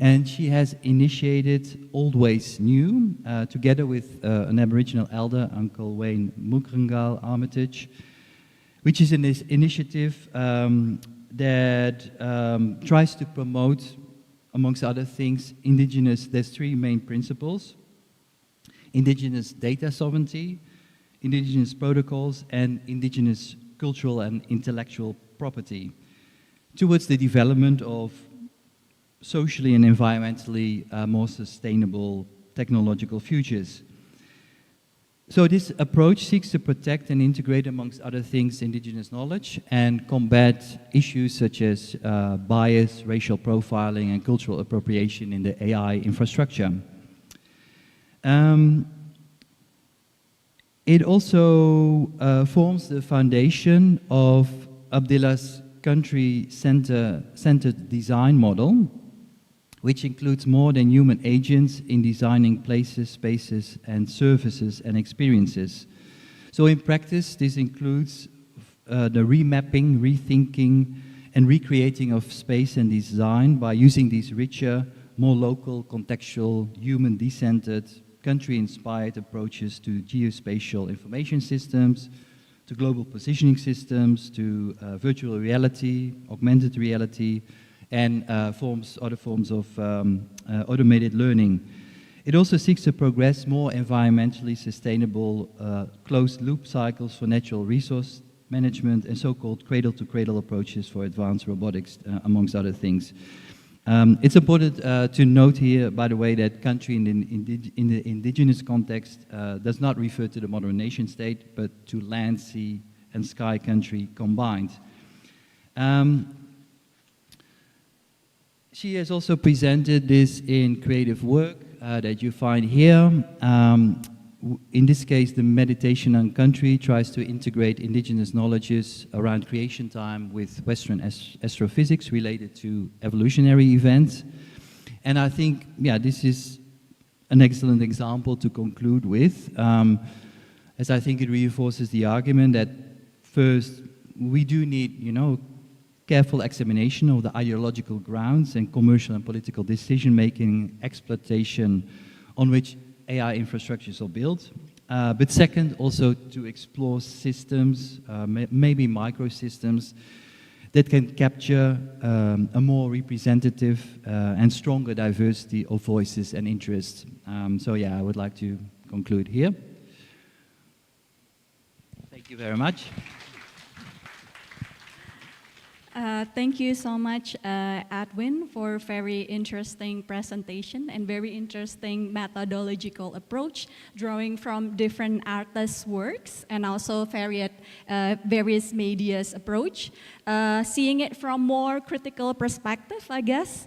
and she has initiated Old Ways New, together with an Aboriginal elder, Uncle Wayne Mukrangal Armitage, which is an initiative that tries to promote, amongst other things, there's three main principles: indigenous data sovereignty, indigenous protocols, and indigenous cultural and intellectual property, towards the development of socially and environmentally more sustainable technological futures. So this approach seeks to protect and integrate, amongst other things, indigenous knowledge and combat issues such as bias, racial profiling, and cultural appropriation in the AI infrastructure. It also forms the foundation of Abdilla's country-centered design model, which includes more than human agents in designing places, spaces, and services and experiences. So in practice, this includes the remapping, rethinking, and recreating of space and design by using these richer, more local, contextual, human-decentered, country-inspired approaches to geospatial information systems, to global positioning systems, to virtual reality, augmented reality, and other forms of automated learning. It also seeks to progress more environmentally sustainable closed-loop cycles for natural resource management and so-called cradle-to-cradle approaches for advanced robotics, amongst other things. It's important to note here, by the way, that country in the indigenous context does not refer to the modern nation state, but to land, sea, and sky country combined. She has also presented this in creative work that you find here. In this case, the meditation on country tries to integrate indigenous knowledges around creation time with Western astrophysics related to evolutionary events. And I think, yeah, this is an excellent example to conclude with, as I think it reinforces the argument that first, we do need, careful examination of the ideological grounds and commercial and political decision-making exploitation on which AI infrastructures are built. But second, also to explore systems, maybe microsystems, that can capture a more representative and stronger diversity of voices and interests. So yeah, I would like to conclude here. Thank you very much. Thank you so much, Edwin, for very interesting presentation and very interesting methodological approach, drawing from different artists' works and also various media's approach. Seeing it from more critical perspective, I guess,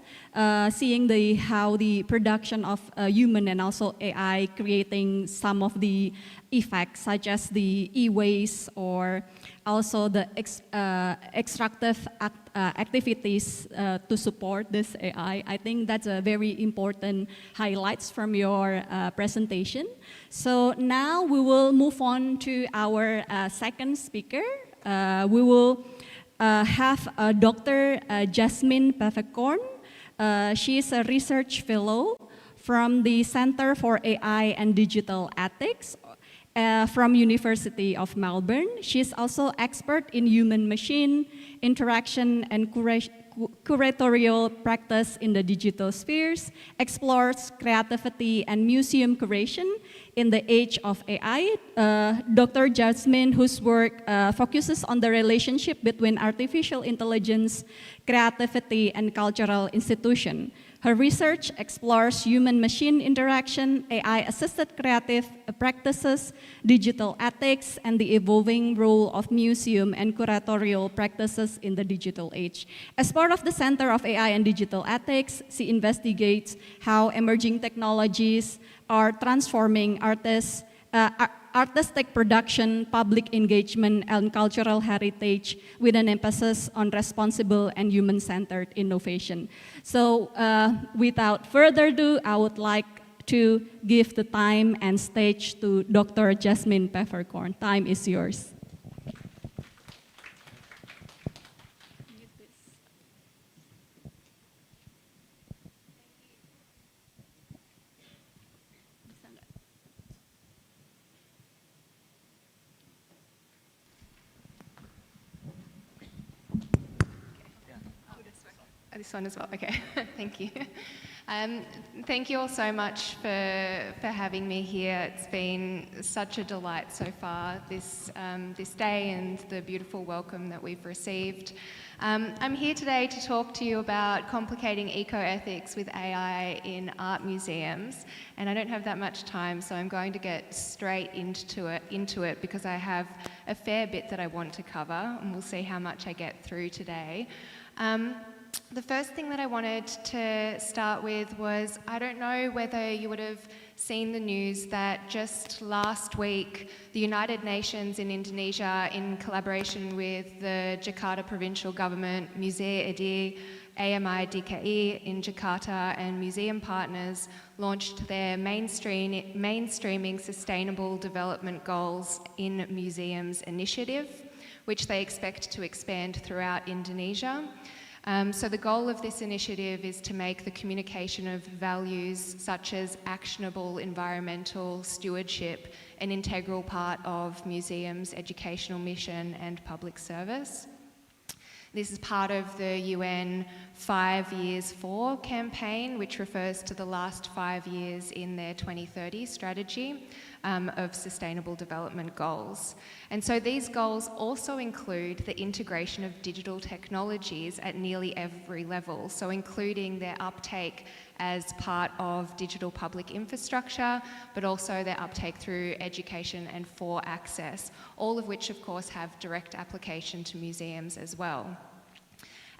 seeing how the production of human and also AI creating some of the effects, such as the e-waste or also the extractive activities to support this AI. I think that's a very important highlights from your presentation. So now we will move on to our second speaker. We will have Dr. Jasmine Pefferkorn. She is a research fellow from the Center for AI and Digital Ethics from University of Melbourne. She's also expert in human-machine interaction and curatorial practice in the digital spheres, explores creativity and museum curation in the age of AI. Dr. Jasmine, whose work focuses on the relationship between artificial intelligence, creativity, and cultural institution. Her research explores human-machine interaction, AI-assisted creative practices, digital ethics, and the evolving role of museum and curatorial practices in the digital age. As part of the Center of AI and Digital Ethics, she investigates how emerging technologies are transforming artistic production, public engagement, and cultural heritage with an emphasis on responsible and human-centered innovation. So without further ado, I would like to give the time and stage to Dr. Jasmine Pefferkorn. Time is yours. This one as well, okay, thank you. Thank you all so much for having me here. It's been such a delight so far this day and the beautiful welcome that we've received. I'm here today to talk to you about complicating eco-ethics with AI in art museums, and I don't have that much time, so I'm going to get straight into it because I have a fair bit that I want to cover, and we'll see how much I get through today. The first thing that I wanted to start with was, I don't know whether you would have seen the news that just last week the United Nations in Indonesia, in collaboration with the Jakarta provincial government, Musea Edir, AMI DKI in Jakarta and museum partners launched their mainstreaming sustainable development goals in museums initiative, which they expect to expand throughout Indonesia. So the goal of this initiative is to make the communication of values such as actionable environmental stewardship an integral part of museums' educational mission and public service. This is part of the UN 5 Years For campaign, which refers to the last 5 years in their 2030 strategy of sustainable development goals. And so these goals also include the integration of digital technologies at nearly every level, so including their uptake as part of digital public infrastructure, but also their uptake through education and for access, all of which of course have direct application to museums as well.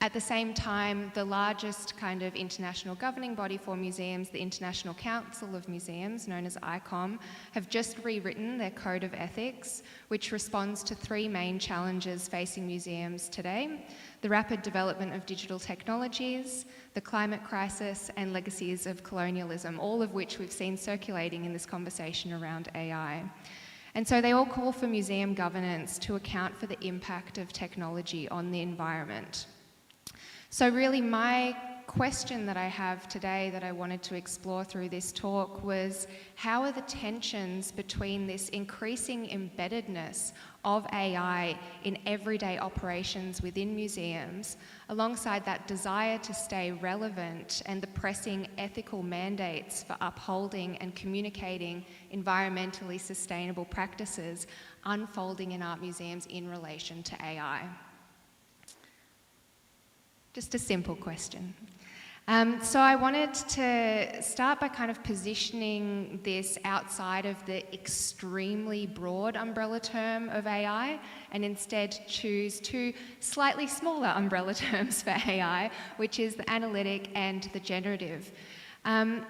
At the same time, the largest kind of international governing body for museums, the International Council of Museums, known as ICOM, have just rewritten their Code of Ethics, which responds to 3 main challenges facing museums today: the rapid development of digital technologies, the climate crisis, and legacies of colonialism, all of which we've seen circulating in this conversation around AI. And so they all call for museum governance to account for the impact of technology on the environment. So really my question that I have today that I wanted to explore through this talk was, how are the tensions between this increasing embeddedness of AI in everyday operations within museums, alongside that desire to stay relevant and the pressing ethical mandates for upholding and communicating environmentally sustainable practices unfolding in art museums in relation to AI? Just a simple question. So I wanted to start by kind of positioning this outside of the extremely broad umbrella term of AI and instead choose 2 slightly smaller umbrella terms for AI, which is the analytic and the generative. And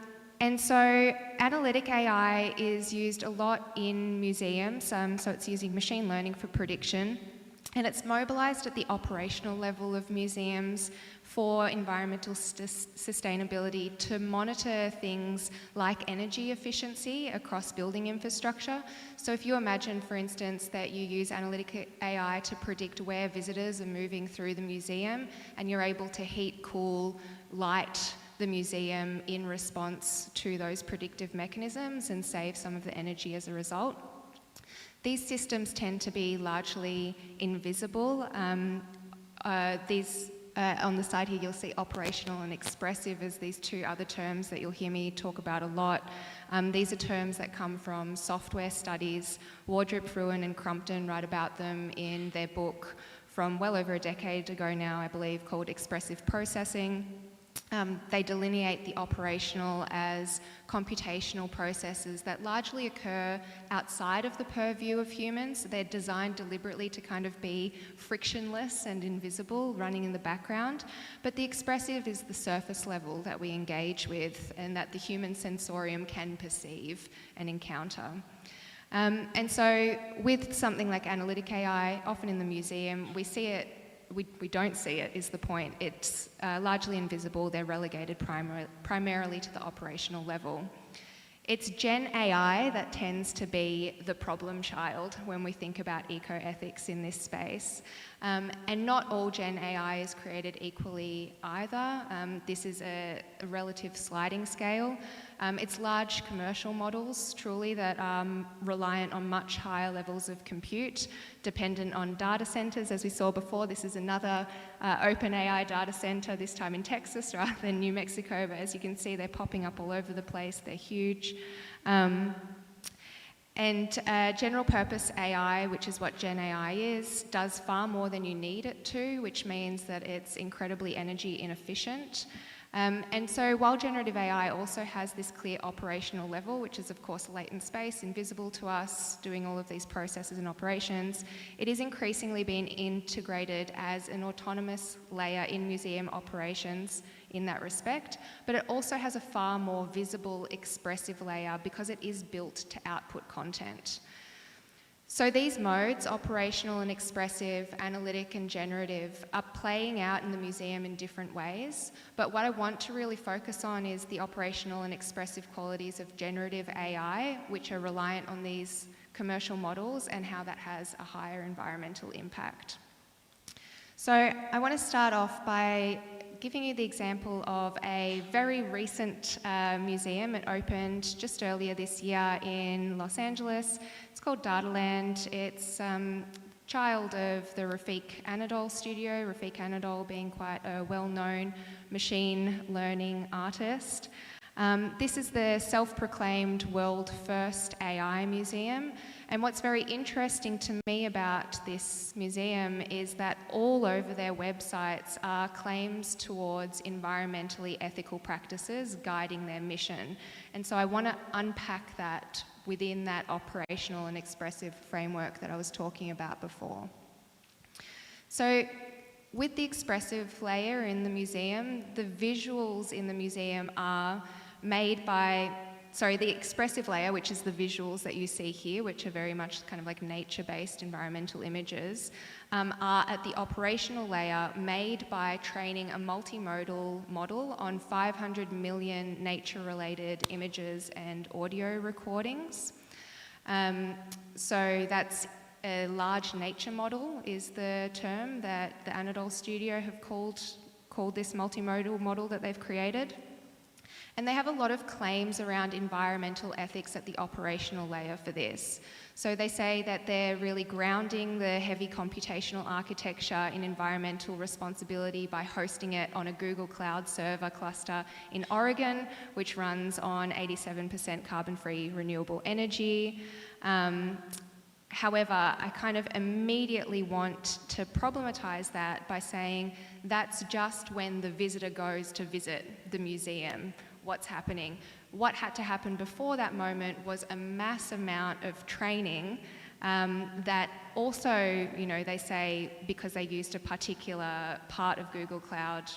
so analytic AI is used a lot in museums, so it's using machine learning for prediction. And it's mobilised at the operational level of museums for environmental sustainability to monitor things like energy efficiency across building infrastructure. So if you imagine, for instance, that you use analytic AI to predict where visitors are moving through the museum, and you're able to heat, cool, light the museum in response to those predictive mechanisms and save some of the energy as a result. These systems tend to be largely invisible. On the side here, you'll see operational and expressive as these 2 other terms that you'll hear me talk about a lot. These are terms that come from software studies. Wardrip, Fruin and Crumpton write about them in their book from well over a decade ago now, I believe, called Expressive Processing. They delineate the operational as computational processes that largely occur outside of the purview of humans. They're designed deliberately to kind of be frictionless and invisible, running in the background. But the expressive is the surface level that we engage with and that the human sensorium can perceive and encounter. And so with something like analytic AI, often in the museum, we see it. We don't see it, is the point. It's largely invisible. They're relegated primarily to the operational level. It's Gen AI that tends to be the problem child when we think about eco-ethics in this space. And not all Gen AI is created equally either. This is a relative sliding scale. It's large commercial models, truly, that are reliant on much higher levels of compute, dependent on data centers. As we saw before, this is another OpenAI data center, this time in Texas rather than New Mexico, but as you can see, they're popping up all over the place. They're huge. General purpose AI, which is what Gen AI is, does far more than you need it to, which means that it's incredibly energy inefficient. And so while generative AI also has this clear operational level, which is of course latent space, invisible to us, doing all of these processes and operations, it is increasingly being integrated as an autonomous layer in museum operations in that respect, but it also has a far more visible, expressive layer because it is built to output content. So these modes, operational and expressive, analytic and generative, are playing out in the museum in different ways, but what I want to really focus on is the operational and expressive qualities of generative AI, which are reliant on these commercial models and how that has a higher environmental impact. So I want to start off by giving you the example of a very recent museum. It opened just earlier this year in Los Angeles. It's called Dataland. It's child of the Rafiq Anadol studio, Rafiq Anadol being quite a well-known machine learning artist. This is the self-proclaimed world first AI museum. And what's very interesting to me about this museum is that all over their websites are claims towards environmentally ethical practices guiding their mission. And so I want to unpack that within that operational and expressive framework that I was talking about before. So with the expressive layer in the museum, the visuals in the museum are made by the expressive layer, which is the visuals that you see here, which are very much kind of like nature-based environmental images, are at the operational layer made by training a multimodal model on 500 million nature-related images and audio recordings. So that's a large nature model is the term that the Anadol studio have called this multimodal model that they've created. And they have a lot of claims around environmental ethics at the operational layer for this. So they say that they're really grounding the heavy computational architecture in environmental responsibility by hosting it on a Google Cloud server cluster in Oregon, which runs on 87% carbon-free renewable energy. However, I kind of immediately want to problematize that by saying that's just when the visitor goes to visit the museum. What's happening? What had to happen before that moment was a mass amount of training that also, they say because they used a particular part of Google Cloud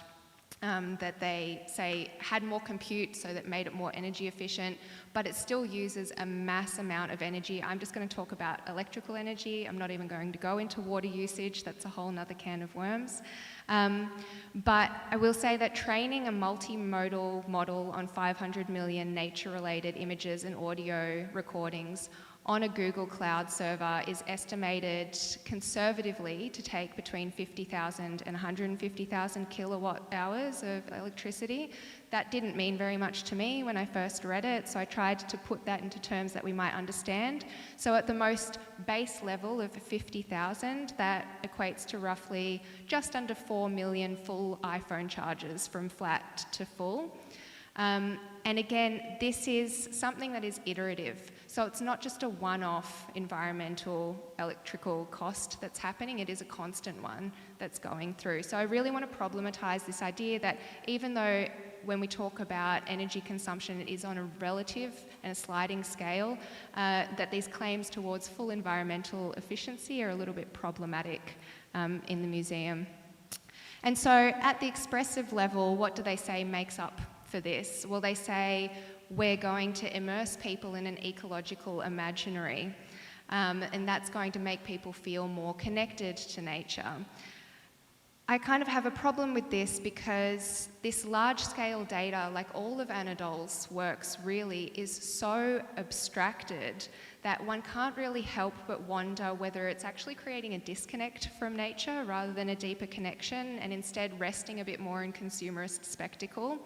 that they say had more compute so that made it more energy efficient, but it still uses a mass amount of energy. I'm just going to talk about electrical energy. I'm not even going to go into water usage. That's a whole nother can of worms. But I will say that training a multimodal model on 500 million nature-related images and audio recordings on a Google Cloud server is estimated conservatively to take between 50,000 and 150,000 kilowatt hours of electricity. That didn't mean very much to me when I first read it, so I tried to put that into terms that we might understand. So at the most base level of 50,000, that equates to roughly just under 4 million full iPhone chargers from flat to full. And again, this is something that is iterative. So it's not just a one-off environmental electrical cost that's happening, it is a constant one that's going through. So I really want to problematize this idea that even though when we talk about energy consumption, it is on a relative and a sliding scale, that these claims towards full environmental efficiency are a little bit problematic in the museum. And so at the expressive level, what do they say makes up for this? Well, they say we're going to immerse people in an ecological imaginary, and that's going to make people feel more connected to nature. I kind of have a problem with this because this large-scale data, like all of Anadol's works really, is so abstracted that one can't really help but wonder whether it's actually creating a disconnect from nature rather than a deeper connection and instead resting a bit more in consumerist spectacle.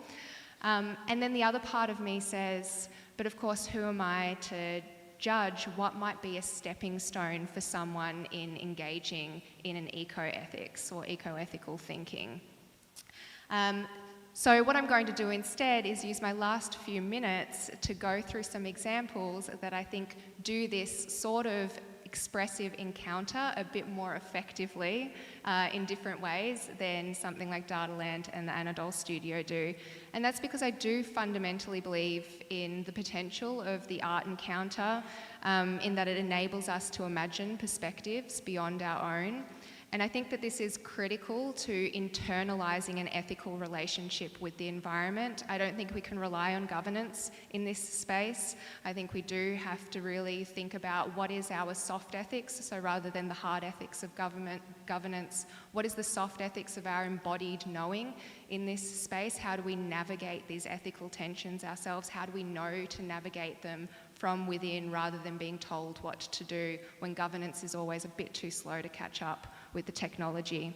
And then the other part of me says, but of course, who am I to judge what might be a stepping stone for someone in engaging in an eco-ethics or eco-ethical thinking? So what I'm going to do instead is use my last few minutes to go through some examples that I think do this sort of expressive encounter a bit more effectively in different ways than something like Dataland and the Anadol Studio do. And that's because I do fundamentally believe in the potential of the art encounter, in that it enables us to imagine perspectives beyond our own. And I think that this is critical to internalising an ethical relationship with the environment. I don't think we can rely on governance in this space. I think we do have to really think about what is our soft ethics. So rather than the hard ethics of governance, what is the soft ethics of our embodied knowing in this space? How do we navigate these ethical tensions ourselves? How do we know to navigate them from within rather than being told what to do when governance is always a bit too slow to catch up with the technology?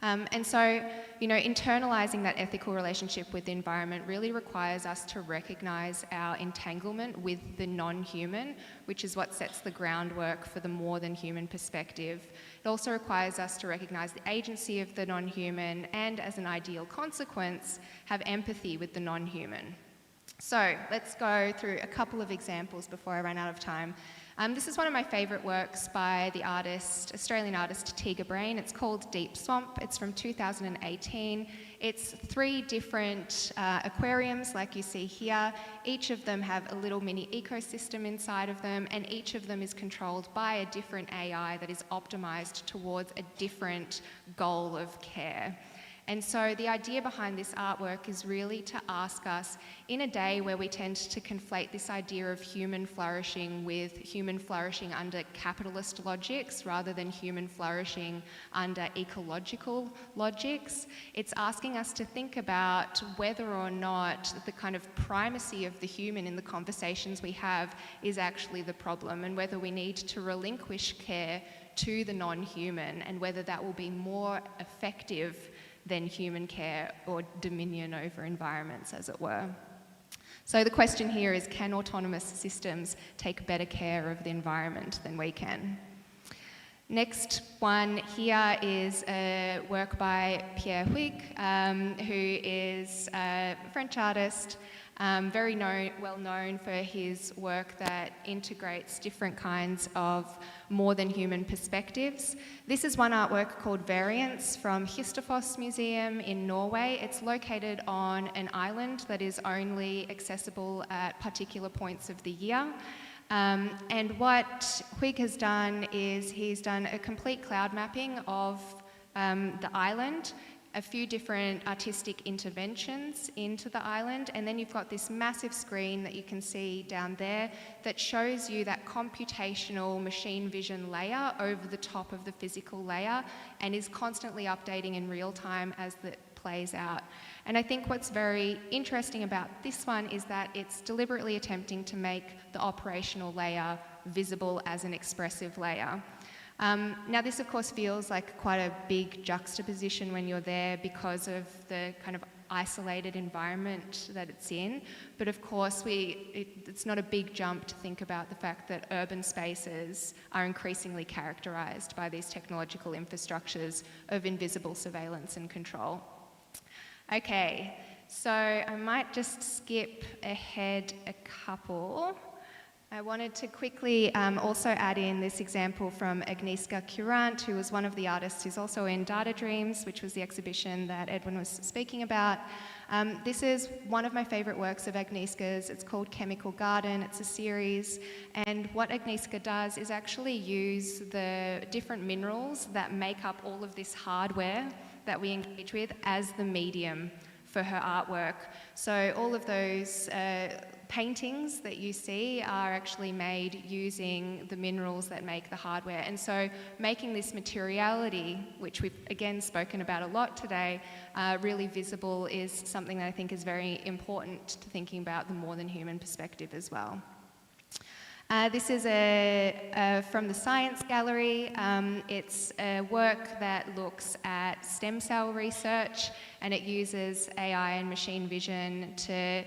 And so, internalising that ethical relationship with the environment really requires us to recognise our entanglement with the non-human, which is what sets the groundwork for the more than human perspective. It also requires us to recognise the agency of the non-human and, as an ideal consequence, have empathy with the non-human. So let's go through a couple of examples before I run out of time. This is one of my favourite works by the Australian artist Tiga Brain. It's called Deep Swamp. It's from 2018. It's 3 different aquariums like you see here. Each of them have a little mini ecosystem inside of them, and each of them is controlled by a different AI that is optimised towards a different goal of care. And so the idea behind this artwork is really to ask us, in a day where we tend to conflate this idea of human flourishing with human flourishing under capitalist logics rather than human flourishing under ecological logics, it's asking us to think about whether or not the kind of primacy of the human in the conversations we have is actually the problem, and whether we need to relinquish care to the non-human, and whether that will be more effective than human care or dominion over environments, as it were. So the question here is, can autonomous systems take better care of the environment than we can? Next one here is a work by Pierre Huyghe, who is a French artist, very well known for his work that integrates different kinds of more than human perspectives. This is one artwork called Variance from Histofoss Museum in Norway. It's located on an island that is only accessible at particular points of the year. And what Huyghe has done is he's done a complete cloud mapping of the island, a few different artistic interventions into the island, and then you've got this massive screen that you can see down there that shows you that computational machine vision layer over the top of the physical layer, and is constantly updating in real time as that plays out. And I think what's very interesting about this one is that it's deliberately attempting to make the operational layer visible as an expressive layer. Now this of course feels like quite a big juxtaposition when you're there because of the kind of isolated environment that it's in, but of course it's not a big jump to think about the fact that urban spaces are increasingly characterised by these technological infrastructures of invisible surveillance and control. Okay, so I might just skip ahead a couple. I wanted to quickly also add in this example from Agnieszka Kurant, who was one of the artists who's also in Data Dreams, which was the exhibition that Edwin was speaking about. This is one of my favourite works of Agnieszka's. It's called Chemical Garden. It's a series, and what Agnieszka does is actually use the different minerals that make up all of this hardware that we engage with as the medium for her artwork. So all of those paintings that you see are actually made using the minerals that make the hardware. And so making this materiality, which we've again spoken about a lot today, really visible is something that I think is very important to thinking about the more than human perspective as well. This is from the Science Gallery. It's a work that looks at stem cell research, and it uses AI and machine vision to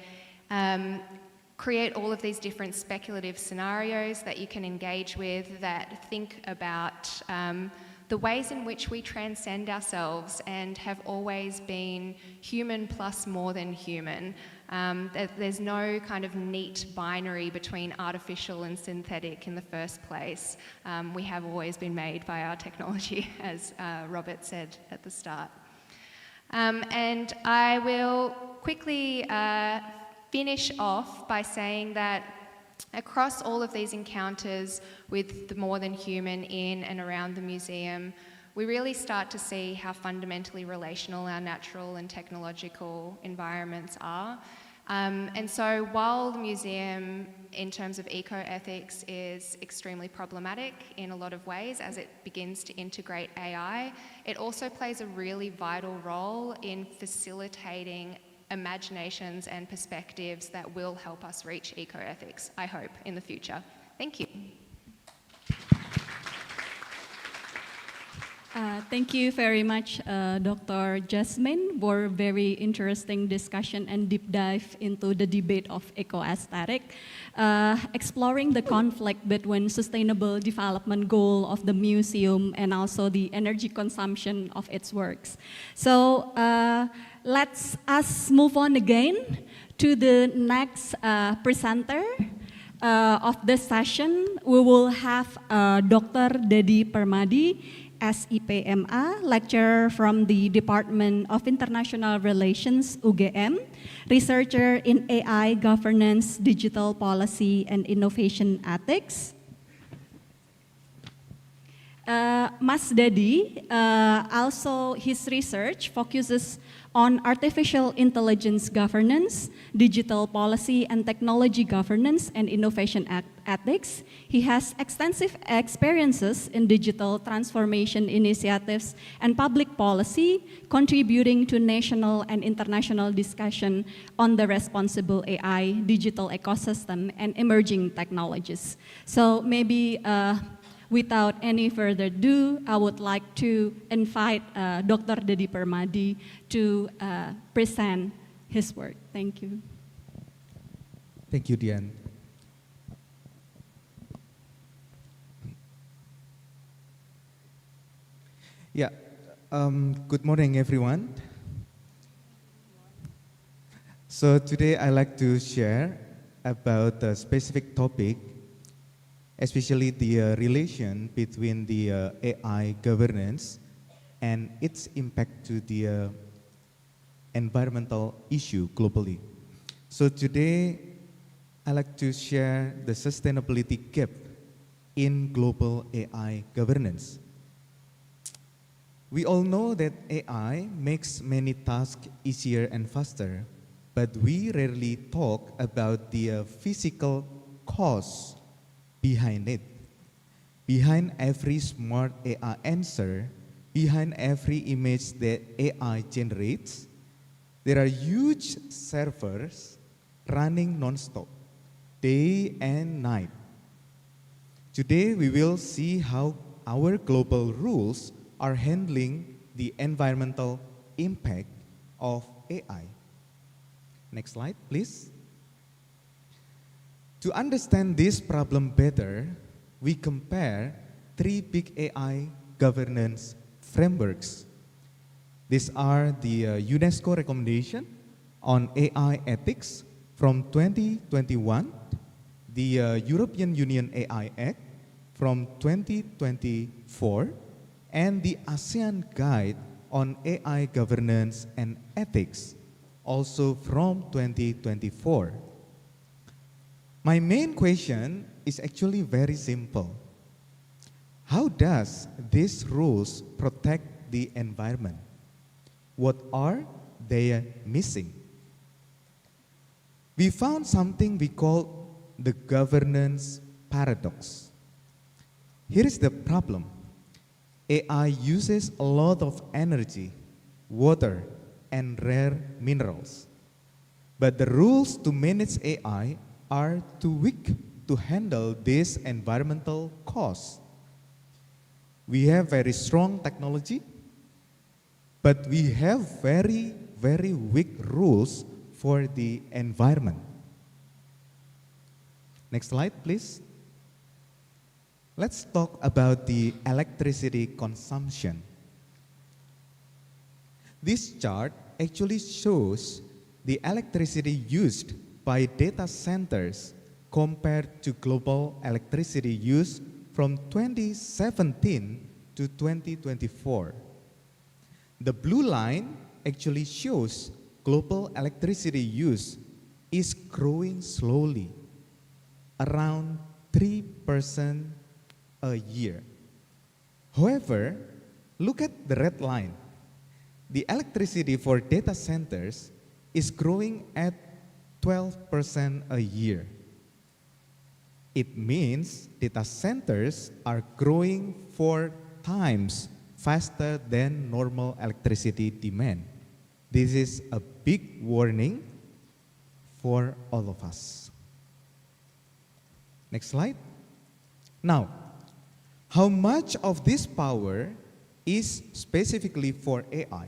create all of these different speculative scenarios that you can engage with that think about the ways in which we transcend ourselves and have always been human plus more than human. There's no kind of neat binary between artificial and synthetic in the first place. We have always been made by our technology, as Robert said at the start. And I will quickly finish off by saying that across all of these encounters with the more than human in and around the museum, we really start to see how fundamentally relational our natural and technological environments are. And so while the museum, in terms of eco-ethics, is extremely problematic in a lot of ways as it begins to integrate AI, it also plays a really vital role in facilitating imaginations and perspectives that will help us reach eco-ethics, I hope, in the future. Thank you. Thank you very much, Dr. Jasmine, for a very interesting discussion and deep dive into the debate of eco-aesthetic, exploring the conflict between sustainable development goal of the museum and also the energy consumption of its works. So let's us move on again to the next presenter of this session. We will have Dr. Deddy Permadi, SIPMA, lecturer from the Department of International Relations, UGM, researcher in AI governance, digital policy, and innovation ethics. Mas Deddy, also his research focuses on artificial intelligence governance, digital policy and technology governance, and innovation ethics. He has extensive experiences in digital transformation initiatives and public policy, contributing to national and international discussion on the responsible AI, digital ecosystem, and emerging technologies. So maybe without any further ado, I would like to invite Dr. Deddy Permadi to present his work. Thank you. Thank you, Dian. Yeah, good morning, everyone. So today I'd like to share about a specific topic, especially the relation between the AI governance and its impact to the environmental issue globally. So today, I'd like to share the sustainability gap in global AI governance. We all know that AI makes many tasks easier and faster, but we rarely talk about the physical costs behind it. Behind every smart AI answer, behind every image that AI generates, there are huge servers running non-stop, day and night. Today, we will see how our global rules are handling the environmental impact of AI. Next slide, please. To understand this problem better, we compare three big AI governance frameworks. These are the UNESCO recommendation on AI ethics from 2021, the European Union AI Act from 2024, and the ASEAN Guide on AI Governance and Ethics, also from 2024. My main question is actually very simple. How does these rules protect the environment? What are they missing? We found something we call the governance paradox. Here is the problem. AI uses a lot of energy, water, and rare minerals. But the rules to manage AI are too weak to handle this environmental cost. We have very strong technology, but we have very, very weak rules for the environment. Next slide, please. Let's talk about the electricity consumption. This chart actually shows the electricity used by data centers compared to global electricity use from 2017 to 2024. The blue line actually shows global electricity use is growing slowly, around 3% a year. However, look at the red line. The electricity for data centers is growing at 12% a year. It means data centers are growing 4 times faster than normal electricity demand. This is a big warning for all of us. Next slide. Now, how much of this power is specifically for AI?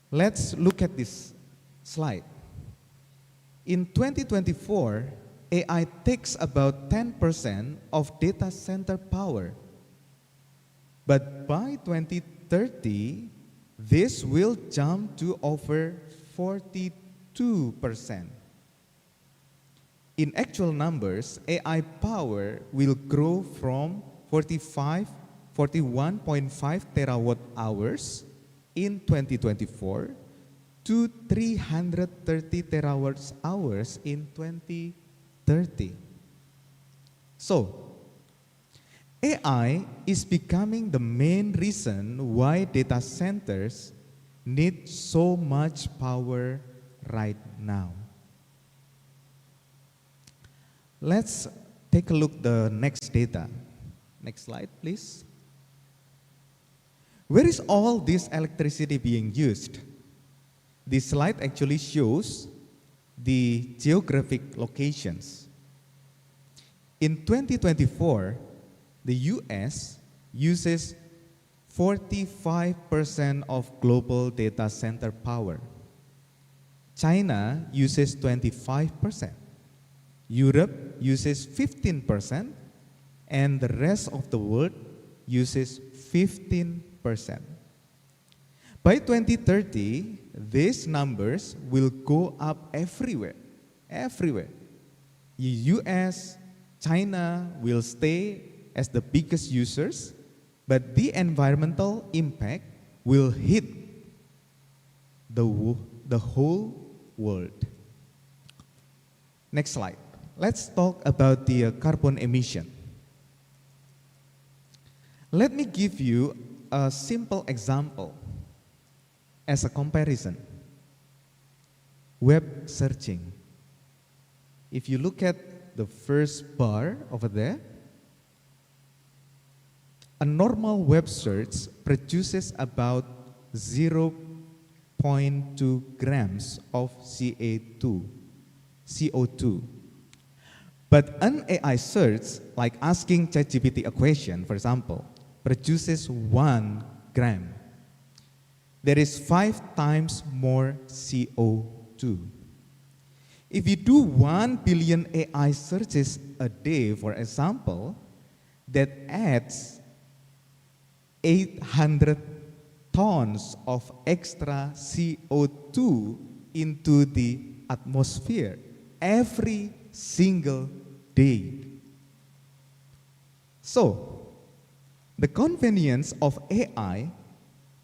Let's look at this slide. In 2024, AI takes about 10% of data center power. But by 2030, this will jump to over 42%. In actual numbers, AI power will grow from 41.5 terawatt hours in 2024 to 330 terawatt hours in 2030. So, AI is becoming the main reason why data centers need so much power right now. Let's take a look at the next data. Next slide, please. Where is all this electricity being used? This slide actually shows the geographic locations. In 2024, the US uses 45% of global data center power. China uses 25%. Europe uses 15%, and the rest of the world uses 15%. By 2030, these numbers will go up everywhere, everywhere. The US, China will stay as the biggest users, but the environmental impact will hit the whole world. Next slide. Let's talk about the carbon emission. Let me give you a simple example as a comparison. Web searching. If you look at the first bar over there, a normal web search produces about 0.2 grams of CO2. But an AI search, like asking ChatGPT a question, for example, produces 1 gram. There is 5 times more CO2. If you do 1 billion AI searches a day, for example, that adds 800 tons of extra CO2 into the atmosphere every single day. So, the convenience of AI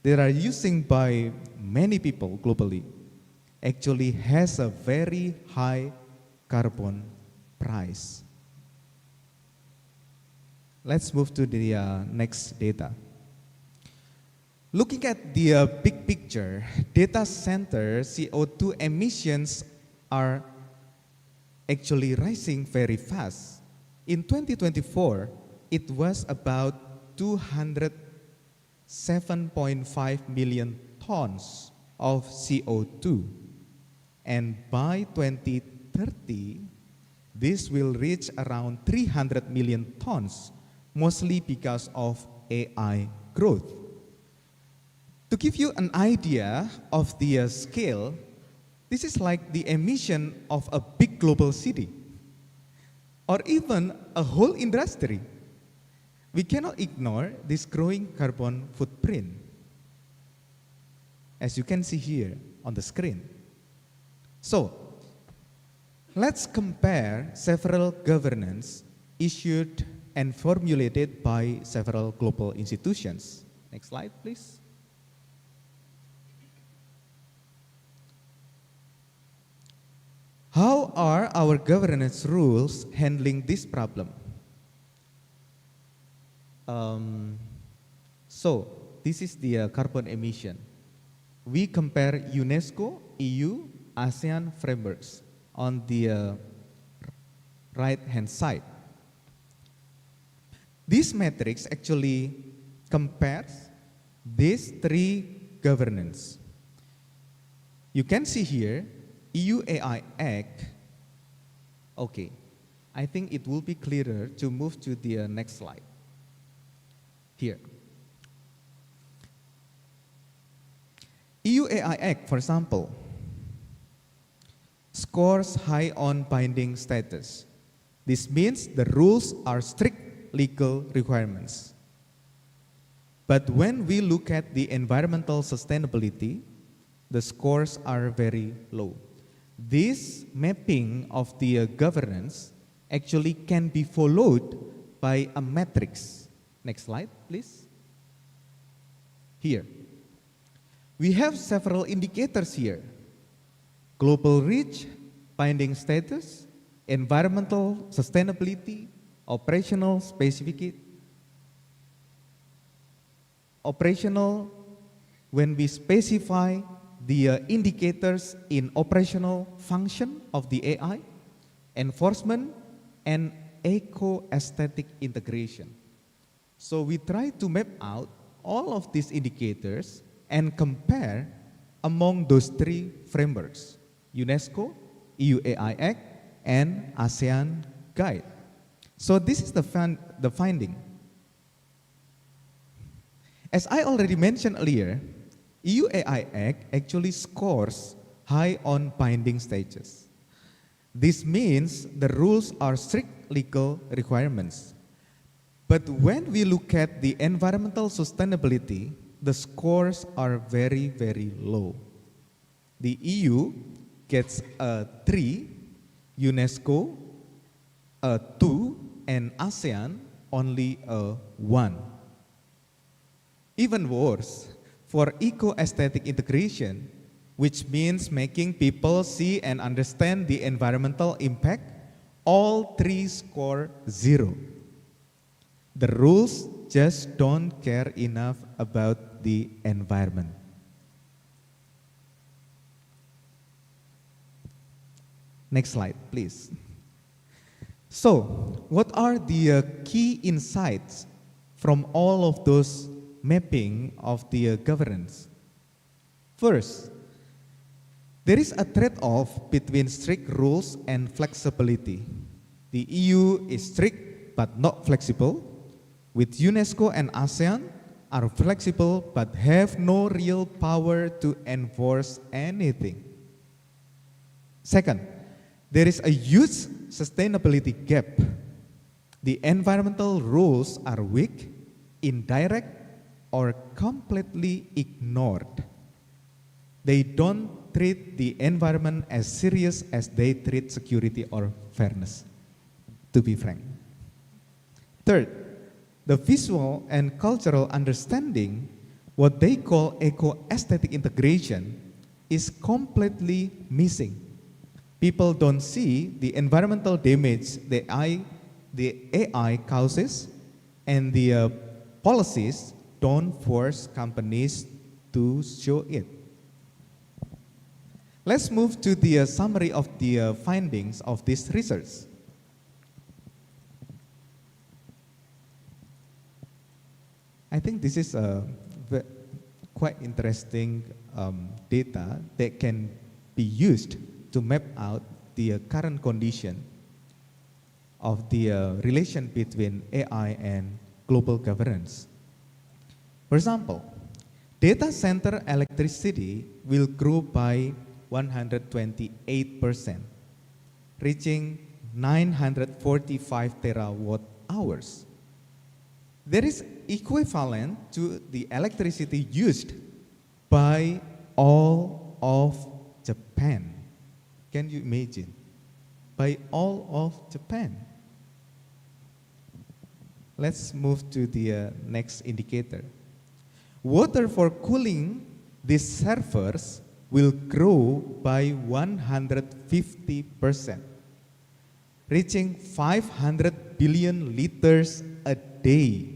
that are using by many people globally actually has a very high carbon price. Let's move to the next data. Looking at the big picture, data center CO2 emissions are actually rising very fast. In 2024, it was about 207.5 million tons of CO2. And by 2030, This will reach around 300 million tons, mostly because of AI growth. To give you an idea of the scale, this is like the emission of a big global city, or even a whole industry. We cannot ignore this growing carbon footprint, as you can see here on the screen. So, let's compare several governance issued and formulated by several global institutions. Next slide, please. How are our governance rules handling this problem? So, this is the carbon emission. We compare UNESCO, EU, ASEAN frameworks on the right-hand side. This matrix actually compares these three governance. You can see here, EU AI Act. Okay, I think it will be clearer to move to the next slide. Here. EU AI Act, for example, scores high on binding status. This means the rules are strict legal requirements. But when we look at the environmental sustainability, the scores are very low. This mapping of the governance actually can be followed by a matrix. Next slide, please. Here. We have several indicators here. Global reach, binding status, environmental sustainability, operational specificity. Operational, when we specify the indicators in operational function of the AI, enforcement, and eco-aesthetic integration. So we try to map out all of these indicators and compare among those three frameworks: UNESCO, EU AI Act, and ASEAN Guide. So this is the finding. As I already mentioned earlier, EU AI Act actually scores high on binding status. This means the rules are strict legal requirements. But when we look at the environmental sustainability, the scores are very, very low. The EU gets a 3, UNESCO a 2, and ASEAN only a 1. Even worse, for eco-aesthetic integration, which means making people see and understand the environmental impact, all three score 0. The rules just don't care enough about the environment. Next slide, please. So, what are the key insights from all of those mapping of the governance? First, there is a trade-off between strict rules and flexibility. The EU is strict but not flexible, with UNESCO and ASEAN are flexible but have no real power to enforce anything. Second, there is a huge sustainability gap. The environmental rules are weak, indirect, or completely ignored. They don't treat the environment as serious as they treat security or fairness, to be frank. Third, the visual and cultural understanding, what they call eco-aesthetic integration, is completely missing. People don't see the environmental damage the AI causes, and the policies don't force companies to show it. Let's move to the summary of the findings of this research. I think this is a quite interesting data that can be used to map out the current condition of the relation between AI and global governance. For example, data center electricity will grow by 128%, reaching 945 terawatt hours. That is equivalent to the electricity used by all of Japan. Can you imagine? By all of Japan. Let's move to the next indicator. Water for cooling these servers will grow by 150%, reaching 500 billion liters a day.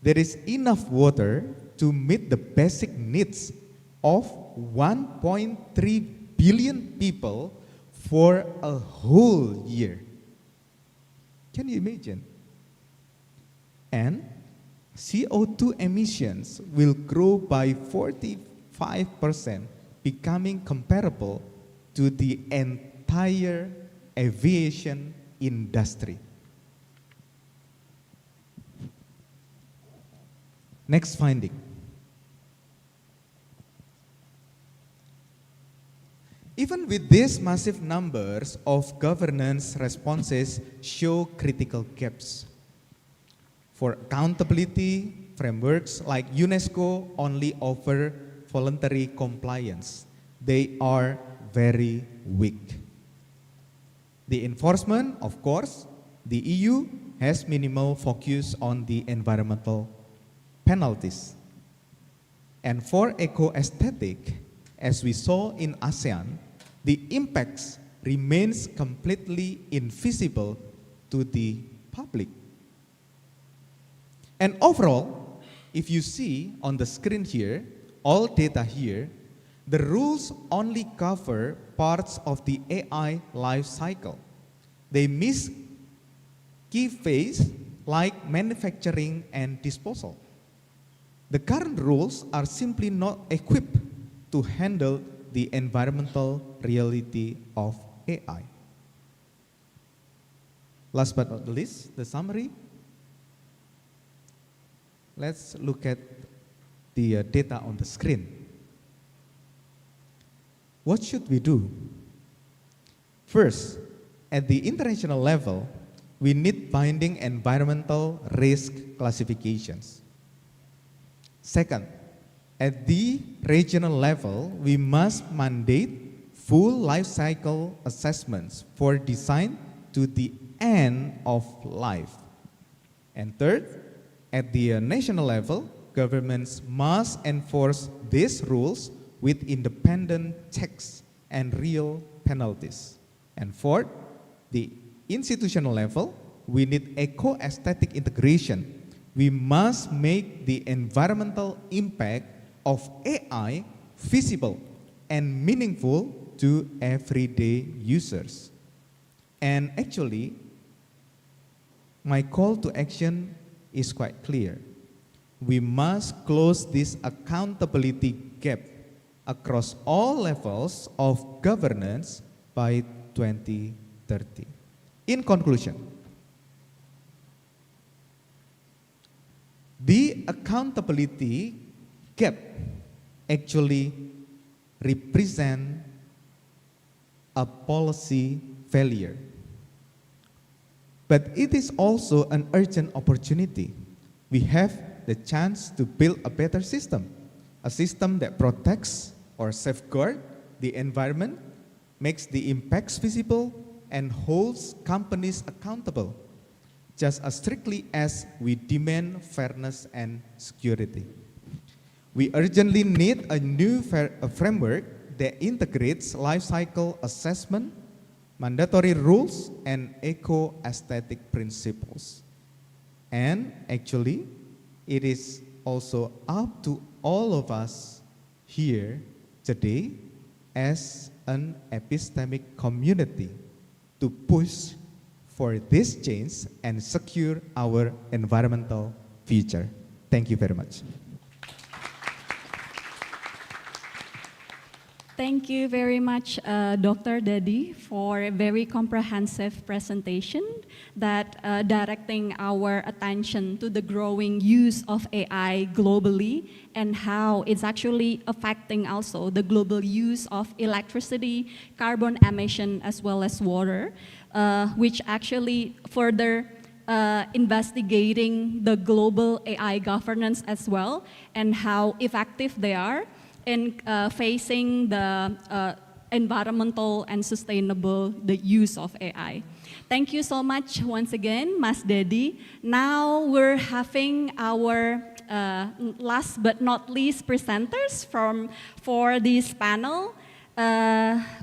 There is enough water to meet the basic needs of 1.3 billion people for a whole year. Can you imagine? And CO2 emissions will grow by 45%, becoming comparable to the entire aviation industry. Next finding. Even with these massive numbers of governance responses show critical gaps. For accountability, frameworks like UNESCO only offer voluntary compliance. They are very weak. The enforcement, of course, the EU has minimal focus on the environmental penalties. And for eco-aesthetic, as we saw in ASEAN, the impacts remains completely invisible to the public. And overall, if you see on the screen here, all data here, the rules only cover parts of the AI life cycle. They miss key phase like manufacturing and disposal. The current rules are simply not equipped to handle the environmental reality of AI. Last but not least, the summary. Let's look at the data on the screen. What should we do? First, at the international level, we need binding environmental risk classifications. Second, at the regional level, we must mandate full life cycle assessments for design to the end of life. And third, at the national level, governments must enforce these rules with independent checks and real penalties. And fourth, the institutional level, we need eco-aesthetic integration. We must make the environmental impact of AI visible and meaningful to everyday users. And actually, my call to action is quite clear. We must close this accountability gap across all levels of governance by 2030. In conclusion, the accountability gap actually represents a policy failure. But it is also an urgent opportunity. We have the chance to build a better system, a system that protects or safeguards the environment, makes the impacts visible, and holds companies accountable, just as strictly as we demand fairness and security. We urgently need a new framework that integrates life cycle assessment, mandatory rules, and eco-aesthetic principles. And actually, it is also up to all of us here today as an epistemic community to push for this change and secure our environmental future. Thank you very much. Thank you very much, Dr. Dedi, for a very comprehensive presentation that directing our attention to the growing use of AI globally and how it's actually affecting also the global use of electricity, carbon emission, as well as water, which actually further investigating the global AI governance as well and how effective they are in facing the environmental and sustainable the use of AI. Thank you so much once again, Mas Dedi. Now we're having our last but not least presenters for this panel.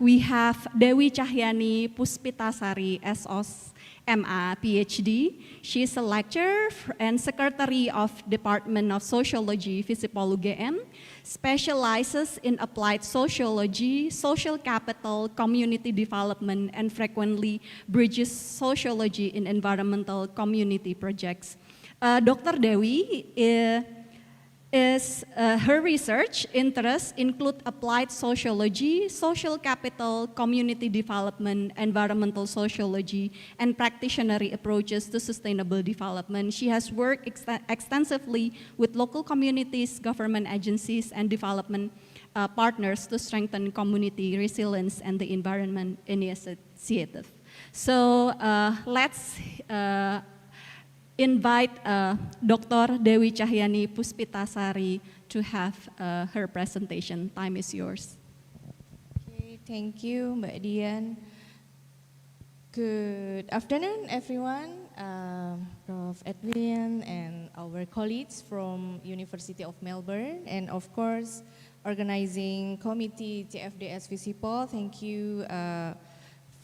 We have Dewi Cahyani Puspitasari, SOS MA, PhD. She is a lecturer and secretary of Department of Sociology, FISIPOL UGM, specializes in applied sociology, social capital, community development, and frequently bridges sociology in environmental community projects. Dr. Dewi her research interests include applied sociology, social capital, community development, environmental sociology, and practitionary approaches to sustainable development. She has worked extensively with local communities, government agencies, and development partners to strengthen community resilience and the environment initiative. So let's invite Dr. Dewi Cahyani Puspitasari to have her presentation. Time is yours. Okay, thank you, Mbak Dian. Good afternoon, everyone. Prof. Edwin and our colleagues from University of Melbourne, and of course, organizing committee TFDS FISIPOL. Thank you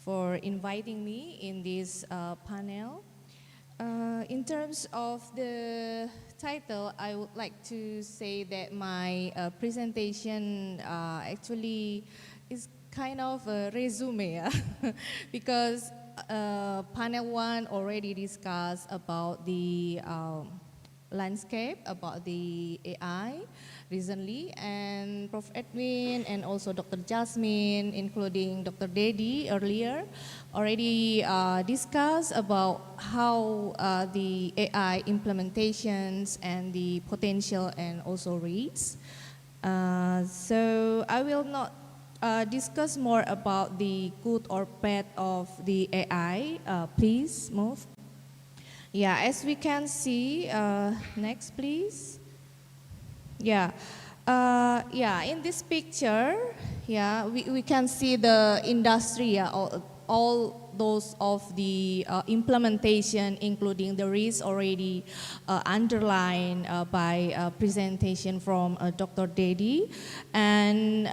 for inviting me in this panel. In terms of the title, I would like to say that my presentation actually is kind of a resume, because panel 1 already discussed about the landscape, about the AI recently, and Prof. Edwin and also Dr. Jasmine, including Dr. Dedi earlier, already discussed about how the AI implementations and the potential and also risks. So I will not discuss more about the good or bad of the AI. Please move. Yeah, as we can see, next please. Yeah, in this picture, we can see the industry, all those of the implementation, including the risks already underlined by presentation from Dr. Dedi. And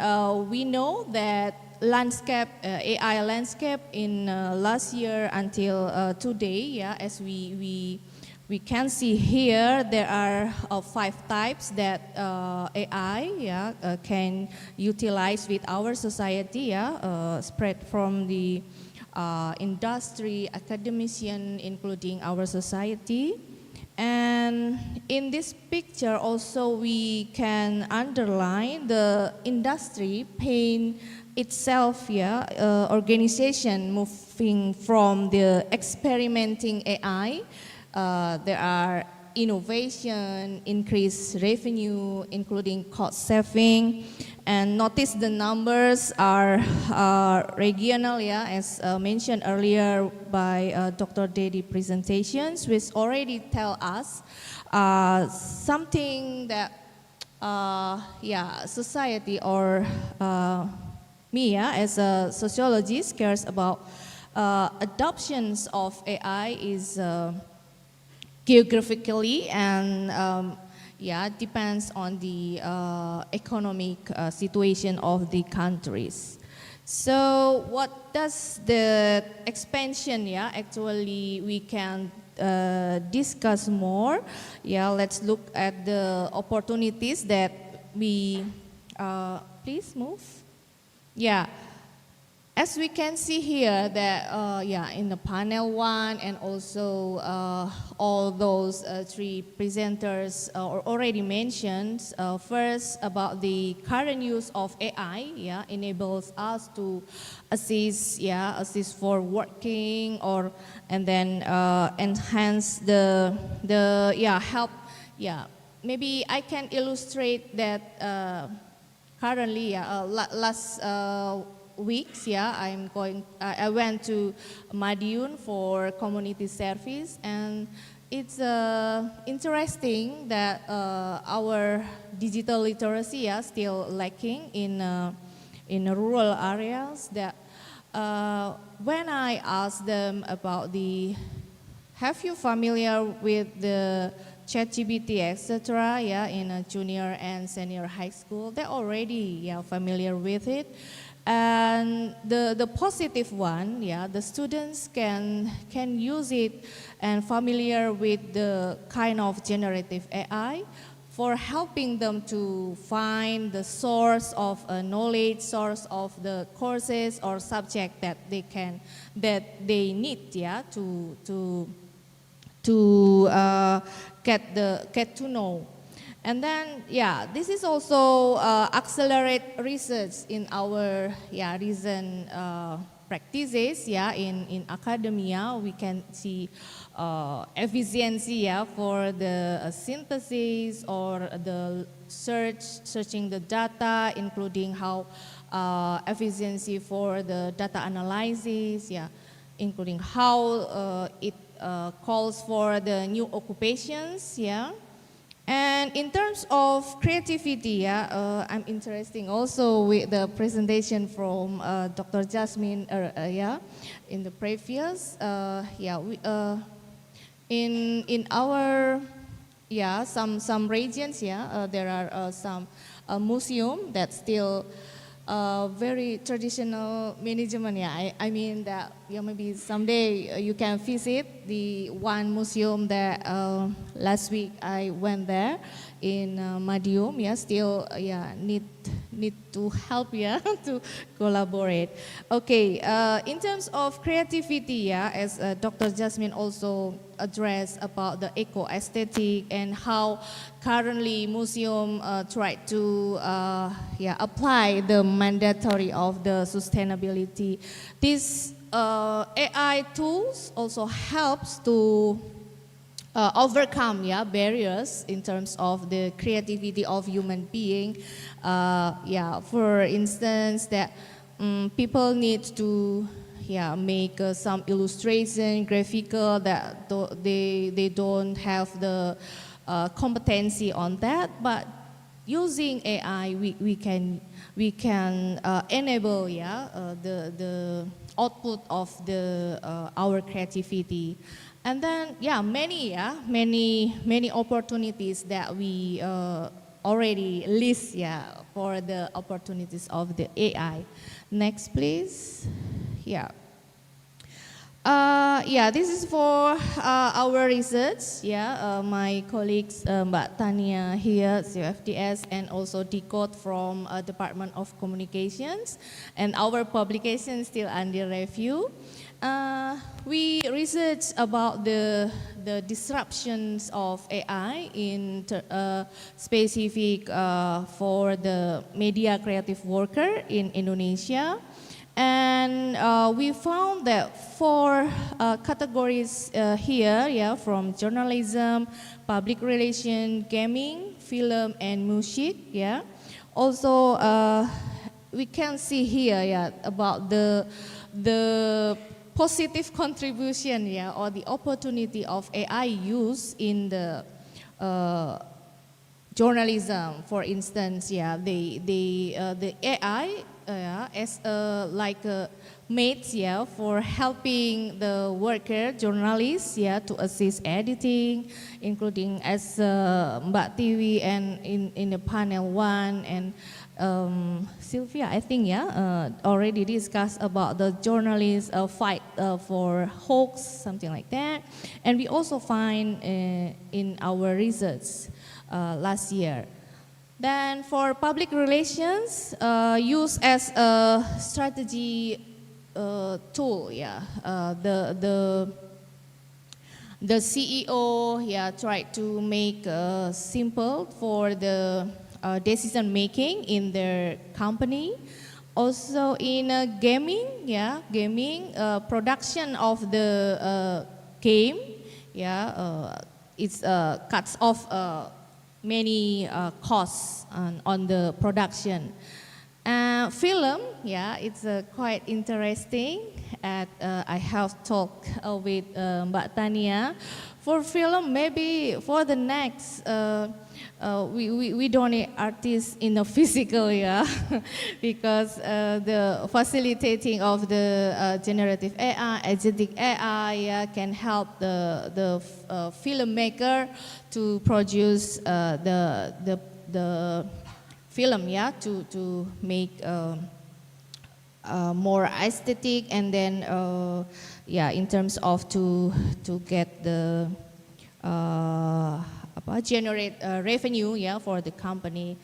we know that landscape, AI landscape in last year until today, as we can see here, there are 5 types that AI can utilize with our society, spread from the industry, academician, including our society. And in this picture also we can underline the industry pain itself, organization moving from the experimenting AI. There are innovation, increased revenue, including cost saving, and notice the numbers are regional, as mentioned earlier by Dr. Dedi presentations, which already tell us something that society or me as a sociologist cares about. Adoptions of AI is geographically and depends on the economic situation of the countries. So what does the expansion, actually we can discuss more. Let's look at the opportunities that we, please move. As we can see here that, in the panel one and also all those three presenters already mentioned, first about the current use of AI, enables us to assist for working and then enhance the help. Maybe I can illustrate that currently, last weeks, I went to Madiun for community service, and it's interesting that our digital literacy still lacking in rural areas. That when I asked them about have you familiar with the ChatGPT, etc., in a junior and senior high school, they're already familiar with it. And the positive one, the students can use it and familiar with the kind of generative AI for helping them to find the source of knowledge, source of the courses or subject that they need to get to know. And then, this is also accelerate research in our recent practices. In academia, we can see efficiency for the synthesis or the searching the data, including how efficiency for the data analysis, including how it calls for the new occupations, And in terms of creativity, I'm interested also with the presentation from Dr. Jasmine, in the previous, in our, some regions, there are some museum that still very traditional management. I mean that maybe someday you can visit the one museum that last week I went there in Madiun. Still need to help to collaborate. Okay, in terms of creativity, as Dr. Jasmine also addressed about the eco-aesthetic and how currently museum try to apply the mandatory of the sustainability. These AI tools also helps to overcome barriers in terms of the creativity of human being. For instance, that people need to make some illustration, graphical, that they don't have the competency on that, but using AI we can enable the output of our creativity. And then many opportunities that we already list for the opportunities of the AI. Next, please. This is for our research. My colleagues, Mbak Tania here, CFDS, and also Decode from Department of Communications, and our publication is still under review. We research about the disruptions of AI in specific for the media creative worker in Indonesia. And we found that 4 categories here, from journalism, public relation, gaming, film, and music. Also, we can see here about the positive contribution, or the opportunity of AI use in the journalism. For instance, the AI as like a mate, for helping the worker journalists, to assist editing, including as Mbak Tiwi and in the panel 1, and Sylvia, I think, already discussed about the journalists fight for hoax, something like that. And we also find in our research last year. Then for public relations, used as a strategy tool, yeah. The CEO, yeah, tried to make simple for the decision making in their company. Also in gaming, yeah, production of the game, yeah, it cuts off many costs on the production. Film, yeah, it's quite interesting. I have talked with Mbak Tania. For film, maybe for the next, we don't need artists in the physical, yeah, because the facilitating of the generative AI, agentic AI, yeah, can help the filmmaker to produce the film, yeah, to make more aesthetic, and then yeah, in terms of to get the generate revenue, yeah, for the company.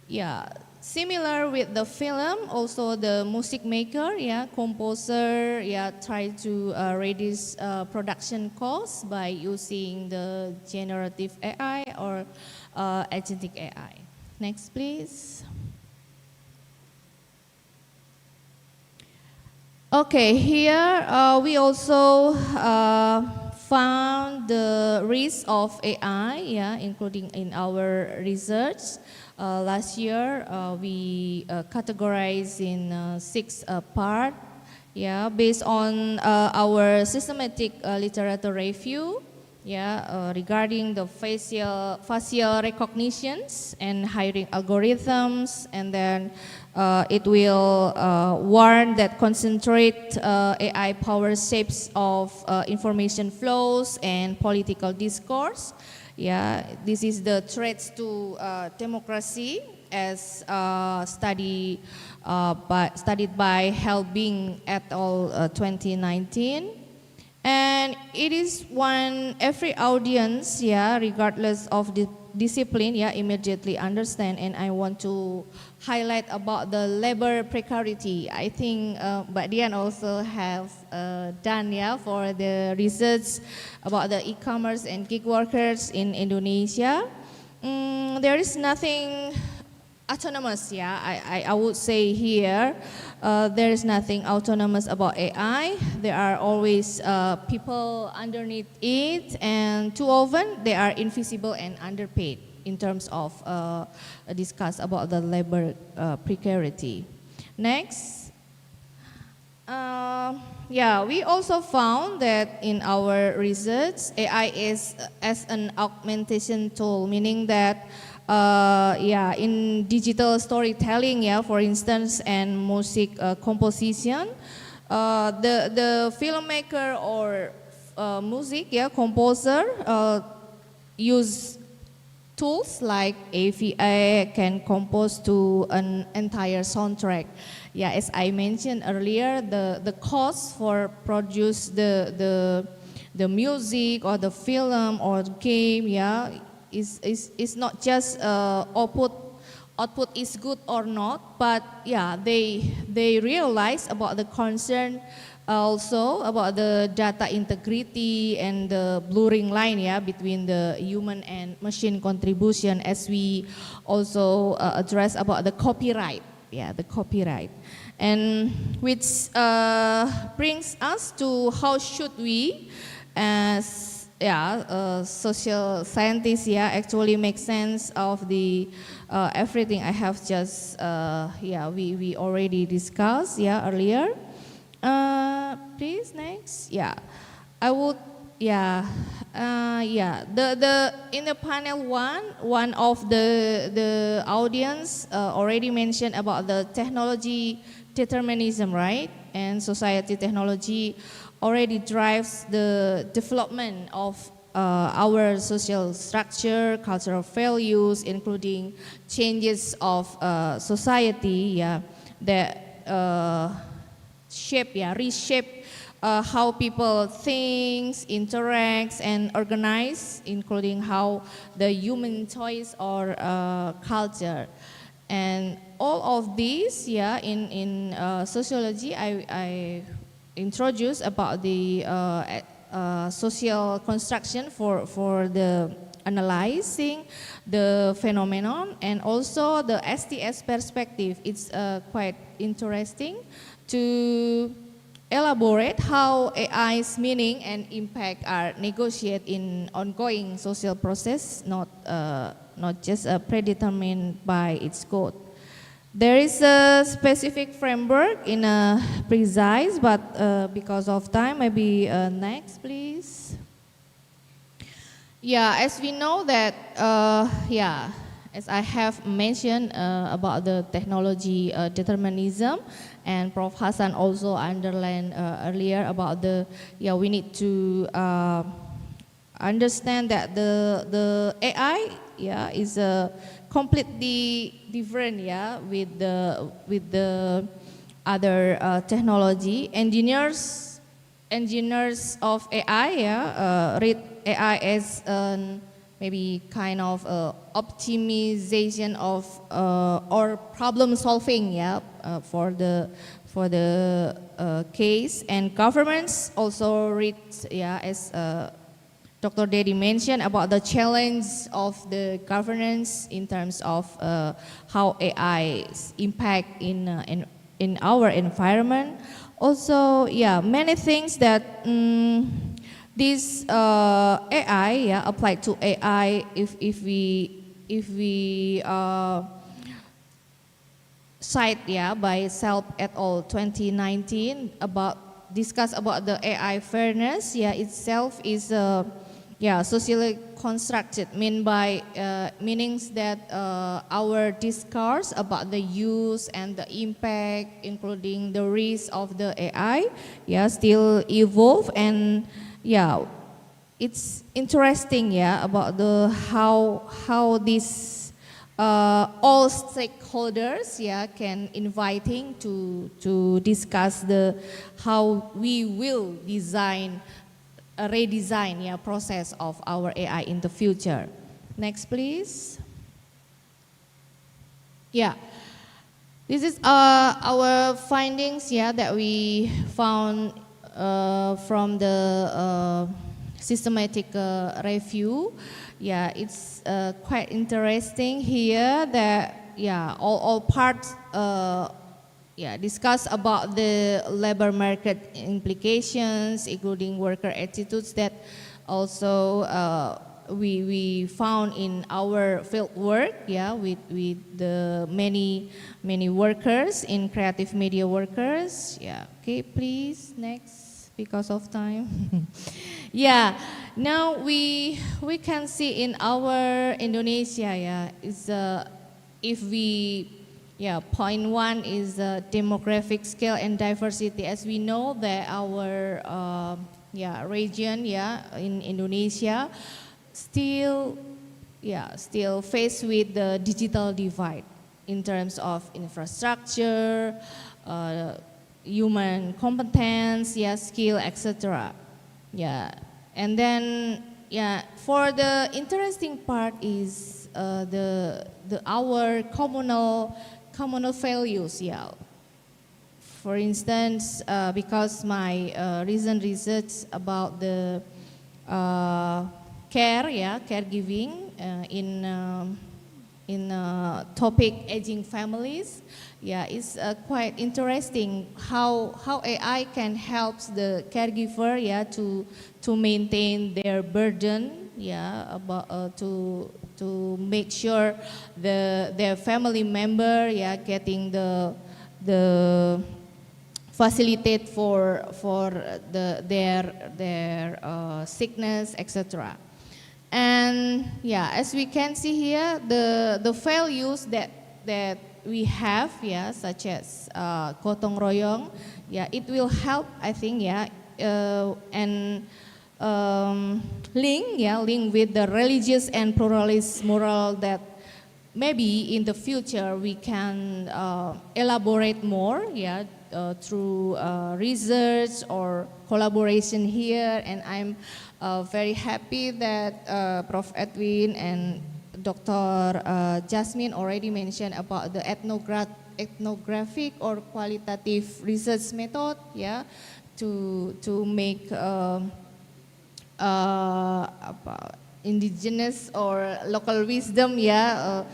Yeah, similar with the film, also the music maker, yeah, composer, yeah, try to reduce production costs by using the generative AI or agentic AI. Next, please. Okay, here we also found the risk of AI, yeah, including in our research. Last year, we categorized in 6 parts, yeah, based on our systematic literature review, yeah, regarding the facial recognitions and hiring algorithms, and then it will warn that concentrate AI power shapes of information flows and political discourse. Yeah, this is the threats to democracy as studied by Helbing et al. 2019. And it is one every audience, yeah, regardless of the discipline, yeah, immediately understand. And I want to highlight about the labor precarity. I think Mbak Dian also has done, yeah, for the research about the e-commerce and gig workers in Indonesia. There is nothing autonomous, yeah, I would say here. There is nothing autonomous about AI. There are always people underneath it, and too often they are invisible and underpaid in terms of discuss about the labor precarity. Next. Yeah, we also found that in our research, AI is as an augmentation tool, meaning that yeah, in digital storytelling, yeah, for instance, and music composition, the filmmaker or music, yeah, composer use tools like AVI can compose to an entire soundtrack. Yeah, as I mentioned earlier, the cost for produce the music or the film or the game, yeah, is not just output is good or not, but yeah, they realize about the concern also about the data integrity and the blurring line, yeah, between the human and machine contribution, as we also address about the copyright, yeah, the copyright, and which brings us to how should we as social scientists, yeah, actually make sense of the everything I have just yeah, we already discussed, yeah, earlier. Please next. Yeah, I would. Yeah, yeah. The in the panel one of the audience already mentioned about the technology determinism, right? And society technology already drives the development of our social structure, cultural values, including changes of society, yeah, that reshape how people think, interacts, and organize, including how the human choice or culture. And all of these, yeah, in sociology, I introduced about the social construction for the analyzing the phenomenon, and also the STS perspective. It's quite interesting to elaborate how AI's meaning and impact are negotiated in ongoing social process, not just predetermined by its code. There is a specific framework in a precise, but because of time, maybe next, please. Yeah, as we know that, as I have mentioned about the technology determinism, and Prof. Hassan also underlined earlier about we need to understand that the AI, is completely different, with the other technology. Engineers of AI, read AI as maybe kind of optimization of or problem solving, for the case. And governments also read, as Dr. Dedi mentioned about the challenge of the governance in terms of how AI's impact in our environment. Also, many things that this AI, applied to AI, if we cite by Selp et al. 2019 discuss about the AI fairness, itself is socially constructed, meanings that our discourse about the use and the impact, including the risk of the AI, still evolve. And it's interesting, about the how this all stakeholders, can inviting to discuss the how we will redesign process of our AI in the future. Next, please. This is our findings, that we found from the systematic review. It's quite interesting here that all parts discuss about the labor market implications, including worker attitudes, that also we found in our field work, with the many workers in creative media workers. Okay, please next, because of time. Now we can see in our Indonesia, is if we point one is demographic scale and diversity. As we know that our region, in Indonesia, still faced with the digital divide in terms of infrastructure, human competence, skill, etc. And then for the interesting part is our communal values. For instance, because my recent research about the caregiving in topic aging families, it's quite interesting how AI can help the caregiver to maintain their burden, about to make sure their family member getting the facilitate for their sickness, etc. And as we can see here, the values that we have, such as gotong royong, it will help, I think, and link with the religious and pluralist moral that maybe in the future we can elaborate more, through research or collaboration here. And I'm very happy that Prof. Edwin and Dr. Jasmine already mentioned about the ethnographic or qualitative research method, yeah, to make indigenous or local wisdom, yeah,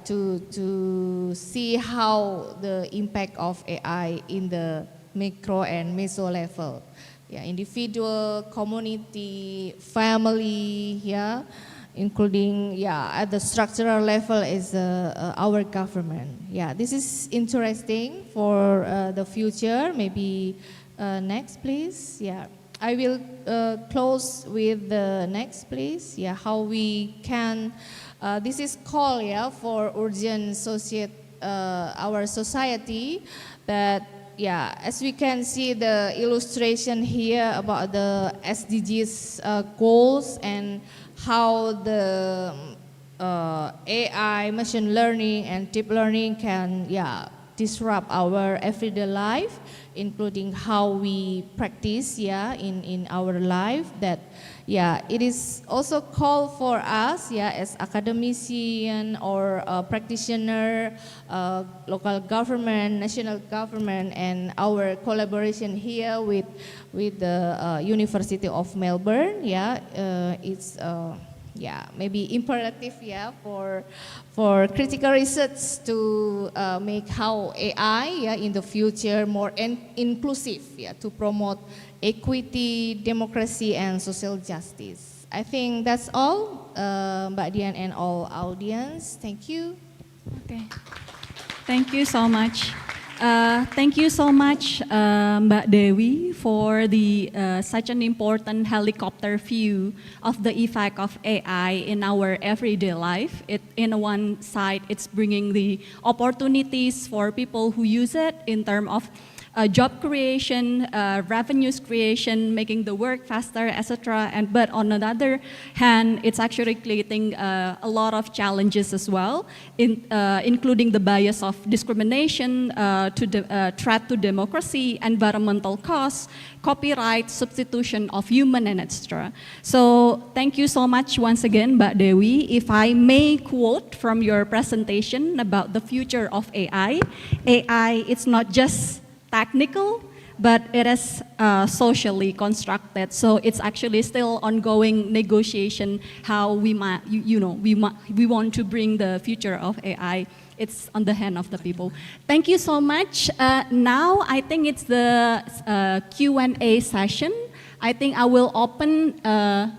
to see how the impact of AI in the micro and meso level, yeah, individual, community, family, yeah, including, yeah, at the structural level is our government. Yeah, this is interesting for the future. Maybe next, please. Yeah, I will close with the next, please. Yeah, how we can. This is call, yeah, for urgent our society that, yeah, as we can see the illustration here about the SDGs goals and how the AI, machine learning and deep learning can, yeah, disrupt our everyday life, including how we practice, yeah, in our life. That, yeah, it is also called for us, yeah, as academician or practitioner, local government, national government, and our collaboration here with the University of Melbourne, yeah, it's yeah, maybe imperative, yeah, for critical research to make how AI, yeah, in the future more inclusive, yeah, to promote equity, democracy, and social justice. I think that's all, Mbak Dian and all audience. Thank you. Okay. Thank you so much. Thank you so much, Mbak Dewi, for the such an important helicopter view of the effect of AI in our everyday life. In one side, it's bringing the opportunities for people who use it in terms of job creation, revenues creation, making the work faster, etc. But on the other hand, it's actually creating a lot of challenges as well, including the bias of discrimination, threat to democracy, environmental costs, copyright, substitution of human, and etc. So thank you so much once again, Mbak Dewi. If I may quote from your presentation about the future of AI, it's not just technical, but it is socially constructed. So it's actually still ongoing negotiation how we might, we want to bring the future of AI. It's on the hand of the people. Thank you so much. Now I think it's the Q&A session. I think I will open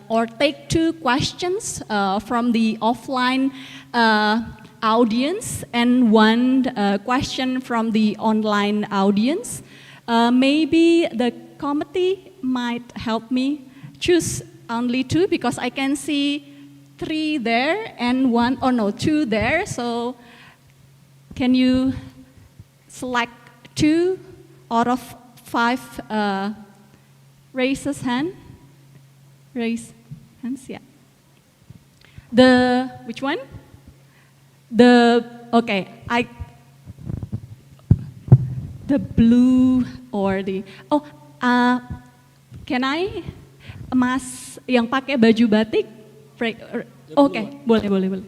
or take 2 questions from the offline audience and 1 question from the online audience. Maybe the committee might help me choose only 2 because I can see 3 there and 2 there. So can you select 2 out of 5 raises hand? Raise hands, yeah. Which one? Okay, the blue or the, can I, Mas yang pakai baju batik? Okay, boleh.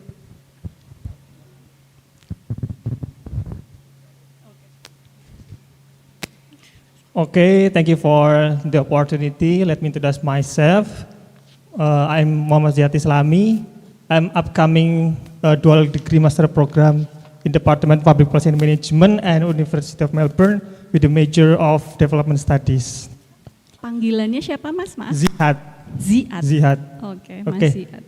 Okay, thank you for the opportunity. Let me introduce myself. I'm Muhammad Ziyati Islami. I'm upcoming dual degree master program in Department of Public Policy and Management and University of Melbourne with a major of Development Studies. Panggilannya siapa, Mas? Maaf. Zihad. Okay, Mas Zihad.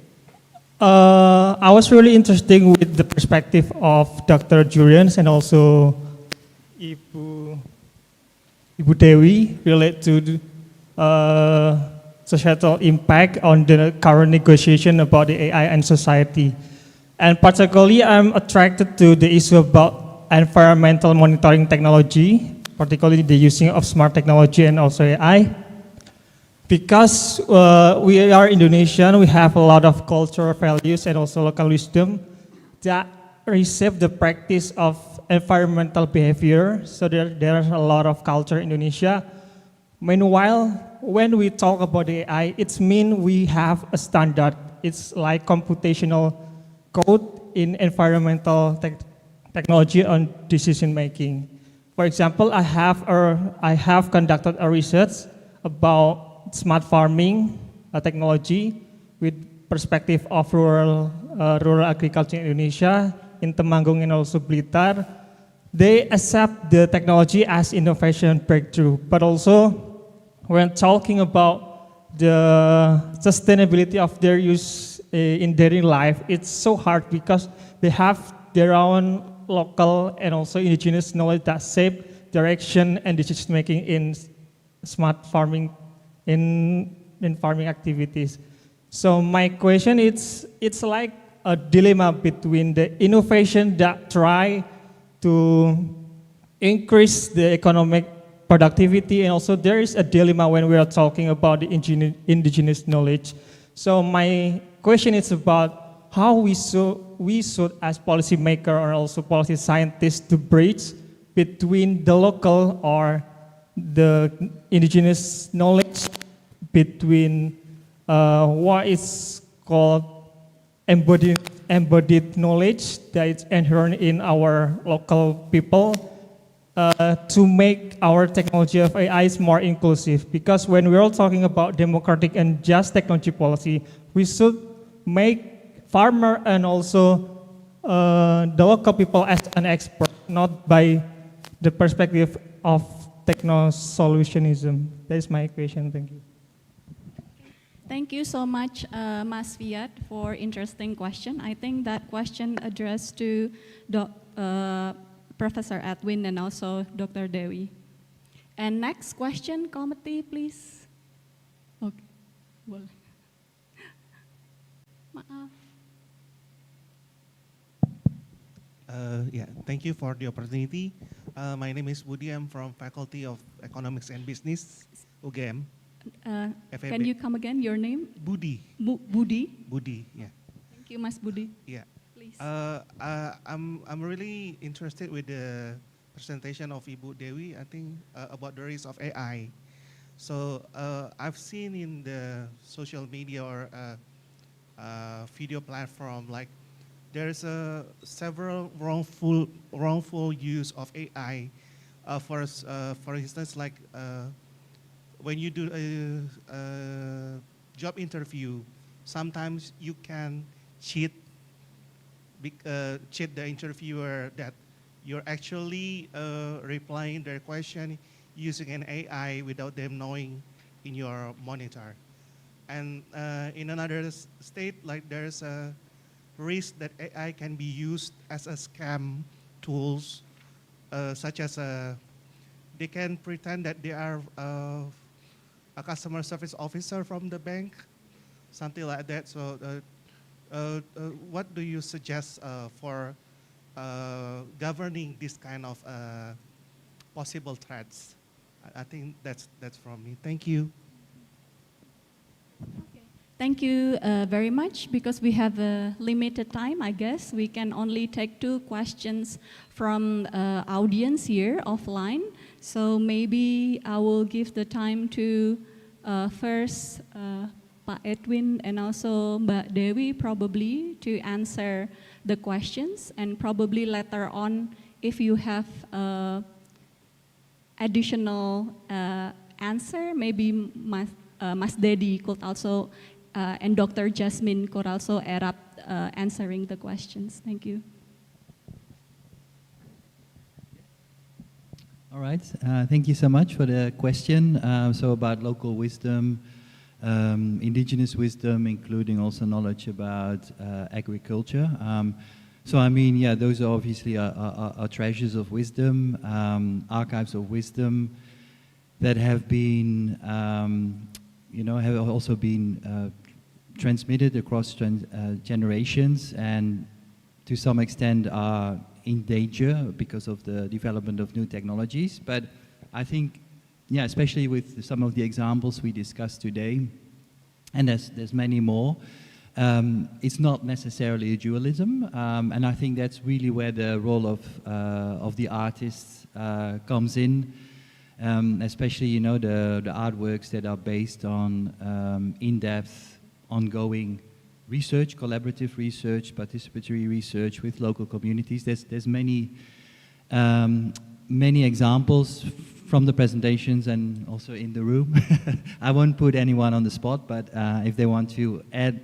I was really interested with the perspective of Dr. Jurians and also Ibu Dewi related to societal impact on the current negotiation about the AI and society. And particularly, I'm attracted to the issue about environmental monitoring technology, particularly the using of smart technology and also AI. Because we are Indonesian, we have a lot of cultural values and also local wisdom that receive the practice of environmental behavior. So there's a lot of culture in Indonesia. Meanwhile, when we talk about AI, it means we have a standard it's like computational code in environmental technology on decision making. For example, I have conducted a research about smart farming technology with perspective of rural agriculture in Indonesia, in Temanggung and also Blitar. They accept the technology as innovation breakthrough, but also when talking about the sustainability of their use in daily life, it's so hard because they have their own local and also indigenous knowledge that shape direction and decision making in smart farming, in farming activities. So my question is, it's like a dilemma between the innovation that try to increase the economic productivity, and also there is a dilemma when we are talking about the indigenous knowledge. So my question is about how we should as policymaker or also policy scientists to bridge between the local or the indigenous knowledge between what is called embodied knowledge that is inherent in our local people to make our technology of AI more inclusive. Because when we're all talking about democratic and just technology policy, we should make farmer and also the local people as an expert, not by the perspective of techno-solutionism. That is my question. Thank you. Thank you so much, Mas Fiat, for interesting question. I think that question addressed to Professor Edwin and also Dr. Dewi. And next question, committee, please. Okay. Boleh. Maaf. Yeah, thank you for the opportunity. My name is Budi. I'm from Faculty of Economics and Business, UGM. Can you come again, your name? Budi. Budi? Budi, yeah. Thank you, Mas Budi. Yeah. Please. I'm really interested with the presentation of Ibu Dewi, I think, about the risk of AI. So I've seen in the social media or video platform, like there's several wrongful use of AI. For instance, like when you do a job interview, sometimes you can cheat the interviewer that you're actually replying their question using an AI without them knowing in your monitor. And in another state, like there's a risk that AI can be used as a scam tools, such as they can pretend that they are a customer service officer from the bank, something like that. So what do you suggest for governing this kind of possible threats? I think that's from me. Thank you. Thank you very much. Because we have a limited time, I guess we can only take 2 questions from audience here offline. So maybe I will give the time to first Pak Edwin and also Mbak Dewi probably to answer the questions, and probably later on if you have additional answer, maybe Mas Dedi could also and Dr. Jasmine could also add up answering the questions. Thank you. All right, thank you so much for the question. So about local wisdom, indigenous wisdom, including also knowledge about agriculture. So I mean, yeah, those are obviously are treasures of wisdom, archives of wisdom that have been, have also been transmitted across generations, and to some extent are in danger because of the development of new technologies. But I think, yeah, especially with some of the examples we discussed today, and there's many more, it's not necessarily a dualism, and I think that's really where the role of the artists comes in, especially the artworks that are based on in-depth, ongoing research, collaborative research, participatory research with local communities. There's many many examples from the presentations and also in the room. I won't put anyone on the spot, but if they want to add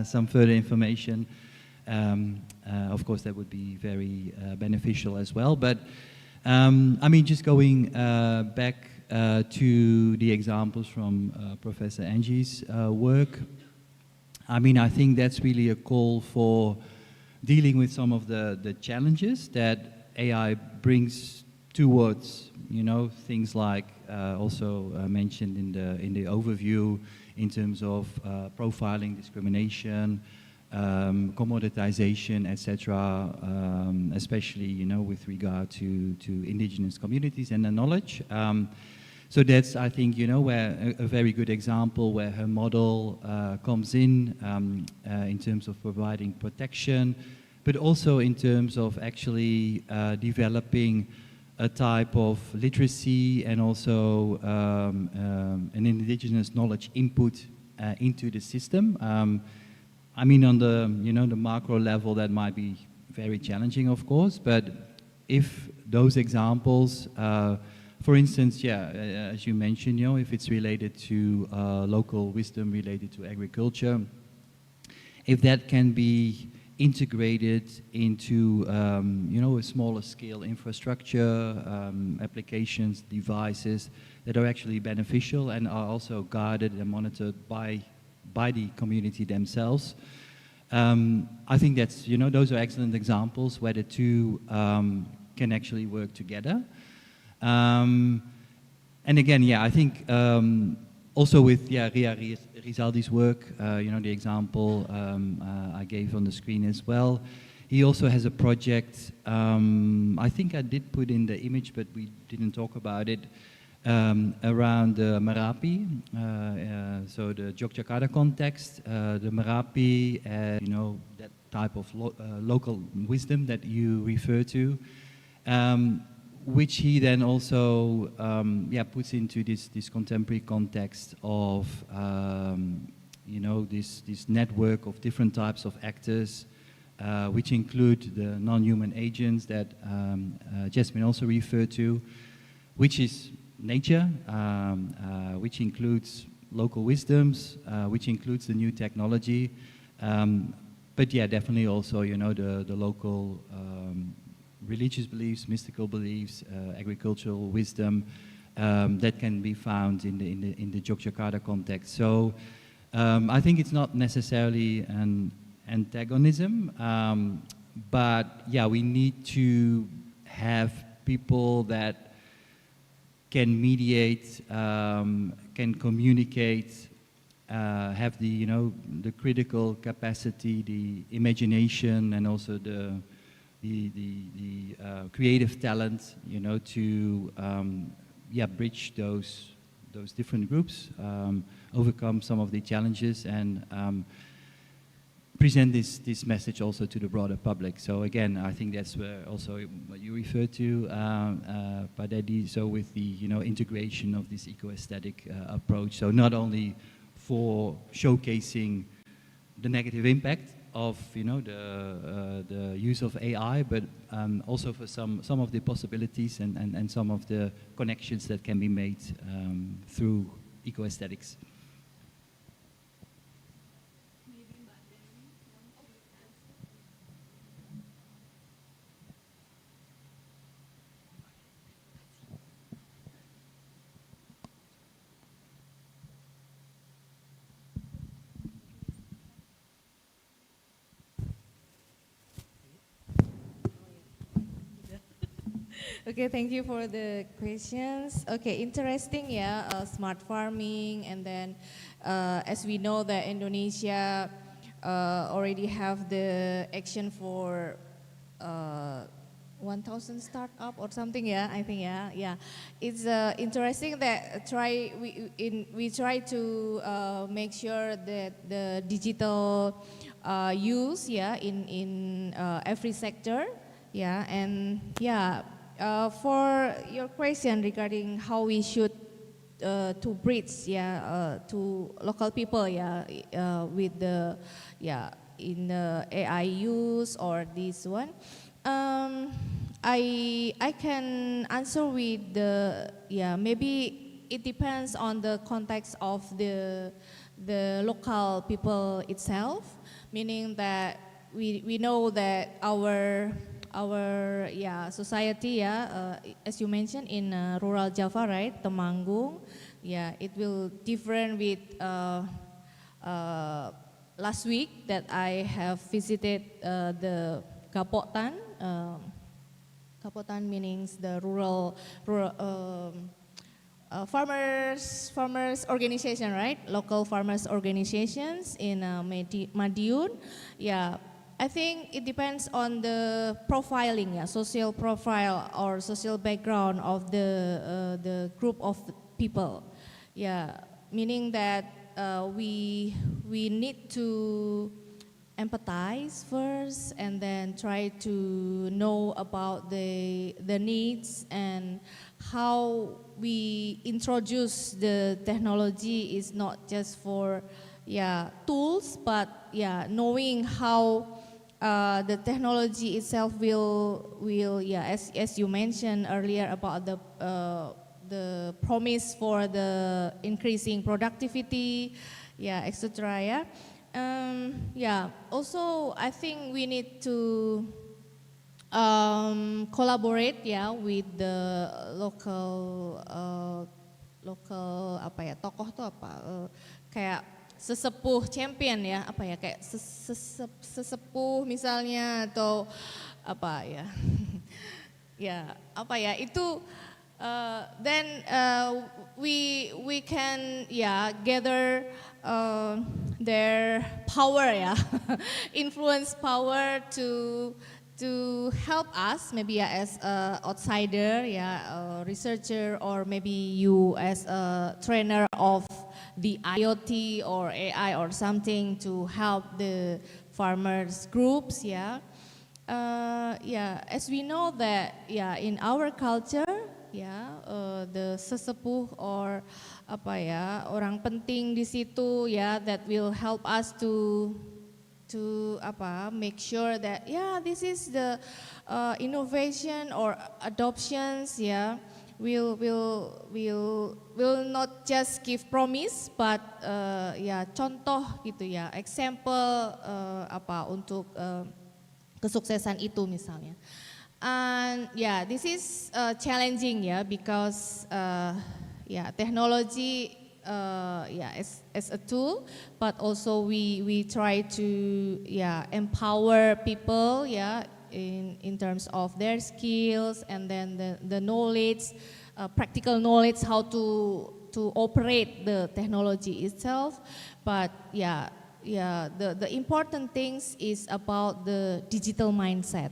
some further information, of course that would be very beneficial as well. But I mean, just going back to the examples from Professor Angie's work, I mean, I think that's really a call for dealing with some of the challenges that AI brings towards, you know, things like also mentioned in the overview in terms of profiling, discrimination, commoditization, etc., especially, you know, with regard to indigenous communities and their knowledge. So that's, I think, you know, where a very good example where her model comes in terms of providing protection, but also in terms of actually developing a type of literacy and also an indigenous knowledge input into the system. I mean, on the, you know, the macro level, that might be very challenging, of course, but if those examples, for instance, yeah, as you mentioned, you know, if it's related to local wisdom related to agriculture, if that can be integrated into, you know, a smaller scale infrastructure, applications, devices that are actually beneficial and are also guarded and monitored by the community themselves. I think that's, you know, those are excellent examples where the two can actually work together. And again, yeah, I think also with Ria Rizaldi's work, you know, the example I gave on the screen as well. He also has a project, I think I did put in the image, but we didn't talk about it, around the Merapi, so the Yogyakarta context, the Merapi, you know, that type of local wisdom that you refer to, which he then also puts into this contemporary context of you know, this network of different types of actors, which include the non-human agents that Jasmine also referred to, which is nature, which includes local wisdoms, which includes the new technology, but yeah, definitely also, you know, the local religious beliefs, mystical beliefs, agricultural wisdom that can be found in the Yogyakarta context. So I think it's not necessarily an antagonism, but yeah, we need to have people that can mediate, can communicate, have the, you know, the critical capacity, the imagination, and also the creative talent, you know, to bridge those different groups, overcome some of the challenges, and present this message also to the broader public. So again, I think that's where also what you refer to, Padedi, so with the, you know, integration of this eco-aesthetic approach. So not only for showcasing the negative impact of, you know, the use of AI, but also for some of the possibilities and some of the connections that can be made through eco-aesthetics. Okay, thank you for the questions. Okay, interesting, yeah, smart farming, and then as we know that Indonesia already have the action for 1,000 startup or something, yeah, I think, yeah. It's interesting that we try to make sure that the digital use, yeah, in every sector, yeah, and yeah. For your question regarding how we should bridge to local people with the in the AI use or this one. I can answer with the maybe it depends on the context of the local people itself, meaning that we know that our society as you mentioned in rural Java, right, Temanggung, it will different with last week that I have visited the Kapotan. Kapotan means the rural farmers organization, right? Local farmers organizations in Madiun. I think it depends on the profiling, social profile or social background of the group of people. Meaning that we need to empathize first and then try to know about the needs and how we introduce the technology is not just for tools, but knowing how the technology itself will as you mentioned earlier about the promise for the increasing productivity, etc. Also I think we need to collaborate with the local tokoh tuh kayak sesepuh champion kayak sesepuh misalnya atau itu then we can gather their power influence power to help us maybe as a outsider a researcher or maybe you as a trainer of the IoT or AI or something to help the farmers groups as we know that in our culture the sesepuh or orang penting di situ that will help us to make sure that this is the innovation or adoptions will not just give promise but contoh gitu example untuk kesuksesan itu misalnya. And this is challenging because technology as a tool, but also we try to empower people in terms of their skills and then the knowledge, practical knowledge how to operate the technology itself. But the important things is about the digital mindset.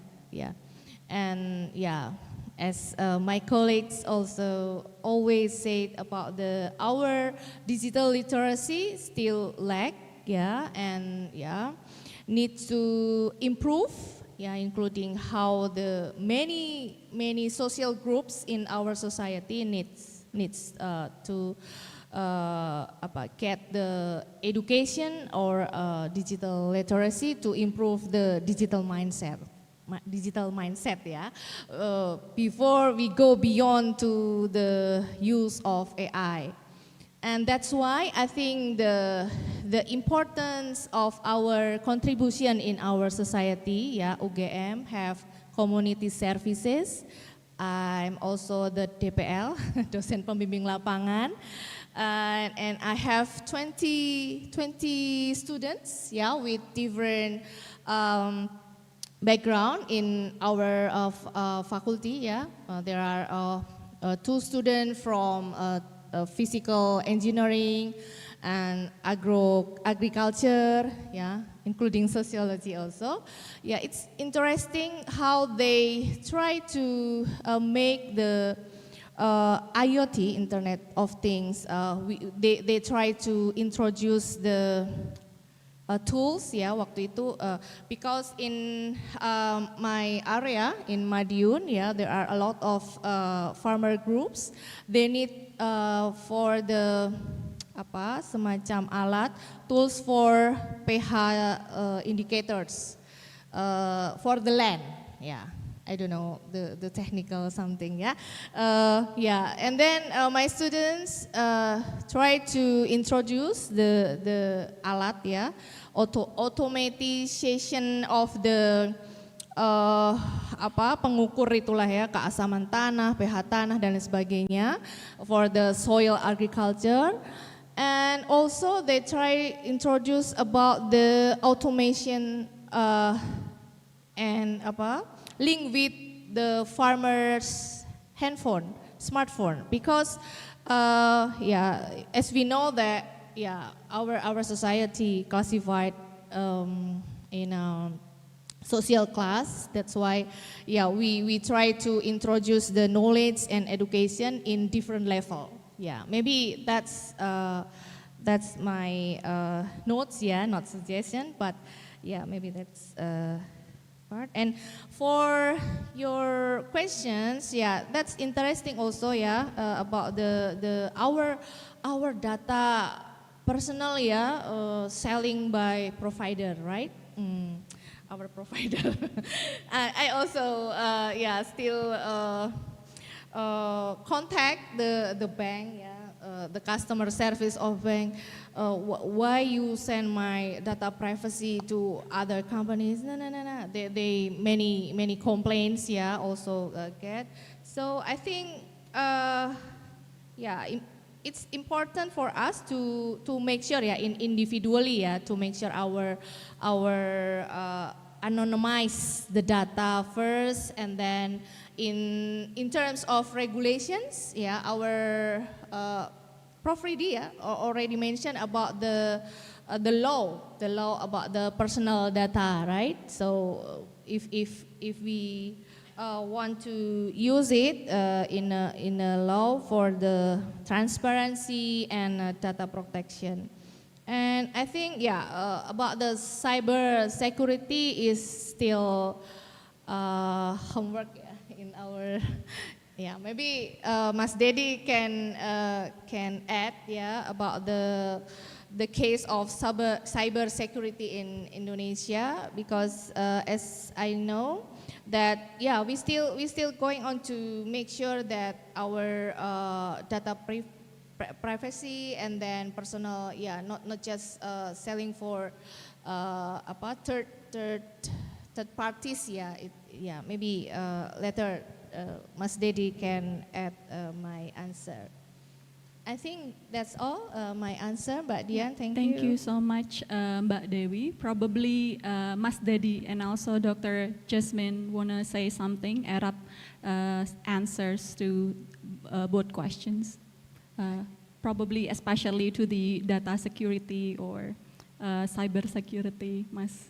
And as my colleagues also always said about our digital literacy still lack, and needs to improve, including how the many social groups in our society needs to get the education or digital literacy to improve the digital mindset. Before we go beyond to the use of AI. And that's why I think the importance of our contribution in our society, UGM have community services. I'm also the DPL, dosen pembimbing lapangan. And I have 20 students with different background in our faculty. There are 2 students from physical engineering and agriculture, including sociology also. It's interesting how they try to make the IoT, Internet of Things. They try to introduce the tools ya waktu itu because in my area in Madiun ya there are a lot of farmer groups. They need for the apa semacam alat tools for pH indicators for the land ya. I don't know the technical something yeah and then my students try to introduce the alat ya automatization of the pengukur itulah ya keasaman tanah, pH tanah dan sebagainya for the soil agriculture. And also they try introduce about the automation and link with the farmer's handphone, smartphone, because as we know that our society classified in a social class. That's why we try to introduce the knowledge and education in different level. Maybe that's my notes, not suggestion, but maybe that's part. And for your questions, that's interesting also about our data personal selling by provider, right? Our provider. I also still contact the bank, the customer service of bank. Why you send my data privacy to other companies? No. They many complaints also get. So I think it's important for us to make sure individually to make sure our anonymize the data first, and then in terms of regulations, our Prof. Ridi already mentioned about the law about the personal data, right? So if we want to use it in a law for the transparency and data protection. And I think, about the cyber security is still homework in our, maybe Mas Dedi can add, about the case of cyber security in Indonesia, because as I know that, we still going on to make sure that our data privacy and then personal, not just selling for third parties, maybe later Mas Dedi can add my answer. I think that's all my answer, Mbak Dian. Thank you. Thank you so much, Mbak Dewi. Probably Mas Dedi and also Dr. Jasmine wanna say something, add up answers to both questions. Probably especially to the data security or cyber security, Mas.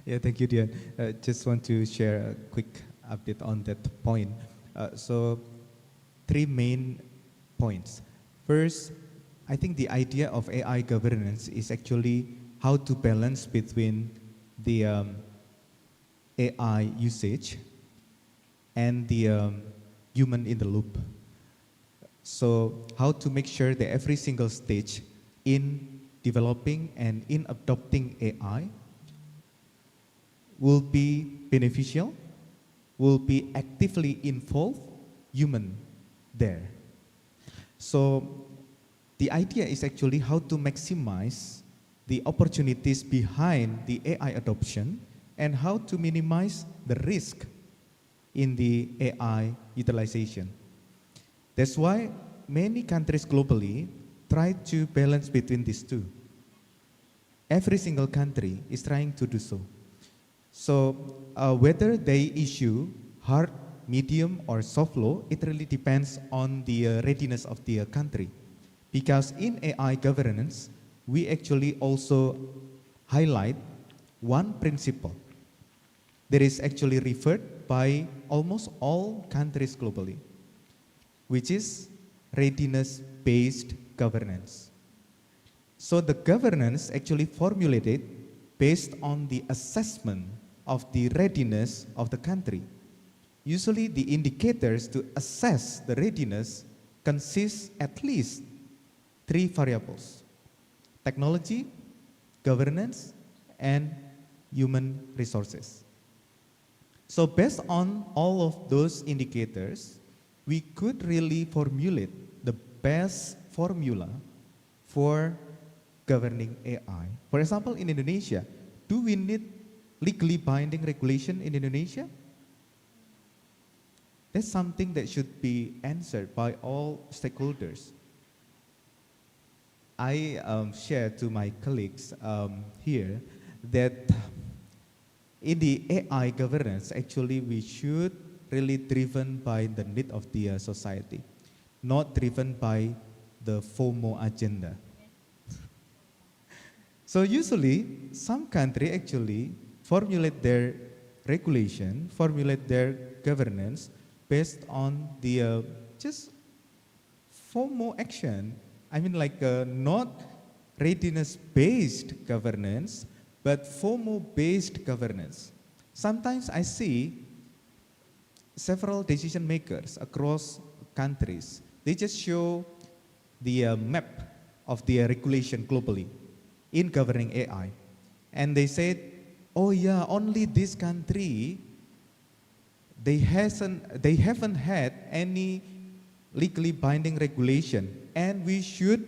Yeah, thank you, Dian. Just want to share a quick update on that point. So, three main points. First, I think the idea of AI governance is actually how to balance between the AI usage and the human in the loop. So how to make sure that every single stage in developing and in adopting AI will be beneficial, will be actively involve human there. So the idea is actually how to maximize the opportunities behind the AI adoption and how to minimize the risk in the AI utilization. That's why many countries globally try to balance between these two. Every single country is trying to do so. So whether they issue hard, medium, or soft law, it really depends on the readiness of the country. Because in AI governance, we actually also highlight one principle that is actually referred by almost all countries globally, which is readiness-based governance. So the governance actually formulated based on the assessment of the readiness of the country. Usually the indicators to assess the readiness consist at least 3 variables: technology, governance, and human resources. So based on all of those indicators, we could really formulate the best formula for governing AI. For example, in Indonesia, do we need legally binding regulation in Indonesia? That's something that should be answered by all stakeholders. I share to my colleagues here that in the AI governance, actually we should really driven by the need of the society, not driven by the FOMO agenda. So usually, some country actually formulate their regulation, formulate their governance based on the just FOMO action. I mean, like not readiness-based governance, but FOMO-based governance. Sometimes I see several decision makers across countries. They just show the map of the regulation globally in governing AI. And they said, oh yeah, only this country, they haven't had any legally binding regulation, and we should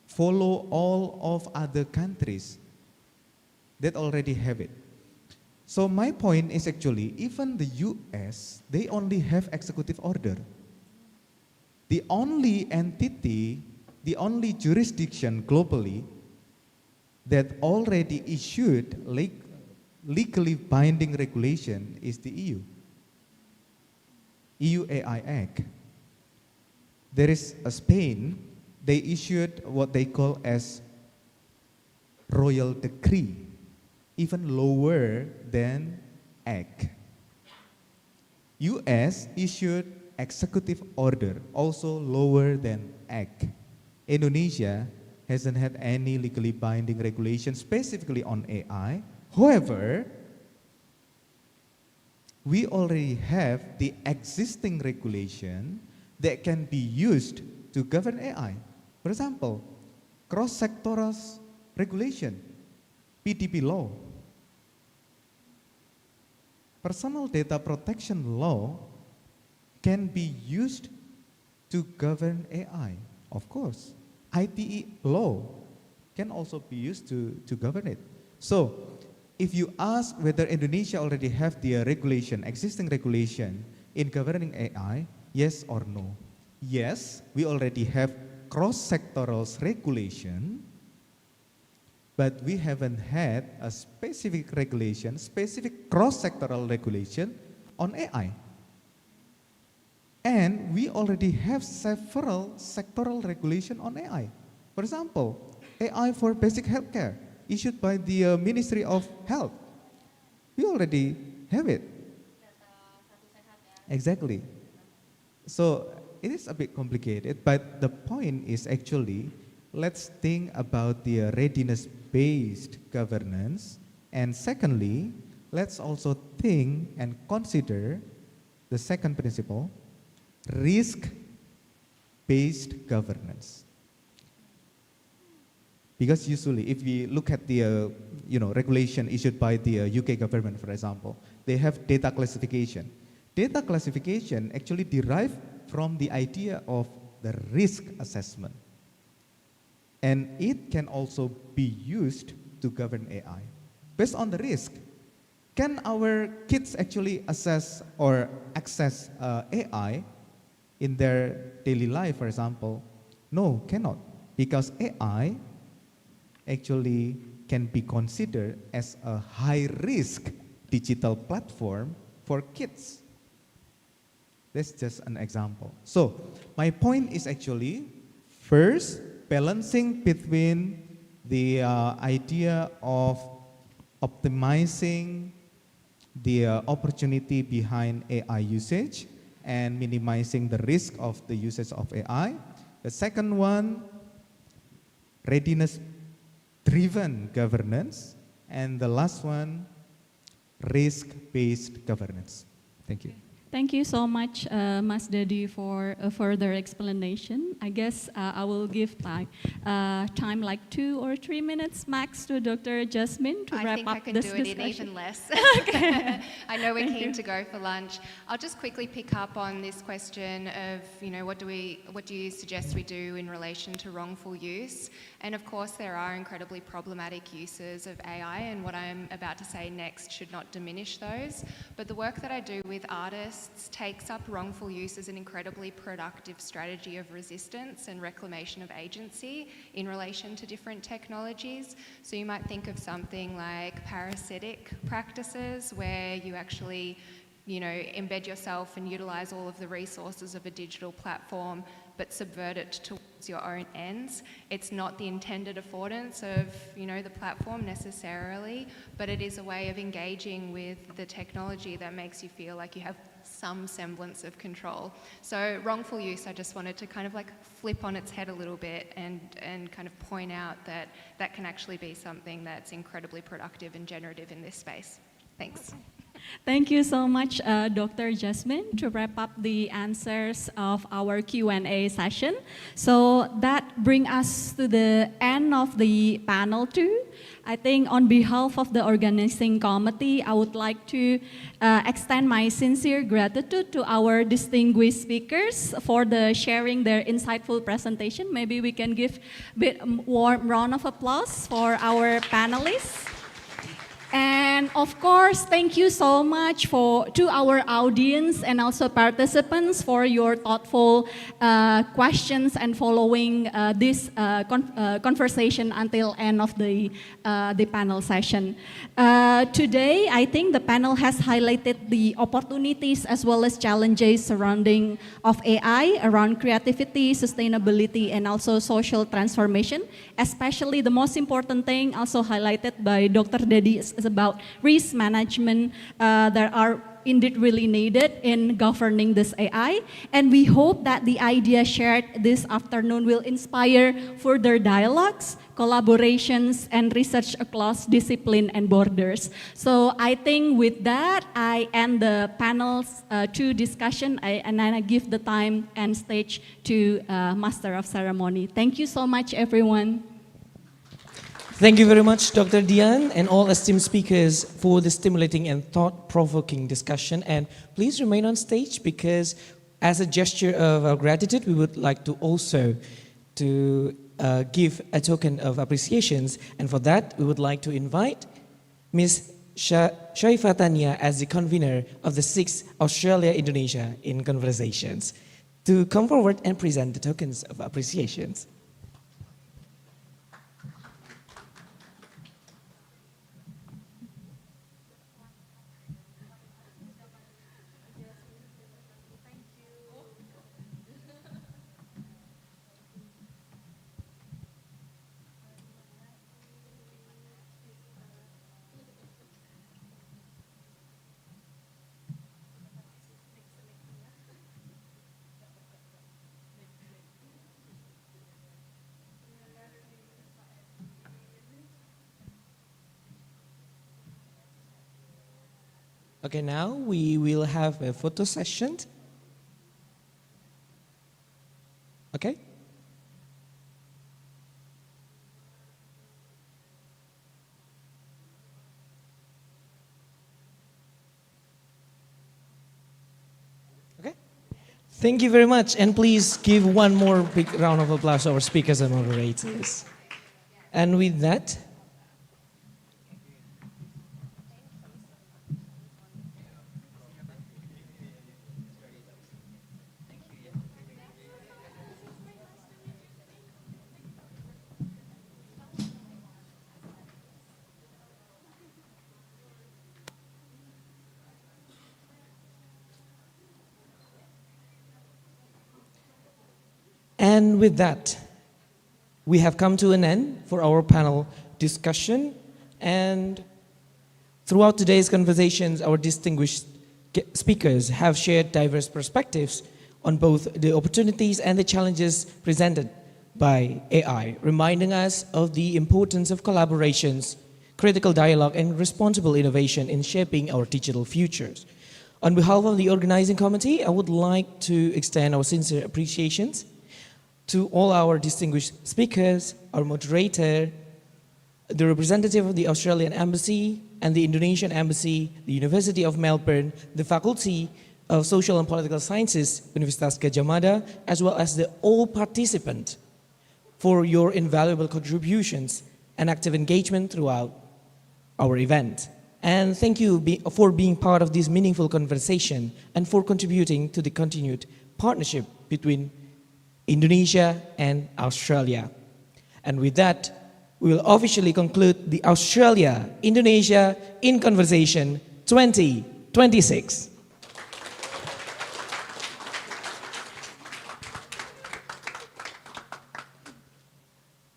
follow all of other countries that already have it. So my point is actually, even the US, they only have executive order. The only entity, the only jurisdiction globally that already issued legally binding regulation is the EU. EU AI Act. There is a Spain, they issued what they call as royal decree, even lower than Act. US issued executive order, also lower than Act. Indonesia hasn't had any legally binding regulation specifically on AI. However, we already have the existing regulation that can be used to govern AI. For example, cross-sectoral regulation, PDP law, personal data protection law can be used to govern AI, of course. ITE law can also be used to govern it. So, if you ask whether Indonesia already have the regulation, existing regulation in governing AI, yes or no? Yes, we already have cross-sectoral regulation, but we haven't had a specific regulation, specific cross-sectoral regulation on AI. And we already have several sectoral regulation on AI. For example, AI for basic healthcare, issued by the Ministry of Health. We already have it. Exactly. So it is a bit complicated, but the point is actually, let's think about the readiness-based governance. And secondly, let's also think and consider the second principle, risk-based governance. Because usually, if we look at the regulation issued by the UK government, for example, they have data classification. Data classification actually derived from the idea of the risk assessment. And it can also be used to govern AI. Based on the risk, can our kids actually assess or access AI in their daily life, for example? No, cannot, because AI actually can be considered as a high-risk digital platform for kids. That's just an example. So my point is actually, first, balancing between the idea of optimizing the opportunity behind AI usage and minimizing the risk of the usage of AI. The second one, readiness-driven governance, and the last one, risk-based governance. Thank you. Thank you so much, Mas Dedi, for a further explanation. I guess I will give time like 2 or 3 minutes max to Dr. Jasmine to wrap up this discussion. I think I can do it in even less. I know we're keen to go for lunch. I'll just quickly pick up on this question of, what do you suggest we do in relation to wrongful use? And of course, there are incredibly problematic uses of AI, and what I'm about to say next should not diminish those. But the work that I do with artists takes up wrongful use as an incredibly productive strategy of resistance and reclamation of agency in relation to different technologies. So you might think of something like parasitic practices, where you actually embed yourself and utilize all of the resources of a digital platform, but subvert it towards your own ends. It's not the intended affordance of, the platform necessarily, but it is a way of engaging with the technology that makes you feel like you have some semblance of control. So wrongful use, I just wanted to kind of flip on its head a little bit and kind of point out that that can actually be something that's incredibly productive and generative in this space. Thanks. Thank you so much, Dr. Jasmine, to wrap up the answers of our Q&A session. So that brings us to the end of the panel too. I think on behalf of the organizing committee, I would like to extend my sincere gratitude to our distinguished speakers for sharing their insightful presentation. Maybe we can give a bit warm round of applause for our panelists. And of course, thank you so much to our audience and also participants for your thoughtful questions and following this conversation until end of the panel session. Today, I think the panel has highlighted the opportunities as well as challenges surrounding of AI around creativity, sustainability, and also social transformation. Especially the most important thing also highlighted by Dr. Dedi is about risk management that are indeed really needed in governing this AI. And we hope that the idea shared this afternoon will inspire further dialogues, collaborations, and research across discipline and borders. So I think with that, I end the panel's two discussion, and I give the time and stage to Master of Ceremony. Thank you so much, everyone. Thank you very much, Dr. Dian, and all esteemed speakers for the stimulating and thought-provoking discussion. And please remain on stage, because as a gesture of our gratitude, we would like to also give a token of appreciations. And for that, we would like to invite Ms. Syaifah Tania as the convener of the 6th Australia-Indonesia in Conversations to come forward and present the tokens of appreciations. Okay, now we will have a photo session. Okay. Okay. Thank you very much, and please give one more big round of applause to our speakers and moderators. And with that, and with that, we have come to an end for our panel discussion. And throughout today's conversations, our distinguished speakers have shared diverse perspectives on both the opportunities and the challenges presented by AI, reminding us of the importance of collaborations, critical dialogue, and responsible innovation in shaping our digital futures. On behalf of the organizing committee, I would like to extend our sincere appreciations to all our distinguished speakers, our moderator, the representative of the Australian Embassy and the Indonesian Embassy, the University of Melbourne, the Faculty of Social and Political Sciences, Universitas Gadjah Mada, as well as the all participants for your invaluable contributions and active engagement throughout our event. And thank you for being part of this meaningful conversation and for contributing to the continued partnership between Indonesia and Australia. And with that, we will officially conclude the Australia-Indonesia in Conversation 2026.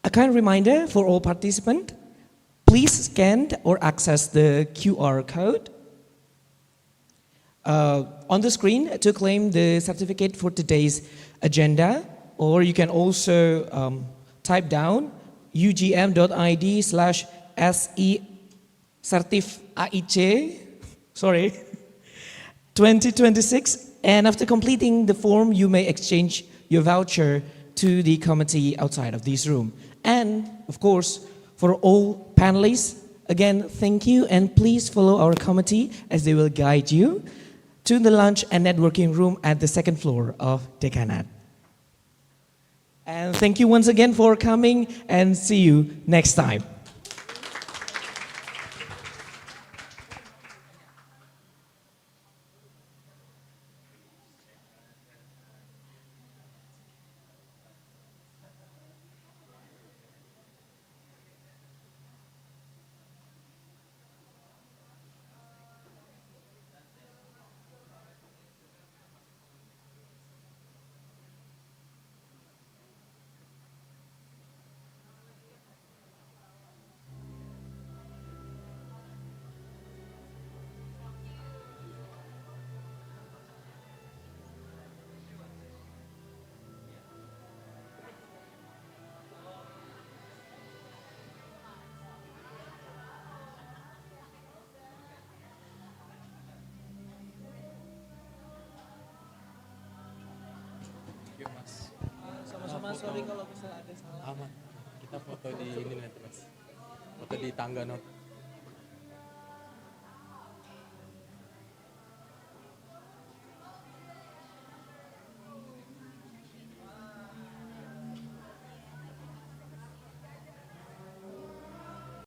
A kind reminder for all participants, please scan or access the QR code on the screen to claim the certificate for today's agenda, or you can also type down ugm.id/se certif AIC, 2026, and after completing the form, you may exchange your voucher to the committee outside of this room. And of course, for all panelists, again, thank you, and please follow our committee as they will guide you to the lunch and networking room at the second floor of Dekanat. And thank you once again for coming, and see you next time. Sama-sama, sorry kalau misalnya ada salah. Aman. Kita foto di ini nanti, Mas. Foto di tangga not.